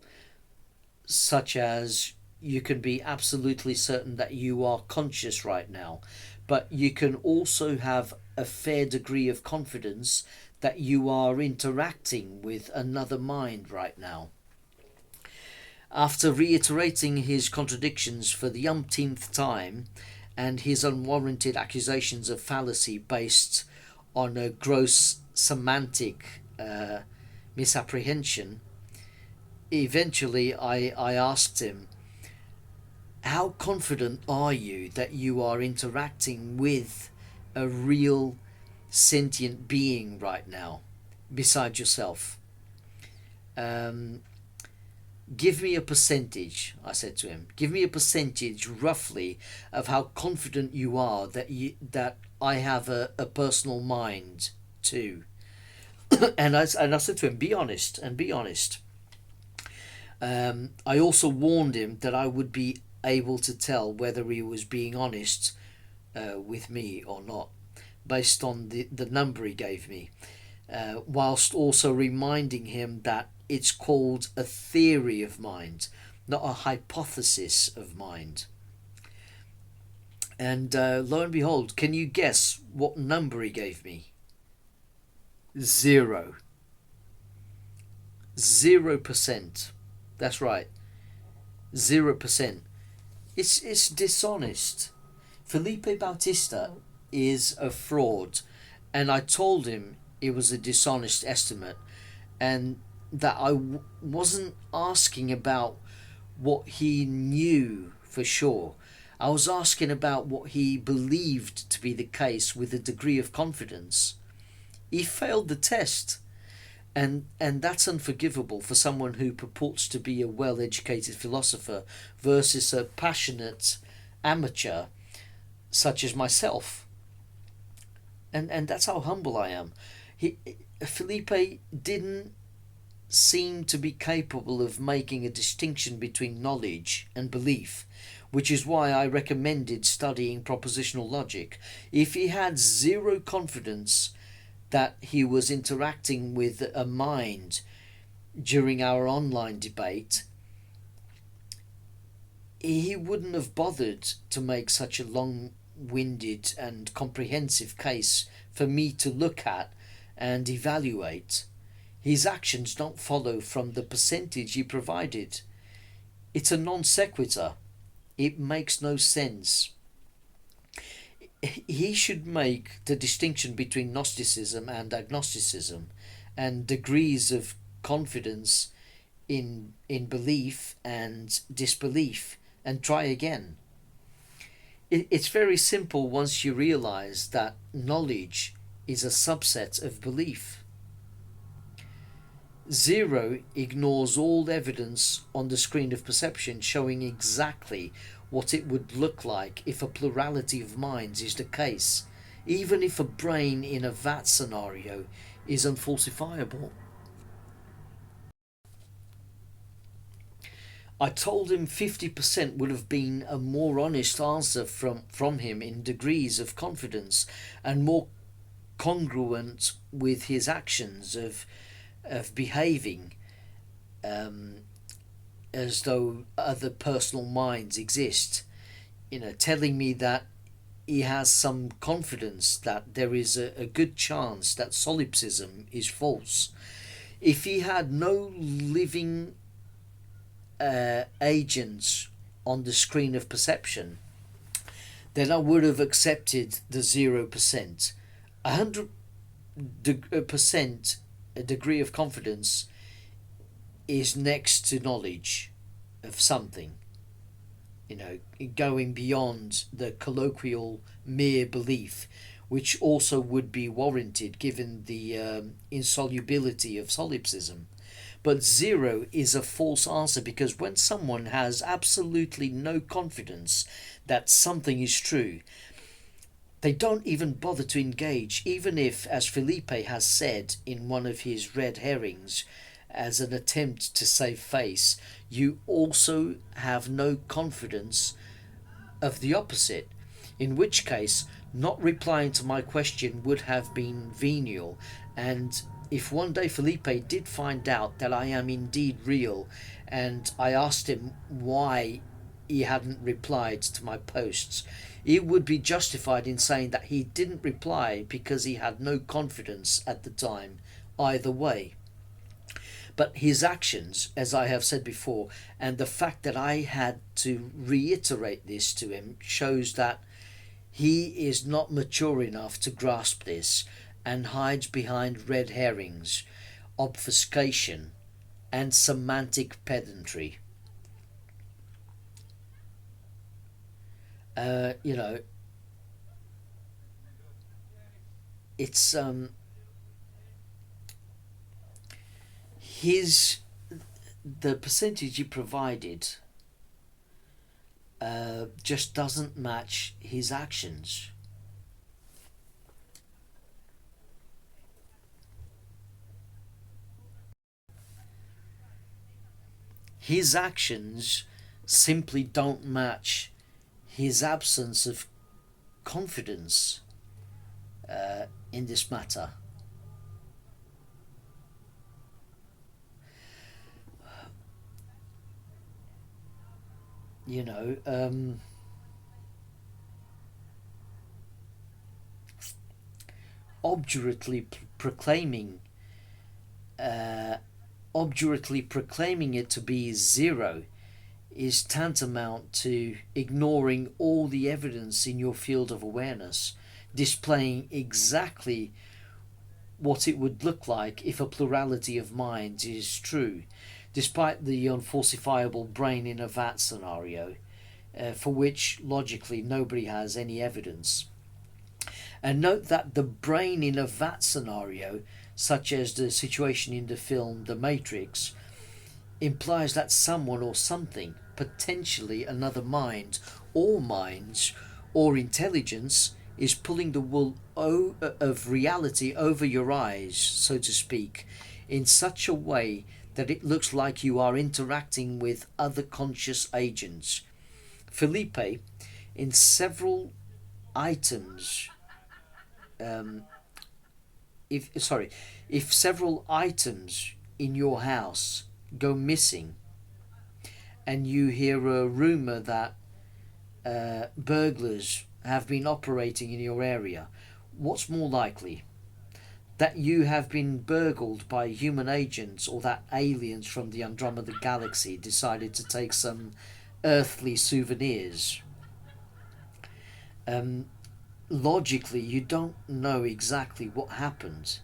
such as you can be absolutely certain that you are conscious right now, but you can also have a fair degree of confidence that you are interacting with another mind right now. After reiterating his contradictions for the umpteenth time and his unwarranted accusations of fallacy based on a gross semantic misapprehension, eventually I asked him, how confident are you that you are interacting with a real sentient being right now, besides yourself? Give me a percentage, I said to him. Give me a percentage, roughly, of how confident you are that I have a personal mind too. and I said to him, be honest, and be honest. I also warned him that I would be able to tell whether he was being honest with me or not, based on the number he gave me, whilst also reminding him that it's called a theory of mind, not a hypothesis of mind. And lo and behold, can you guess what number he gave me? 0. 0%. That's right. 0%. It's dishonest. Felipe Bautista is a fraud, and I told him it was a dishonest estimate, and that I wasn't asking about what he knew for sure. I was asking about what he believed to be the case with a degree of confidence. He failed the test, and that's unforgivable for someone who purports to be a well-educated philosopher versus a passionate amateur such as myself. And that's how humble I am. Felipe didn't seem to be capable of making a distinction between knowledge and belief, which is why I recommended studying propositional logic. If he had 0 confidence that he was interacting with a mind during our online debate, he wouldn't have bothered to make such a long-winded and comprehensive case for me to look at and evaluate. His actions don't follow from the percentage he provided. It's a non sequitur. It makes no sense. He should make the distinction between Gnosticism and agnosticism, and degrees of confidence in belief and disbelief, and try again. It's very simple once you realize that knowledge is a subset of belief. 0 ignores all evidence on the screen of perception showing exactly what it would look like if a plurality of minds is the case, even if a brain in a vat scenario is unfalsifiable. I told him 50% would have been a more honest answer from him in degrees of confidence, and more congruent with his actions of behaving as though other personal minds exist, telling me that he has some confidence that there is a good chance that solipsism is false. If he had no living agents on the screen of perception, then I would have accepted the 0%. 100% a degree of confidence is next to knowledge of something, going beyond the colloquial mere belief, which also would be warranted given the insolubility of solipsism. But 0 is a false answer, because when someone has absolutely no confidence that something is true, they don't even bother to engage, even if, as Felipe has said in one of his red herrings, as an attempt to save face, you also have no confidence of the opposite, in which case not replying to my question would have been venial. And if one day Felipe did find out that I am indeed real, and I asked him why he hadn't replied to my posts, he would be justified in saying that he didn't reply because he had no confidence at the time, either way. But his actions, as I have said before, and the fact that I had to reiterate this to him, shows that he is not mature enough to grasp this, and hides behind red herrings, obfuscation, and semantic pedantry. It's his the percentage he provided just doesn't match his actions. His actions simply don't match his absence of confidence in this matter. You know, obdurately proclaiming uh, obdurately proclaiming it to be 0 is tantamount to ignoring all the evidence in your field of awareness, displaying exactly what it would look like if a plurality of minds is true, despite the unfalsifiable brain in a vat scenario, for which logically nobody has any evidence. And note that the brain in a vat scenario, such as the situation in the film The Matrix, implies that someone or something, potentially another mind, or minds, or intelligence, is pulling the wool of reality over your eyes, so to speak, in such a way that it looks like you are interacting with other conscious agents. Felipe, in several items, um, if several items in your house go missing, and you hear a rumor that burglars have been operating in your area, what's more likely? That you have been burgled by human agents, or that aliens from the Andromeda Galaxy decided to take some earthly souvenirs? Um, Logically, you don't know exactly what happened.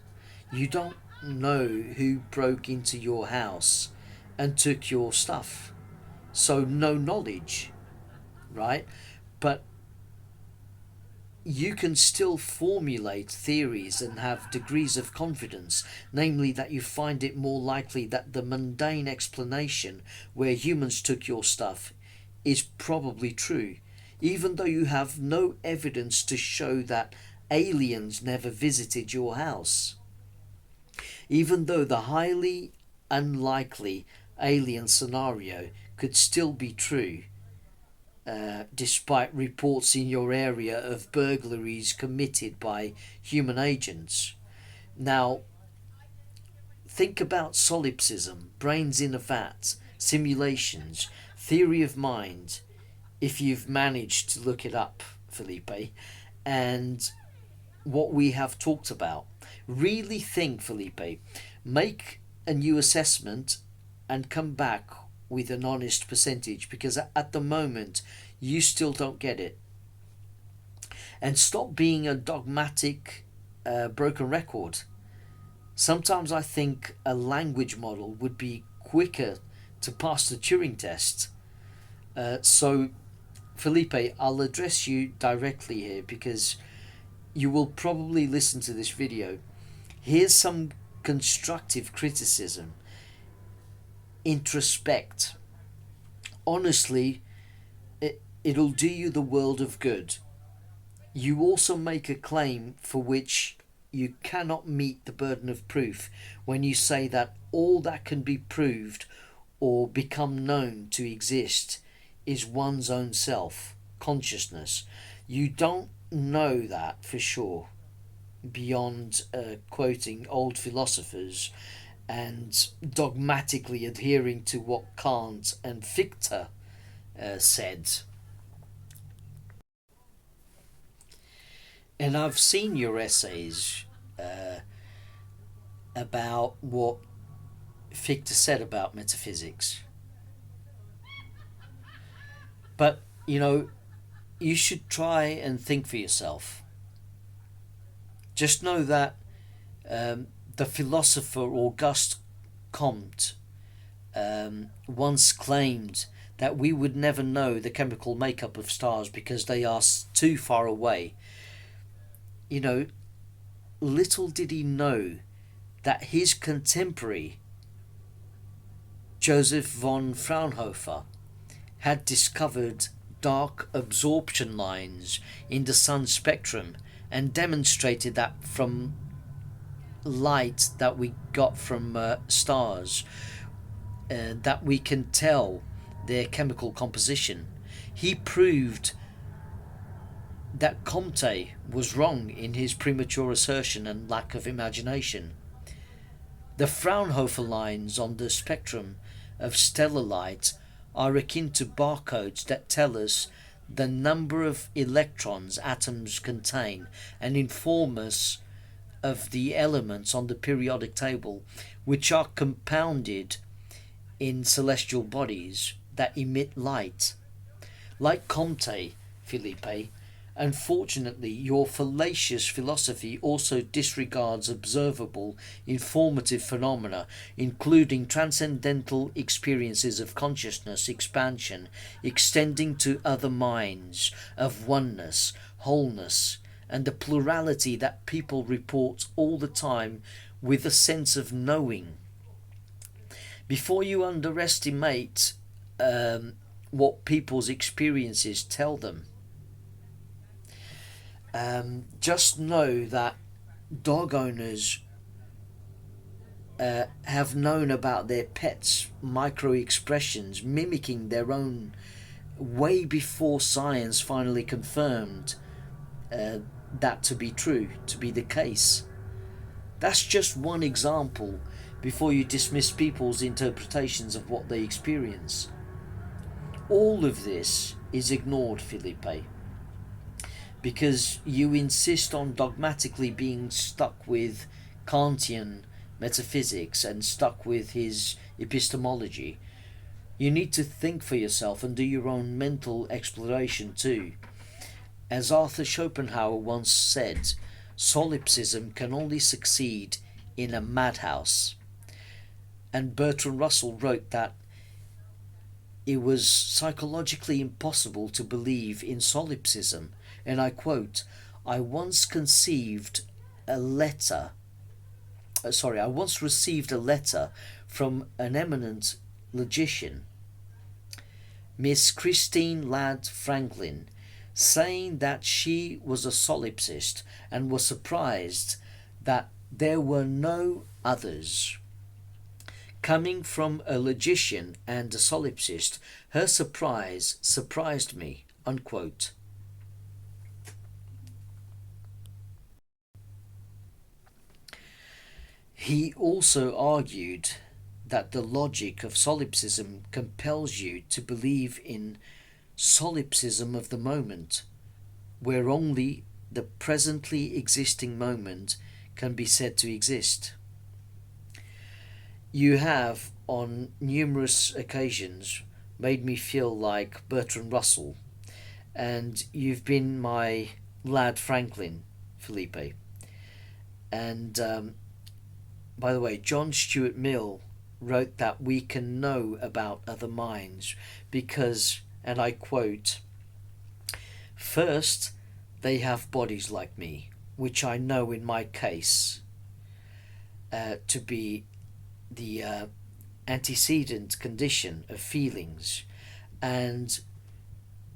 You don't know who broke into your house and took your stuff. So, no knowledge, right? But you can still formulate theories and have degrees of confidence, namely that you find it more likely that the mundane explanation where humans took your stuff is probably true, even though you have no evidence to show that aliens never visited your house. Even though the highly unlikely alien scenario could still be true, despite reports in your area of burglaries committed by human agents. Now, think about solipsism, brains in a vat, simulations, theory of mind, if you've managed to look it up, Felipe, and what we have talked about. Really think, Felipe. Make a new assessment and come back with an honest percentage, because at the moment you still don't get it. And stop being a dogmatic broken record. Sometimes I think a language model would be quicker to pass the Turing test. So, Felipe, I'll address you directly here because you will probably listen to this video. Here's some constructive criticism. Introspect. Honestly, it'll do you the world of good. You also make a claim for which you cannot meet the burden of proof when you say that all that can be proved or become known to exist is one's own self, consciousness. You don't know that for sure, beyond quoting old philosophers and dogmatically adhering to what Kant and Fichte said. And I've seen your essays about what Fichte said about metaphysics. But, you should try and think for yourself. Just know that the philosopher Auguste Comte once claimed that we would never know the chemical makeup of stars because they are too far away. Little did he know that his contemporary, Joseph von Fraunhofer, had discovered dark absorption lines in the sun's spectrum and demonstrated that from light that we got from stars, that we can tell their chemical composition. He proved that Comte was wrong in his premature assertion and lack of imagination. The Fraunhofer lines on the spectrum of stellar light are akin to barcodes that tell us the number of electrons atoms contain and inform us of the elements on the periodic table, which are compounded in celestial bodies that emit light. Like Comte, Felipe, unfortunately, your fallacious philosophy also disregards observable, informative phenomena, including transcendental experiences of consciousness expansion, extending to other minds, of oneness, wholeness, and the plurality that people report all the time with a sense of knowing. Before you underestimate what people's experiences tell them, just know that dog owners have known about their pets' micro expressions mimicking their own way before science finally confirmed that to be true, to be the case. That's just one example before you dismiss people's interpretations of what they experience. All of this is ignored, Felipe, because you insist on dogmatically being stuck with Kantian metaphysics and stuck with his epistemology. You need to think for yourself and do your own mental exploration too. As Arthur Schopenhauer once said, solipsism can only succeed in a madhouse. And Bertrand Russell wrote that it was psychologically impossible to believe in solipsism. And I quote, I once received a letter from an eminent logician, Miss Christine Ladd Franklin, saying that she was a solipsist and was surprised that there were no others. Coming from a logician and a solipsist, her surprise surprised me, unquote. He also argued that the logic of solipsism compels you to believe in solipsism of the moment, where only the presently existing moment can be said to exist. You have, on numerous occasions, made me feel like Bertrand Russell, and you've been my lad Franklin, Felipe. And by the way, John Stuart Mill wrote that we can know about other minds because, and I quote, first, they have bodies like me, which I know in my case to be the antecedent condition of feelings, and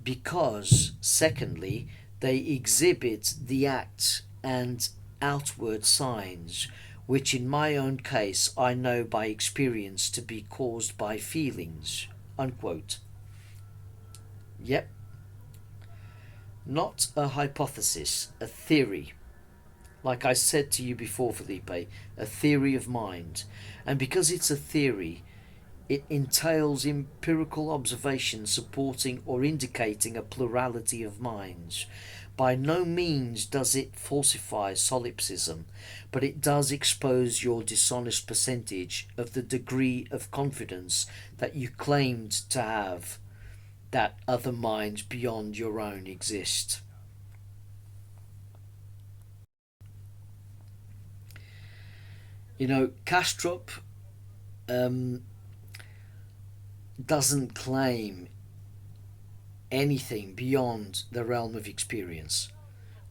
because, secondly, they exhibit the acts and outward signs, which in my own case I know by experience to be caused by feelings. Unquote. Yep. Not a hypothesis, a theory. Like I said to you before, Felipe, a theory of mind. And because it's a theory, it entails empirical observation supporting or indicating a plurality of minds. By no means does it falsify solipsism, but it does expose your dishonest percentage of the degree of confidence that you claimed to have that other minds beyond your own exist. You know, Kastrup doesn't claim anything beyond the realm of experience.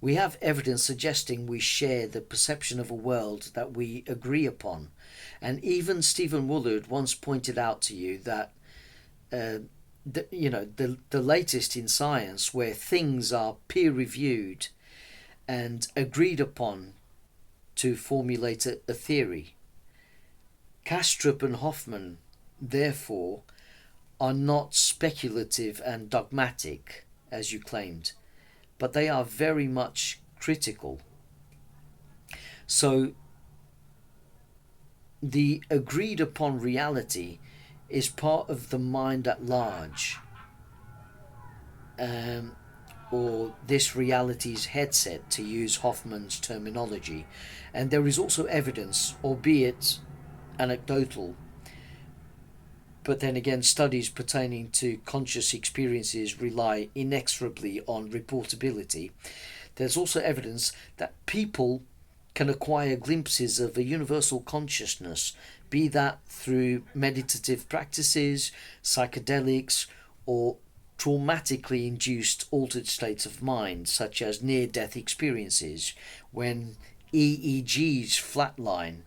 We have evidence suggesting we share the perception of a world that we agree upon. And even Stephen Woolard once pointed out to you that the latest in science, where things are peer reviewed and agreed upon to formulate a theory. Kastrup and Hoffman, therefore, are not speculative and dogmatic, as you claimed, but they are very much critical. So, the agreed upon reality is part of the mind at large, or this reality's headset, to use Hoffman's terminology. And there is also evidence, albeit anecdotal, but then again, studies pertaining to conscious experiences rely inexorably on reportability. There's also evidence that people can acquire glimpses of a universal consciousness, be that through meditative practices, psychedelics, or traumatically induced altered states of mind, such as near-death experiences, when EEGs flatline,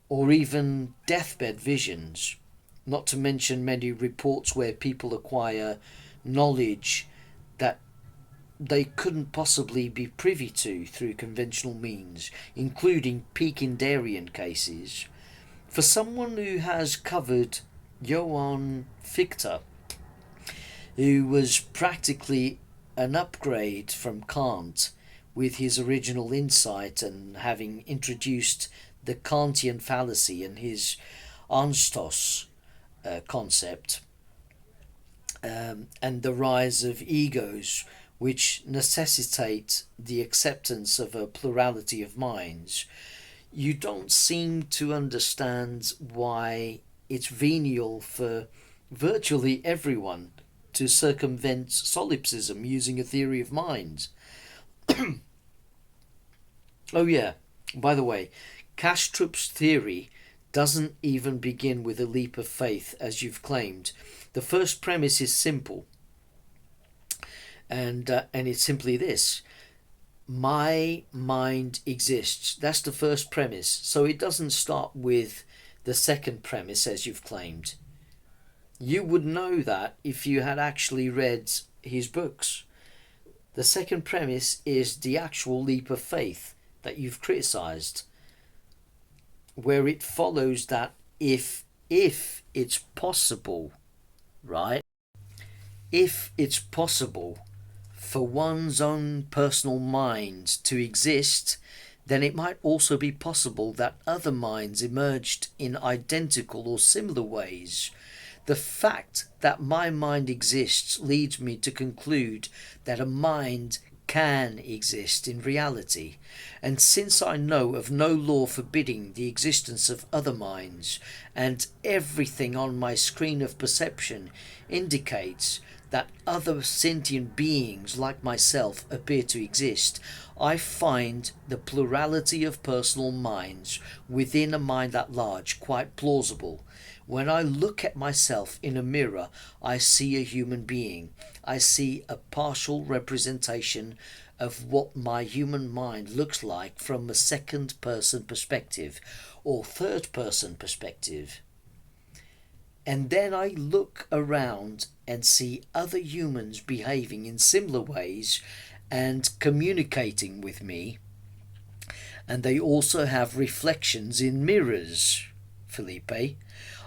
or even deathbed visions, not to mention many reports where people acquire knowledge that they couldn't possibly be privy to through conventional means, including peak in Darien cases. For someone who has covered Johann Fichte, who was practically an upgrade from Kant with his original insight and having introduced the Kantian fallacy and his Anstos concept, and the rise of egos, which necessitate the acceptance of a plurality of minds, you don't seem to understand why it's venial for virtually everyone to circumvent solipsism using a theory of mind. Oh yeah, by the way, Kastrup's theory doesn't even begin with a leap of faith, as you've claimed. The first premise is simple, and it's simply this: my mind exists. That's the first premise. So it doesn't start with the second premise, as you've claimed. You would know that if you had actually read his books. The second premise is the actual leap of faith that you've criticized, where it follows that if it's possible, right? If it's possible for one's own personal mind to exist, then it might also be possible that other minds emerged in identical or similar ways. The fact that my mind exists leads me to conclude that a mind can exist in reality, and since I know of no law forbidding the existence of other minds, and everything on my screen of perception indicates that other sentient beings like myself appear to exist, I find the plurality of personal minds within a mind at large quite plausible. When I look at myself in a mirror, I see a human being. I see a partial representation of what my human mind looks like from a second person perspective or third person perspective. And then I look around and see other humans behaving in similar ways and communicating with me. And they also have reflections in mirrors, Felipe.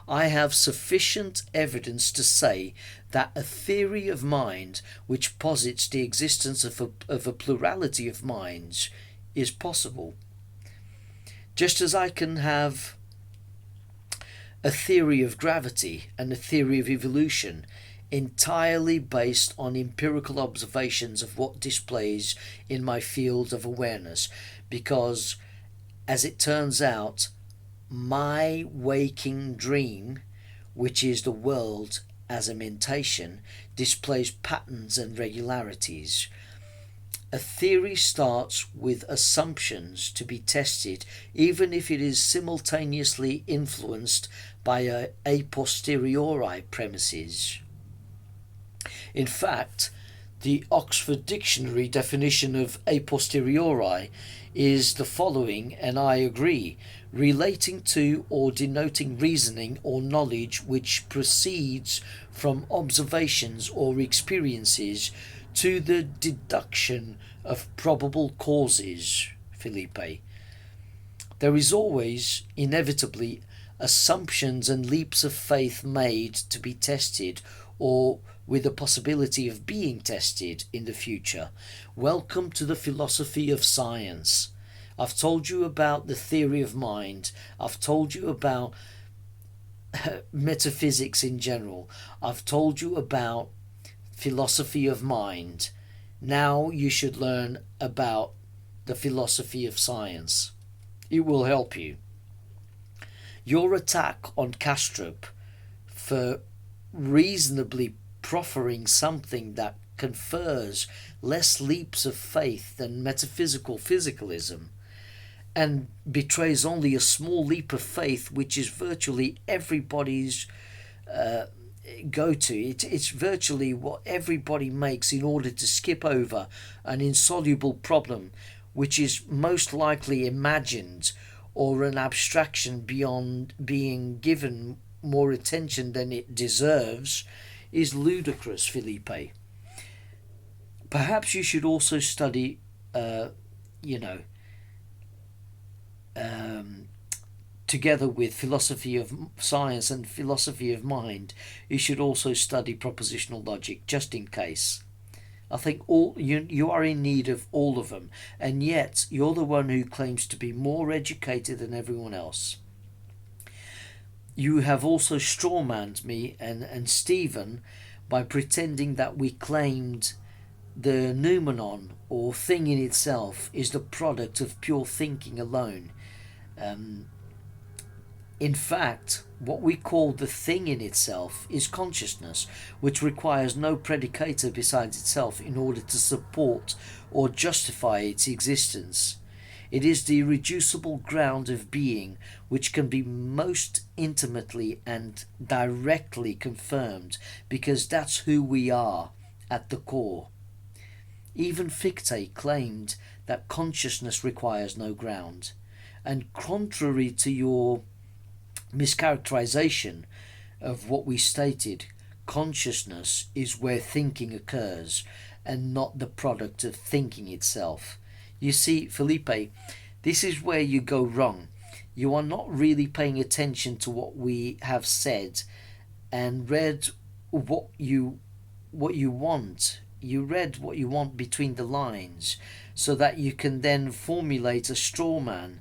I have sufficient evidence to say that a theory of mind which posits the existence of a plurality of minds is possible. Just as I can have a theory of gravity and a theory of evolution entirely based on empirical observations of what displays in my field of awareness, because, as it turns out, my waking dream, which is the world as a mentation, displays patterns and regularities. A theory starts with assumptions to be tested, even if it is simultaneously influenced by a posteriori premises. In fact, the Oxford Dictionary definition of a posteriori is the following, and I agree: relating to or denoting reasoning or knowledge which proceeds from observations or experiences to the deduction of probable causes, Felipe. There is always, inevitably, assumptions and leaps of faith made to be tested, or with the possibility of being tested in the future. Welcome to the philosophy of science. I've told you about the theory of mind. I've told you about metaphysics in general. I've told you about philosophy of mind. Now you should learn about the philosophy of science. It will help you. Your attack on Kastrup for reasonably proffering something that confers less leaps of faith than metaphysical physicalism, and betrays only a small leap of faith, which is virtually everybody's go-to. It's virtually what everybody makes in order to skip over an insoluble problem, which is most likely imagined or an abstraction beyond being given more attention than it deserves, is ludicrous, Felipe. Perhaps you should also study, together with philosophy of science and philosophy of mind, you should also study propositional logic, just in case. I think you are in need of all of them, and yet you're the one who claims to be more educated than everyone else. You have also strawmanned me and Stephen by pretending that we claimed the noumenon, or thing in itself, is the product of pure thinking alone. In fact, what we call the thing in itself is consciousness, which requires no predicator besides itself in order to support or justify its existence. It is the irreducible ground of being, which can be most intimately and directly confirmed, because that's who we are at the core. Even Fichte claimed that consciousness requires no ground, and contrary to your mischaracterization of what we stated, consciousness is where thinking occurs and not the product of thinking itself. You see, Felipe, this is where you go wrong. You are not really paying attention to what we have said and read what you want. You read what you want between the lines, so that you can then formulate a straw man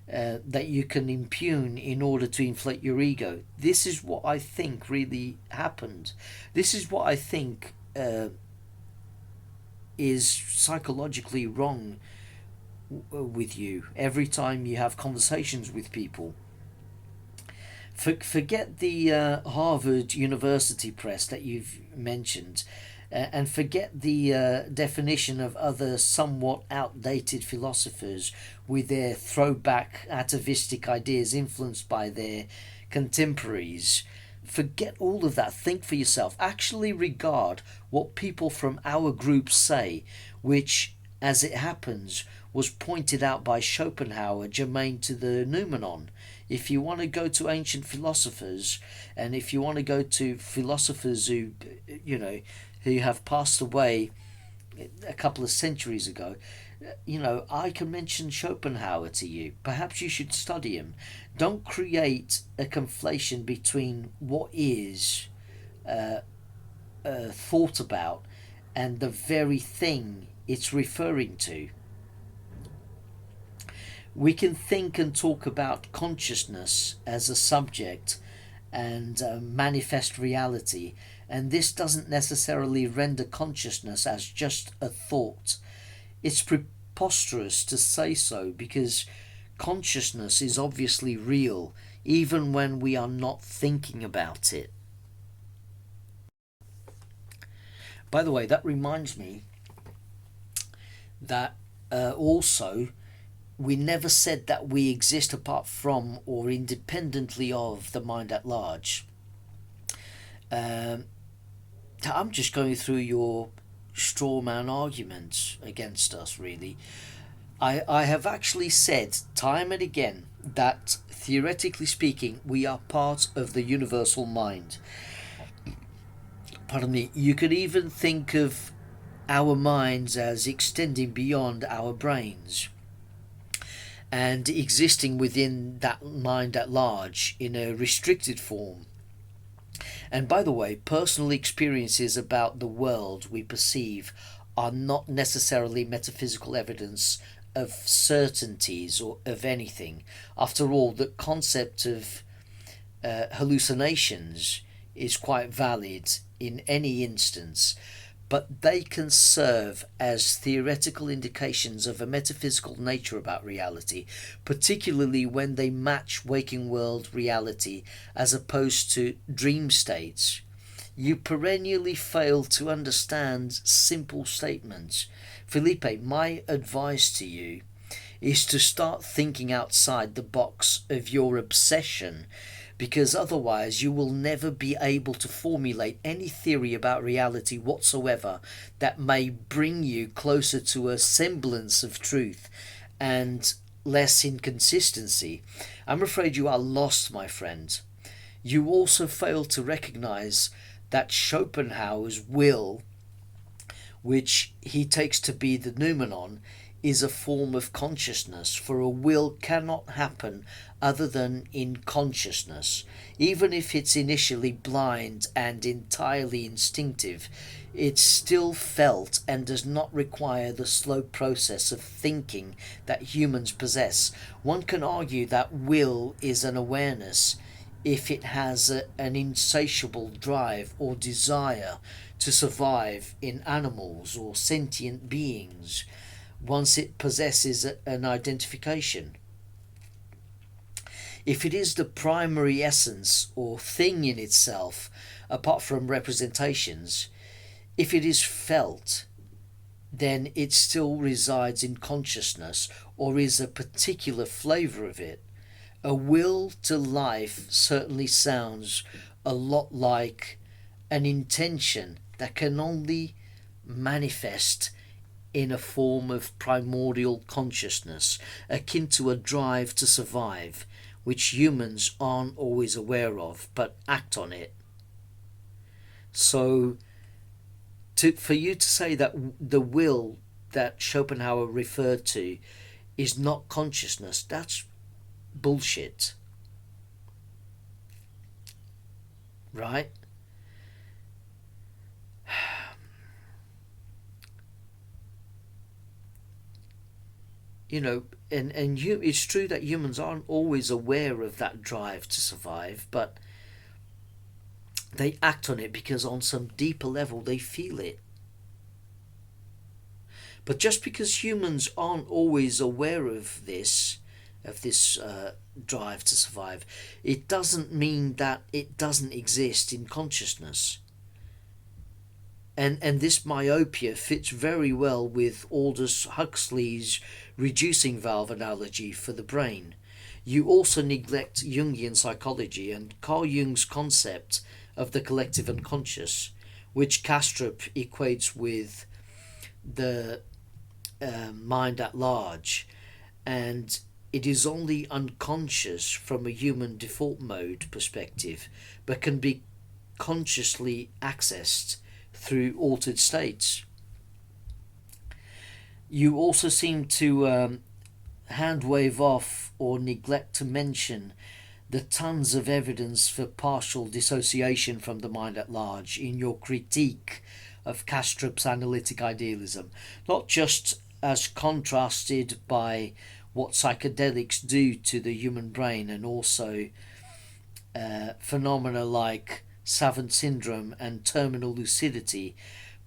that you can impugn in order to inflate your ego. This is what I think really happened. This is what I think is psychologically wrong with you every time you have conversations with people. Forget the Harvard University press that you've mentioned, and forget the definition of other somewhat outdated philosophers with their throwback atavistic ideas influenced by their contemporaries. Forget all of that. Think for yourself. Actually regard what people from our group say, which, as it happens, was pointed out by Schopenhauer germane to the Neumann. If you want to go to ancient philosophers, and if you want to go to philosophers who, who have passed away a couple of centuries ago, I can mention Schopenhauer to you. Perhaps you should study him. Don't create a conflation between what is thought about and the very thing it's referring to. We can think and talk about consciousness as a subject and manifest reality, and this doesn't necessarily render consciousness as just a thought. It's preposterous to say so, because consciousness is obviously real even when we are not thinking about it. By the way, that reminds me that also we never said that we exist apart from or independently of the mind at large. I'm just going through your straw man arguments against us, really. I have actually said time and again that, theoretically speaking, we are part of the universal mind. Pardon me. You could even think of our minds as extending beyond our brains and existing within that mind at large in a restricted form. And by the way, personal experiences about the world we perceive are not necessarily metaphysical evidence of certainties or of anything. After all, the concept of hallucinations is quite valid in any instance, but they can serve as theoretical indications of a metaphysical nature about reality, particularly when they match waking world reality as opposed to dream states. You perennially fail to understand simple statements. Felipe, my advice to you is to start thinking outside the box of your obsession, because otherwise you will never be able to formulate any theory about reality whatsoever that may bring you closer to a semblance of truth and less inconsistency. I'm afraid you are lost, my friend. You also fail to recognize that Schopenhauer's will, which he takes to be the noumenon, is a form of consciousness, for a will cannot happen other than in consciousness. Even if it's initially blind and entirely instinctive, it's still felt and does not require the slow process of thinking that humans possess. One can argue that will is an awareness if it has an insatiable drive or desire to survive in animals or sentient beings, once it possesses an identification. If it is the primary essence or thing in itself, apart from representations, if it is felt, then it still resides in consciousness or is a particular flavour of it. A will to life certainly sounds a lot like an intention that can only manifest in a form of primordial consciousness, akin to a drive to survive, which humans aren't always aware of, but act on it. So, for you to say that the will that Schopenhauer referred to is not consciousness, that's bullshit. Right? It's true that humans aren't always aware of that drive to survive, but they act on it because on some deeper level they feel it. But just because humans aren't always aware of this drive to survive, it doesn't mean that it doesn't exist in consciousness. And this myopia fits very well with Aldous Huxley's reducing valve analogy for the brain. You also neglect Jungian psychology and Carl Jung's concept of the collective unconscious, which Kastrup equates with the mind at large, and it is only unconscious from a human default mode perspective, but can be consciously accessed through altered states. You also seem to hand wave off or neglect to mention the tons of evidence for partial dissociation from the mind at large in your critique of Kastrup's analytic idealism, not just as contrasted by what psychedelics do to the human brain and also phenomena like savant syndrome and terminal lucidity,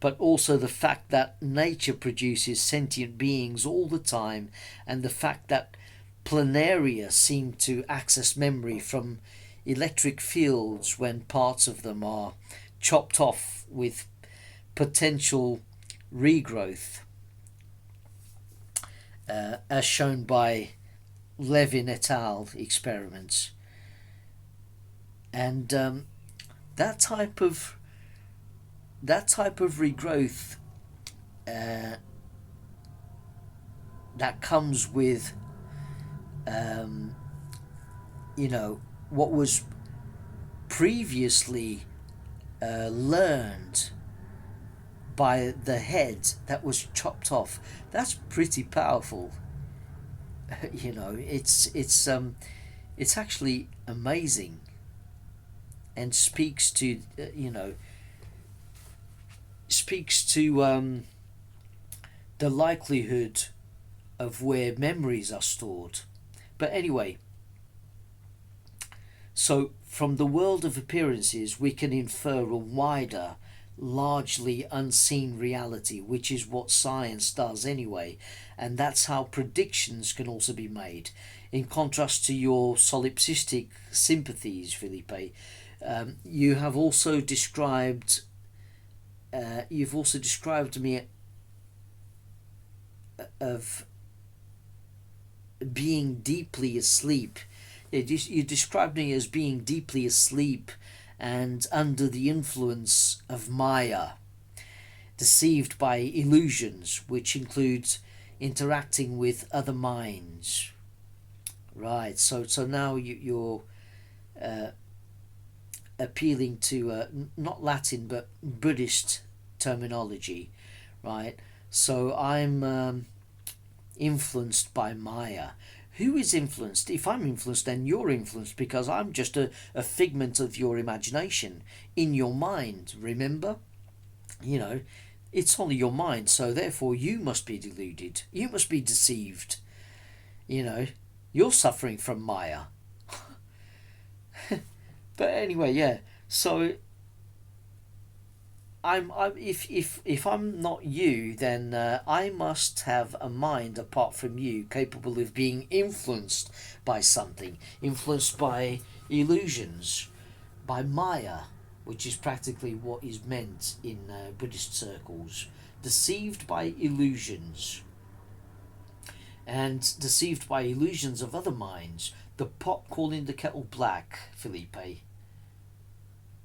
but also the fact that nature produces sentient beings all the time, and the fact that planaria seem to access memory from electric fields when parts of them are chopped off with potential regrowth, as shown by Levin et al. Experiments. And that type of regrowth that comes with what was previously learned by the head that was chopped off, that's pretty powerful. It's actually amazing, and speaks to the likelihood of where memories are stored. But anyway, so from the world of appearances we can infer a wider, largely unseen reality, which is what science does anyway, and that's how predictions can also be made. In contrast to your solipsistic sympathies, Felipe, you have also described me of being deeply asleep. You described me as being deeply asleep and under the influence of Maya, deceived by illusions, which includes interacting with other minds. Right, so now you're appealing to not Latin but Buddhist terminology, right? So I'm influenced by Maya. Who is influenced? If I'm influenced, then you're influenced, because I'm just a figment of your imagination in your mind. Remember, it's only your mind, so therefore you must be deluded. You must be deceived. You're suffering from Maya. But anyway, yeah. So if I'm not you, then I must have a mind apart from you, capable of being influenced by something, influenced by illusions, by Maya, which is practically what is meant in Buddhist circles. Deceived by illusions, and deceived by illusions of other minds. The pot calling the kettle black, Felipe.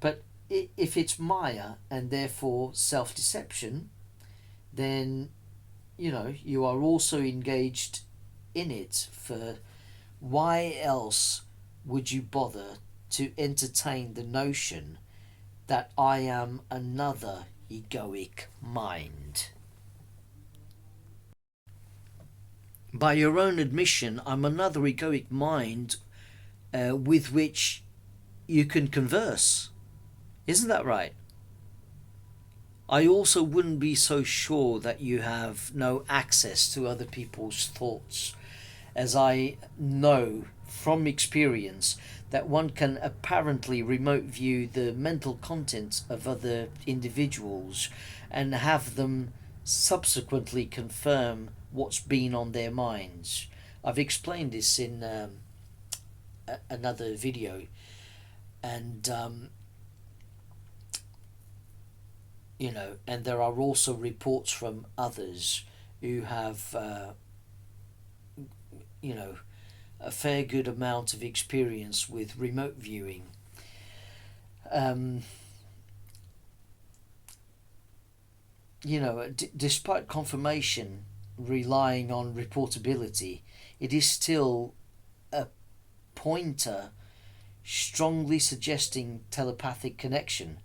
But if it's Maya and therefore self-deception, then you are also engaged in it. For why else would you bother to entertain the notion that I am another egoic mind? By your own admission, I'm another egoic mind with which you can converse. Isn't that right? I also wouldn't be so sure that you have no access to other people's thoughts, as I know from experience that one can apparently remote view the mental content of other individuals and have them subsequently confirm what's been on their minds. I've explained this in another video, and and there are also reports from others who have a fair good amount of experience with remote viewing. Despite confirmation relying on reportability, it is still a pointer strongly suggesting telepathic connection.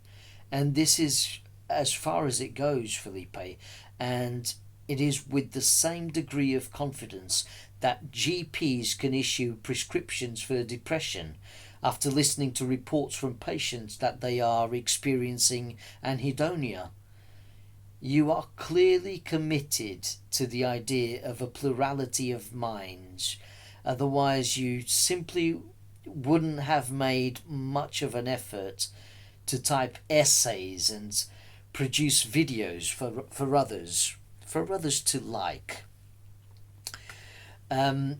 And this is as far as it goes, Felipe, and it is with the same degree of confidence that GPs can issue prescriptions for depression after listening to reports from patients that they are experiencing anhedonia. You are clearly committed to the idea of a plurality of minds, otherwise you simply wouldn't have made much of an effort to type essays and produce videos for others to like. I'm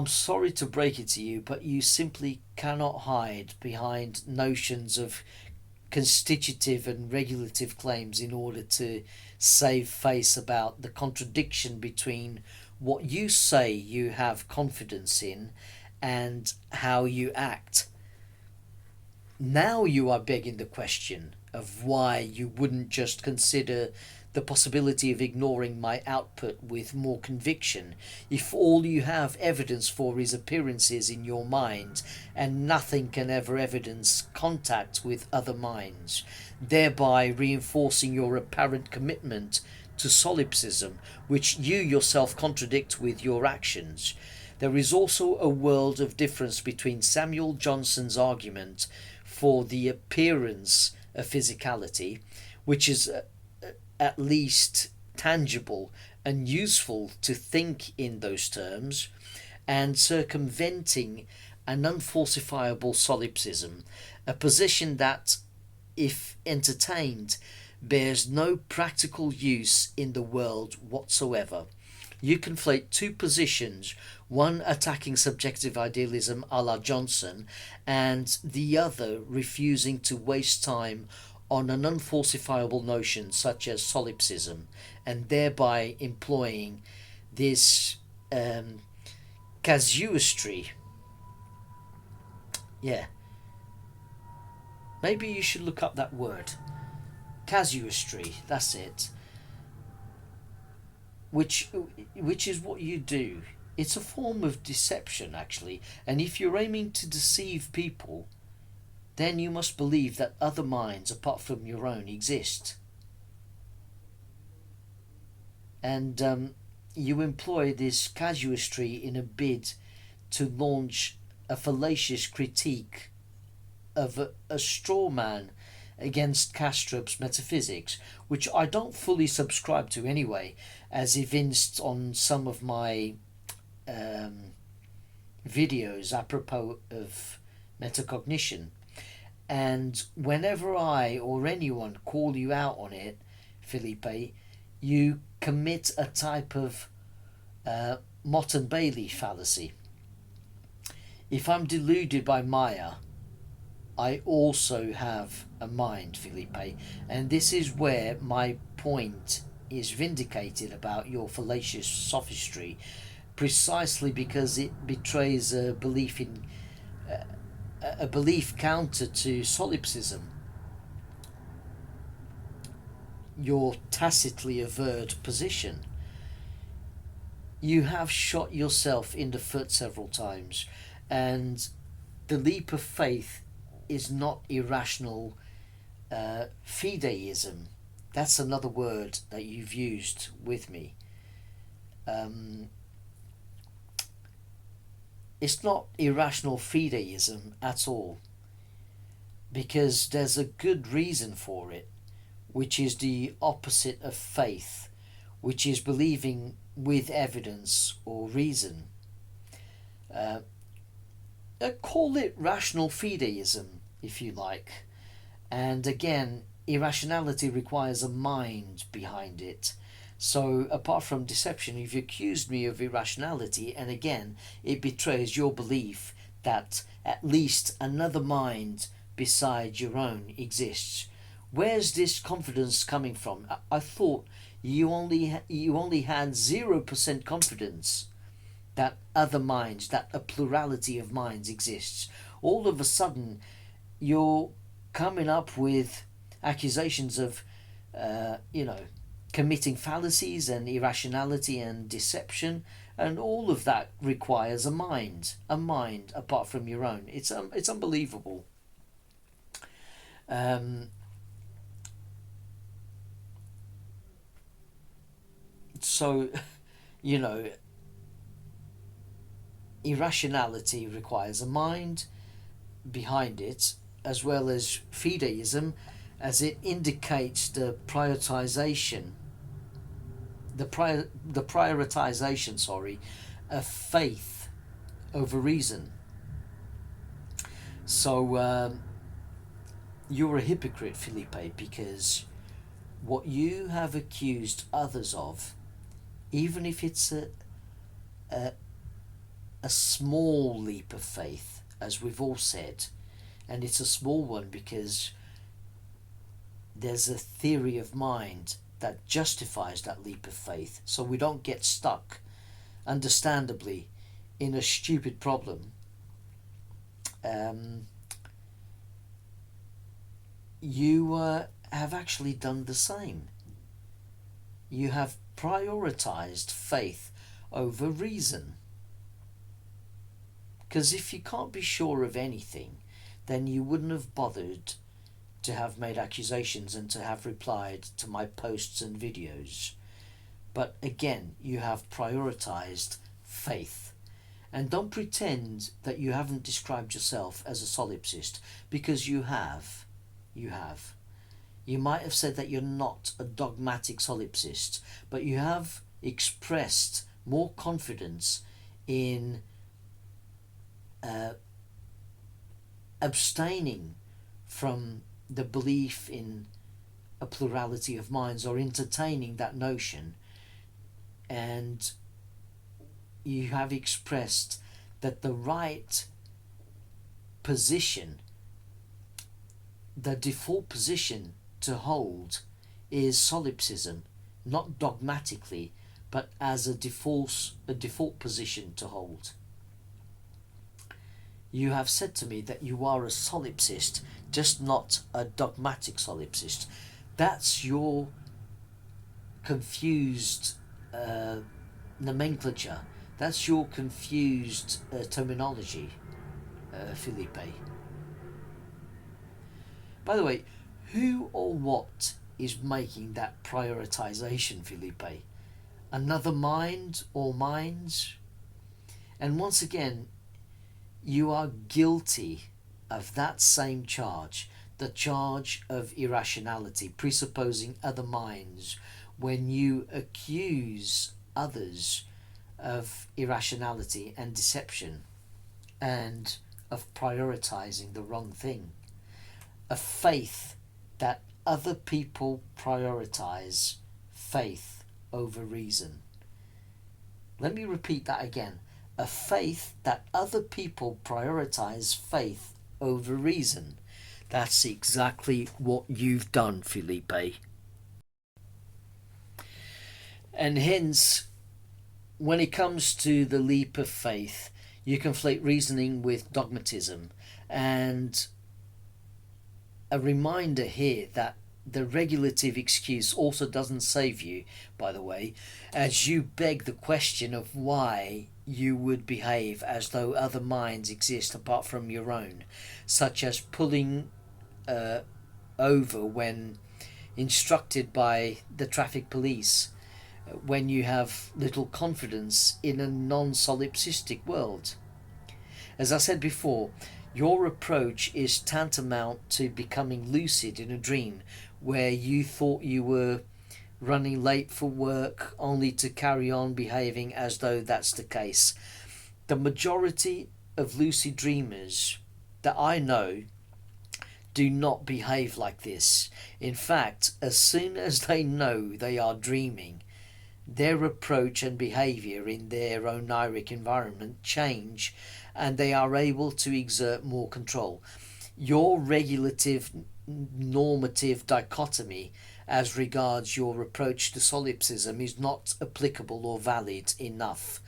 sorry to break it to you, but you simply cannot hide behind notions of constitutive and regulative claims in order to save face about the contradiction between what you say you have confidence in and how you act. Now you are begging the question of why you wouldn't just consider the possibility of ignoring my output with more conviction if all you have evidence for is appearances in your mind and nothing can ever evidence contact with other minds, thereby reinforcing your apparent commitment to solipsism, which you yourself contradict with your actions. There is also a world of difference between Samuel Johnson's argument for the appearance of physicality, which is at least tangible and useful to think in those terms, and circumventing an unfalsifiable solipsism, a position that, if entertained, bears no practical use in the world whatsoever. You conflate two positions, one attacking subjective idealism a la Johnson, and the other refusing to waste time on an unfalsifiable notion such as solipsism, and thereby employing this casuistry. Yeah. Maybe you should look up that word. Casuistry, that's it. Which is what you do. It's a form of deception, actually, and if you're aiming to deceive people, then you must believe that other minds apart from your own exist. And you employ this casuistry in a bid to launch a fallacious critique of a straw man against Kastrup's metaphysics, which I don't fully subscribe to anyway, as evinced on some of my videos apropos of metacognition. And whenever I or anyone call you out on it, Felipe, you commit a type of Mott and Bailey fallacy. If I'm deluded by Maya, I also have a mind, Felipe, and this is where my point is vindicated about your fallacious sophistry, precisely because it betrays a belief in a belief counter to solipsism. Your tacitly averred position. You have shot yourself in the foot several times, and the leap of faith is not irrational fideism. That's another word that you've used with me. It's not irrational fideism at all, because there's a good reason for it, which is the opposite of faith, which is believing with evidence or reason. Call it rational fideism, if you like. And again, irrationality requires a mind behind it. So apart from deception, you've accused me of irrationality, and again, it betrays your belief that at least another mind besides your own exists. Where's this confidence coming from? I thought you only had 0% confidence that other minds, that a plurality of minds exists. All of a sudden, you're coming up with accusations of, committing fallacies and irrationality and deception, and all of that requires a mind apart from your own. It's unbelievable. So, irrationality requires a mind behind it, as well as Fideism, as it indicates the prioritization, of faith over reason. So you're a hypocrite, Felipe, because what you have accused others of, even if it's a small leap of faith, as we've all said, and it's a small one because there's a theory of mind that justifies that leap of faith, so we don't get stuck, understandably, in a stupid problem. You have actually done the same. You have prioritized faith over reason. Because if you can't be sure of anything, then you wouldn't have bothered to have made accusations and to have replied to my posts and videos. But again, you have prioritized faith. And don't pretend that you haven't described yourself as a solipsist, because you have. You might have said that you're not a dogmatic solipsist, but you have expressed more confidence in abstaining from the belief in a plurality of minds, or entertaining that notion, and you have expressed that the right position, the default position to hold, is solipsism, not dogmatically, but as a default position to hold. You have said to me that you are a solipsist, just not a dogmatic solipsist. That's your confused nomenclature. That's your confused terminology, Felipe. By the way, who or what is making that prioritization, Felipe? Another mind or minds? And once again, you are guilty of that same charge, the charge of irrationality, presupposing other minds, when you accuse others of irrationality and deception, and of prioritizing the wrong thing. A faith that other people prioritize faith over reason. Let me repeat that again. A faith that other people prioritize faith over reason. That's exactly what you've done, Felipe. And hence, when it comes to the leap of faith, you conflate reasoning with dogmatism. And a reminder here that the regulative excuse also doesn't save you, by the way, as you beg the question of why you would behave as though other minds exist apart from your own, such as pulling over when instructed by the traffic police, when you have little confidence in a non-solipsistic world. As I said before, your approach is tantamount to becoming lucid in a dream, where you thought you were running late for work only to carry on behaving as though that's the case. The majority of lucid dreamers that I know do not behave like this. In fact, as soon as they know they are dreaming, their approach and behaviour in their oneiric environment change, and they are able to exert more control. Your regulative normative dichotomy as regards your approach to solipsism is not applicable or valid enough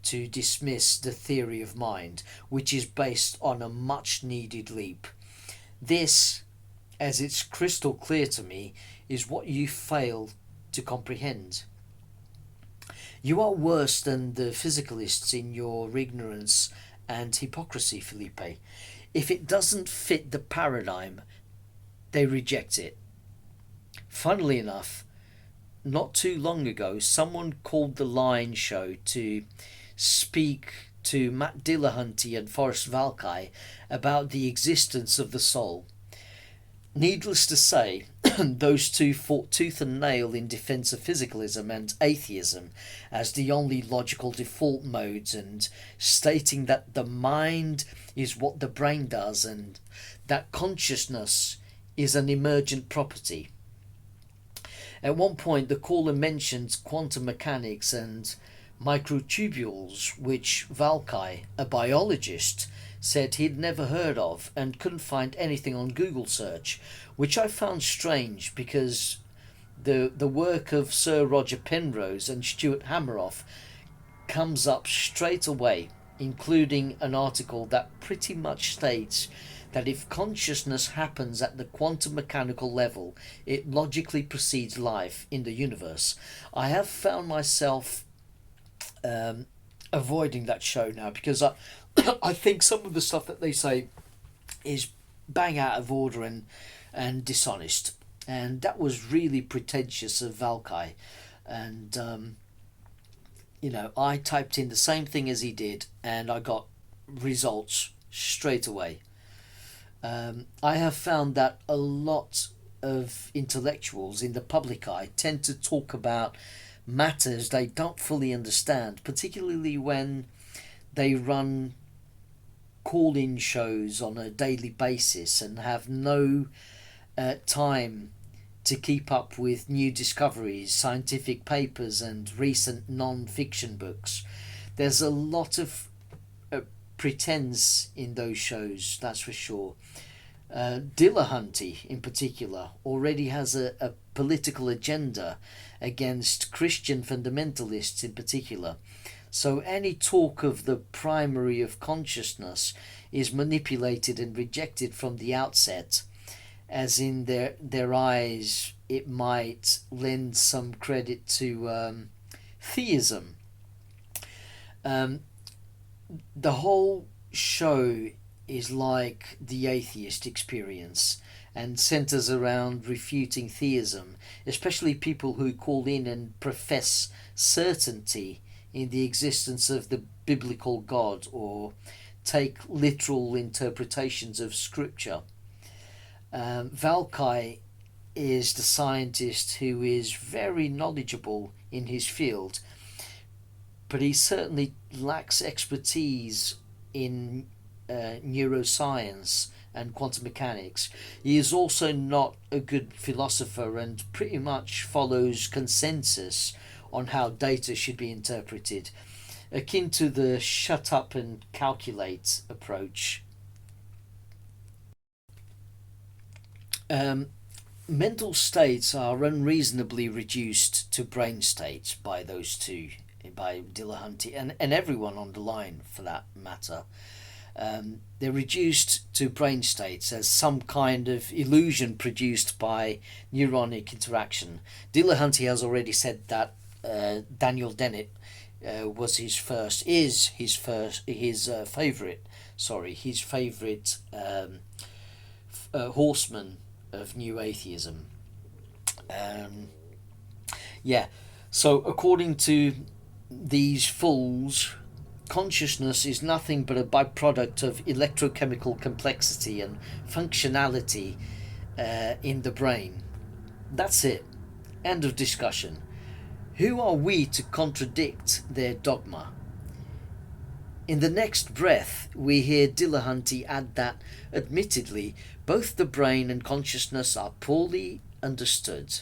to dismiss the theory of mind, which is based on a much needed leap. This, as it's crystal clear to me, is what you fail to comprehend. You are worse than the physicalists in your ignorance and hypocrisy, Felipe. If it doesn't fit the paradigm, they reject it. Funnily enough, not too long ago, someone called the Line Show to speak to Matt Dillahunty and Forrest Valkai about the existence of the soul. Needless to say, those two fought tooth and nail in defence of physicalism and atheism as the only logical default modes, and stating that the mind is what the brain does and that consciousness is an emergent property. At one point, the caller mentioned quantum mechanics and microtubules, which Valkai, a biologist, said he'd never heard of and couldn't find anything on Google search, which I found strange because the work of Sir Roger Penrose and Stuart Hameroff comes up straight away, including an article that pretty much states that if consciousness happens at the quantum mechanical level, it logically precedes life in the universe. I have found myself avoiding that show now because I think some of the stuff that they say is bang out of order and dishonest, and that was really pretentious of Valkai. And I typed in the same thing as he did and I got results straight away. I have found that a lot of intellectuals in the public eye tend to talk about matters they don't fully understand, particularly when they run call-in shows on a daily basis and have no time to keep up with new discoveries, scientific papers and recent non-fiction books. There's a lot of pretense in those shows, that's for sure. Dillahunty in particular already has a political agenda against Christian fundamentalists in particular. So any talk of the primary of consciousness is manipulated and rejected from the outset, as in their eyes it might lend some credit to theism. The whole show is like the atheist experience and centers around refuting theism, especially people who call in and profess certainty in the existence of the biblical God or take literal interpretations of scripture. Valkai is the scientist who is very knowledgeable in his field, but he certainly lacks expertise in neuroscience and quantum mechanics. He is also not a good philosopher and pretty much follows consensus on how data should be interpreted, akin to the shut up and calculate approach. Mental states are unreasonably reduced to brain states by those two, by Dillahunty and everyone on the line for that matter. They're reduced to brain states as some kind of illusion produced by neuronic interaction. Dillahunty has already said that Daniel Dennett was his favorite horseman of new atheism. So according to these fools, consciousness is nothing but a byproduct of electrochemical complexity and functionality in the brain. That's it. End of discussion. Who are we to contradict their dogma? In the next breath, we hear Dillahunty add that, admittedly, both the brain and consciousness are poorly understood.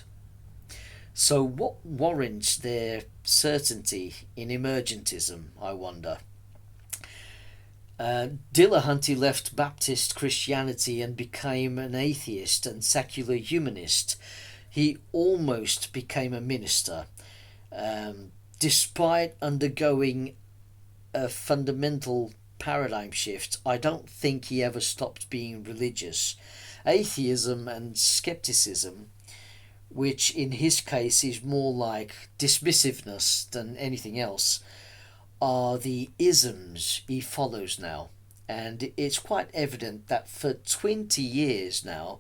So what warrants their certainty in emergentism, I wonder? Dillahunty left Baptist Christianity and became an atheist and secular humanist. He almost became a minister, despite undergoing a fundamental paradigm shift. I don't think he ever stopped being religious. Atheism and skepticism, which in his case is more like dismissiveness than anything else, are the isms he follows now. And it's quite evident that for 20 years now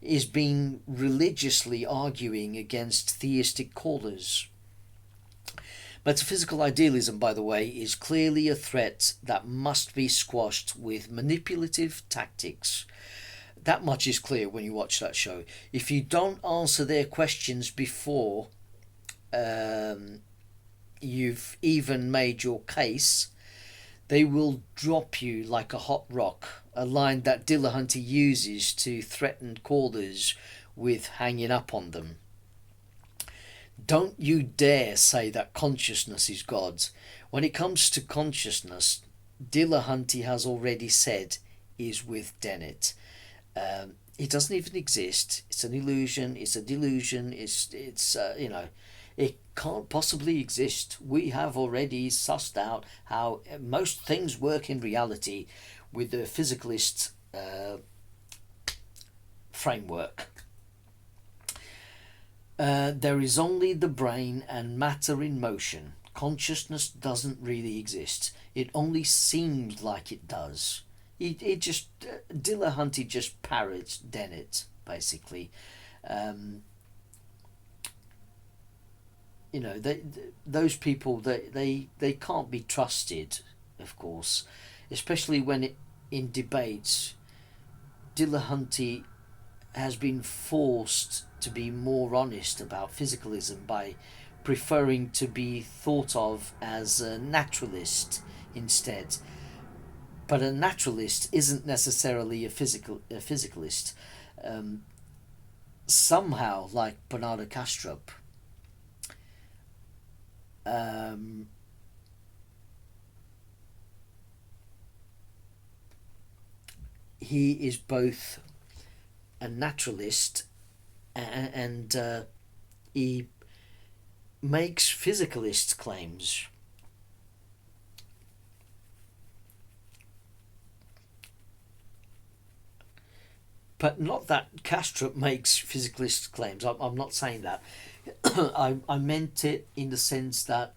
he's been religiously arguing against theistic callers. Metaphysical idealism, by the way, is clearly a threat that must be squashed with manipulative tactics. That much is clear when you watch that show. If you don't answer their questions before you've even made your case, they will drop you like a hot rock, a line that Dillahunty uses to threaten callers with hanging up on them. Don't you dare say that consciousness is God. When it comes to consciousness, Dillahunty has already said is with Dennett. It doesn't even exist. It's an illusion. It's a delusion. It's it can't possibly exist. We have already sussed out how most things work in reality with the physicalist framework. There is only the brain and matter in motion. Consciousness doesn't really exist. It only seems like it does. Dillahunty just parrots Dennett, basically. Those people, they can't be trusted, of course, especially when in debates Dillahunty has been forced to be more honest about physicalism by preferring to be thought of as a naturalist instead. But a naturalist isn't necessarily a physicalist. Somehow, like Bernardo Kastrup, he is both a naturalist and he makes physicalist claims. But not that Kastrup makes physicalist claims. I'm not saying that. I meant it in the sense that,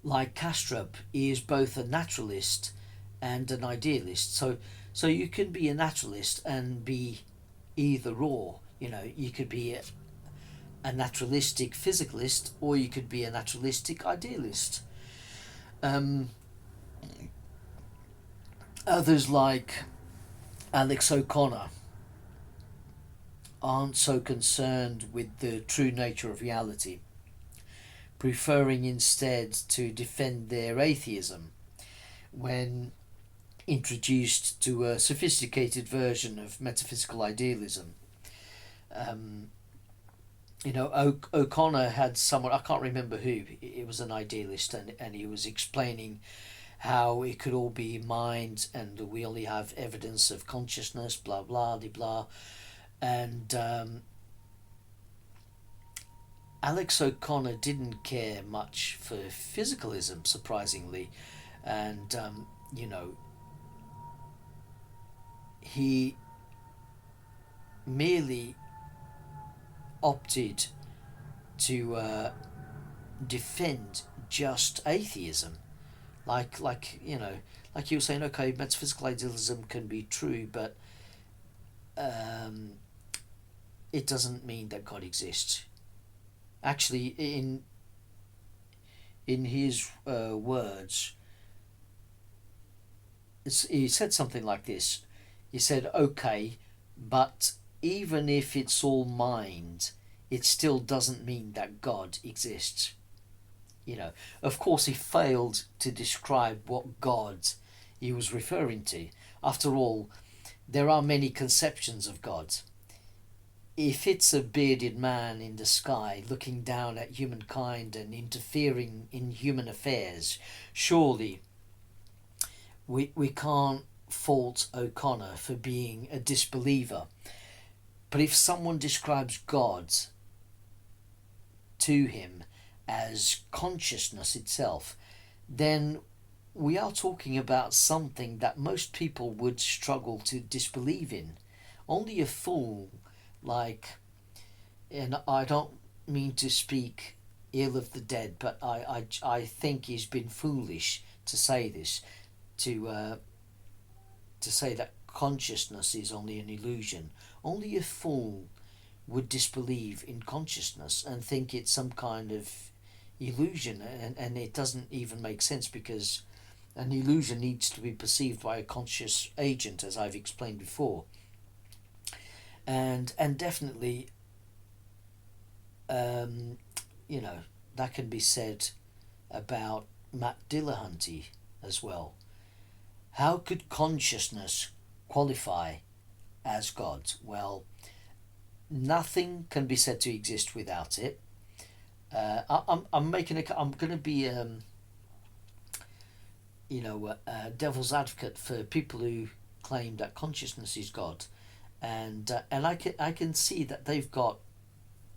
like Kastrup, he is both a naturalist and an idealist. So you can be a naturalist and be either or. You could be a naturalistic physicalist, or you could be a naturalistic idealist. Others like Alex O'Connor aren't so concerned with the true nature of reality, preferring instead to defend their atheism when introduced to a sophisticated version of metaphysical idealism. O'Connor had someone, I can't remember who, it was an idealist, and he was explaining how it could all be mind and we only have evidence of consciousness, blah blah de blah. And Alex O'Connor didn't care much for physicalism, surprisingly, and he merely opted to defend just atheism, like you were saying, okay, metaphysical idealism can be true, but it doesn't mean that God exists. Actually, in his words, he said something like this. He said, okay, but even if it's all mind, it still doesn't mean that God exists. You know, of course, he failed to describe what God he was referring to. After all, there are many conceptions of God. If it's a bearded man in the sky looking down at humankind and interfering in human affairs, surely we can't fault O'Connor for being a disbeliever. But if someone describes God to him as consciousness itself, then we are talking about something that most people would struggle to disbelieve in. Only a fool, like, and I don't mean to speak ill of the dead, but I think he's been foolish to say this, to say that consciousness is only an illusion. Only a fool would disbelieve in consciousness and think it's some kind of illusion, and it doesn't even make sense, because an illusion needs to be perceived by a conscious agent, as I've explained before. And definitely, you know, that can be said about Matt Dillahunty as well. How could consciousness qualify as God? Well, nothing can be said to exist without it. I'm going to be devil's advocate for people who claim that consciousness is God, and I can see that they've got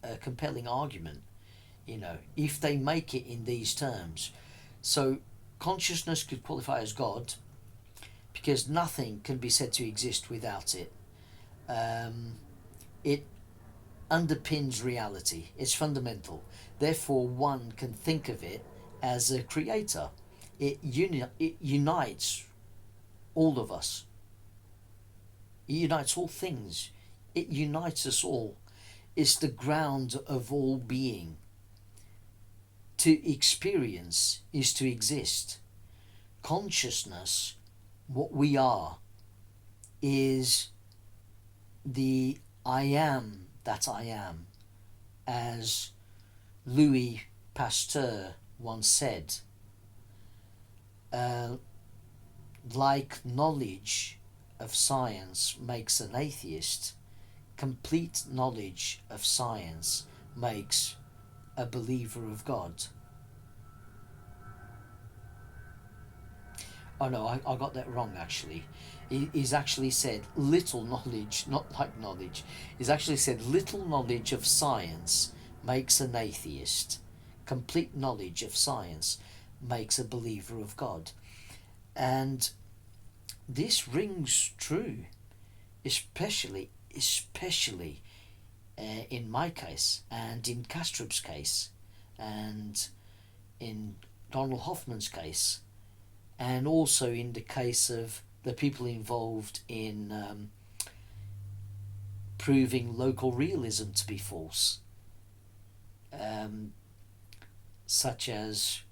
a compelling argument. You know, if they make it in these terms, so consciousness could qualify as God because nothing can be said to exist without it. It underpins reality. It's fundamental. Therefore, one can think of it as a creator. It unites all of us. It unites all things. It unites us all. It's the ground of all being. To experience is to exist. Consciousness, what we are, is the I am that I am, as Louis Pasteur once said. Like knowledge of science makes an atheist, complete knowledge of science makes a believer of God. Oh no, I got that wrong actually. He's actually said little knowledge, not like knowledge. He's actually said little knowledge of science makes an atheist. Complete knowledge of science makes a believer of God. And this rings true, especially in my case, and in Kastrup's case, and in Donald Hoffman's case, and also in the case of the people involved in proving local realism to be false, such as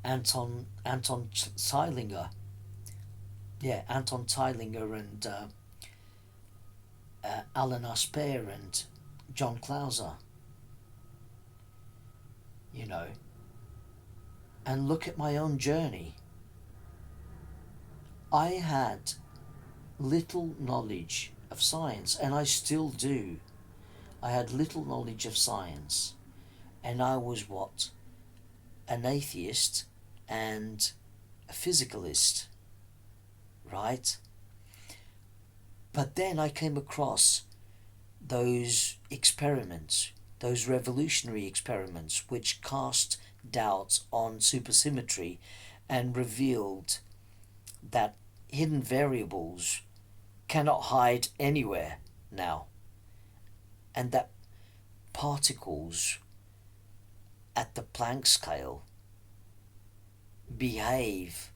Anton Zeilinger. Anton Zeilinger and Alan Asper and John Clauser. You know, and look at my own journey. I had little knowledge of science, and I still do. I had little knowledge of science, and I was what? An atheist and a physicalist, right? But then I came across those experiments, those revolutionary experiments, which cast doubt on supersymmetry and revealed that hidden variables cannot hide anywhere now, and that particles at the Planck scale behave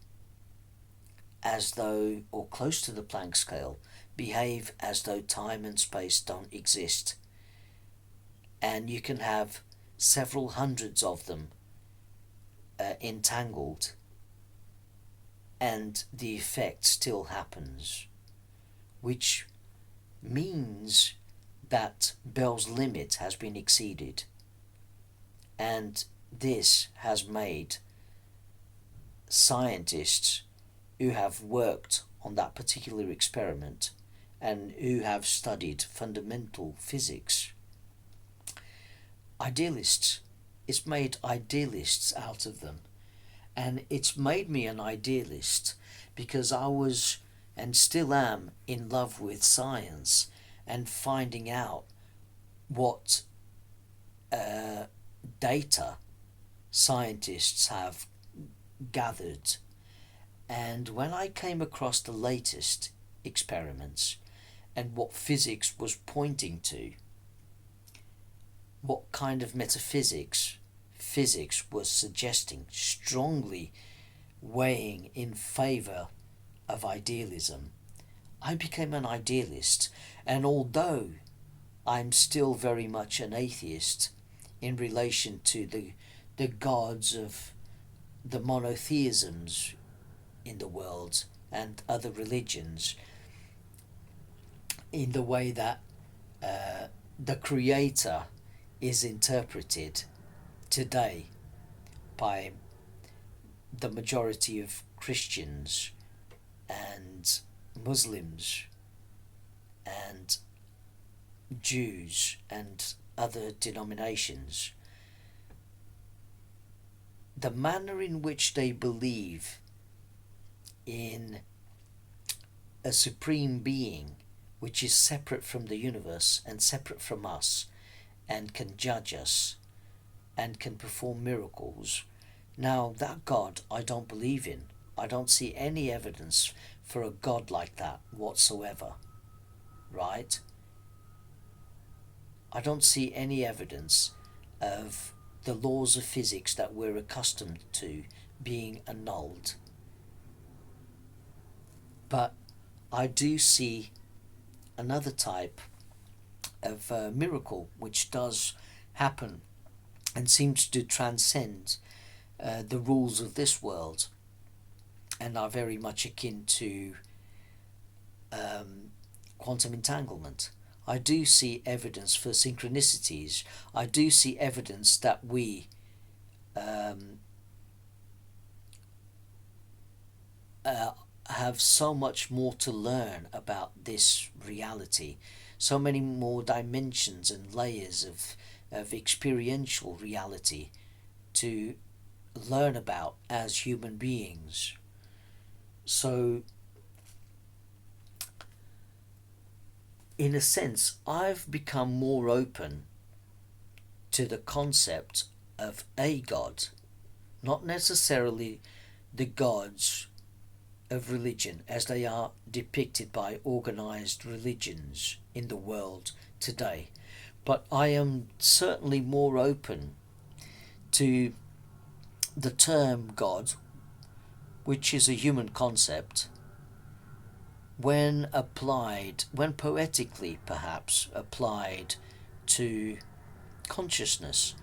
as though, or close to the Planck scale, behave as though time and space don't exist. And you can have several hundreds of them entangled, and the effect still happens, which means that Bell's limit has been exceeded. And this has made scientists who have worked on that particular experiment and who have studied fundamental physics idealists. It's made idealists out of them. And it's made me an idealist because I was and still am in love with science and finding out what data scientists have gathered. And when I came across the latest experiments and what physics was pointing to, what kind of metaphysics physics was suggesting, strongly weighing in favour of idealism, I became an idealist. And although I'm still very much an atheist in relation to the gods of the monotheisms in the world and other religions, in the way that the Creator is interpreted today by the majority of Christians and Muslims and Jews and other denominations, the manner in which they believe in a supreme being which is separate from the universe and separate from us and can judge us and can perform miracles. Now, that God I don't believe in. I don't see any evidence for a God like that whatsoever, right? I don't see any evidence of the laws of physics that we're accustomed to being annulled. But I do see another type of miracle which does happen and seems to transcend the rules of this world and are very much akin to quantum entanglement. I do see evidence for synchronicities. I do see evidence that we have so much more to learn about this reality, so many more dimensions and layers of experiential reality to learn about as human beings. So, in a sense, I've become more open to the concept of a God, not necessarily the gods of religion as they are depicted by organized religions in the world today. But I am certainly more open to the term God, which is a human concept, when applied, when poetically perhaps applied to consciousness,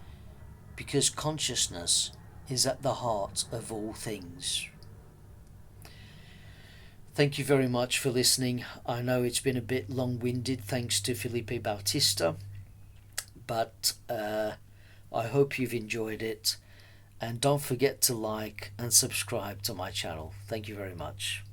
because consciousness is at the heart of all things. Thank you very much for listening. I know it's been a bit long-winded thanks to Felipe Bautista, but I hope you've enjoyed it, and don't forget to like and subscribe to my channel. Thank you very much.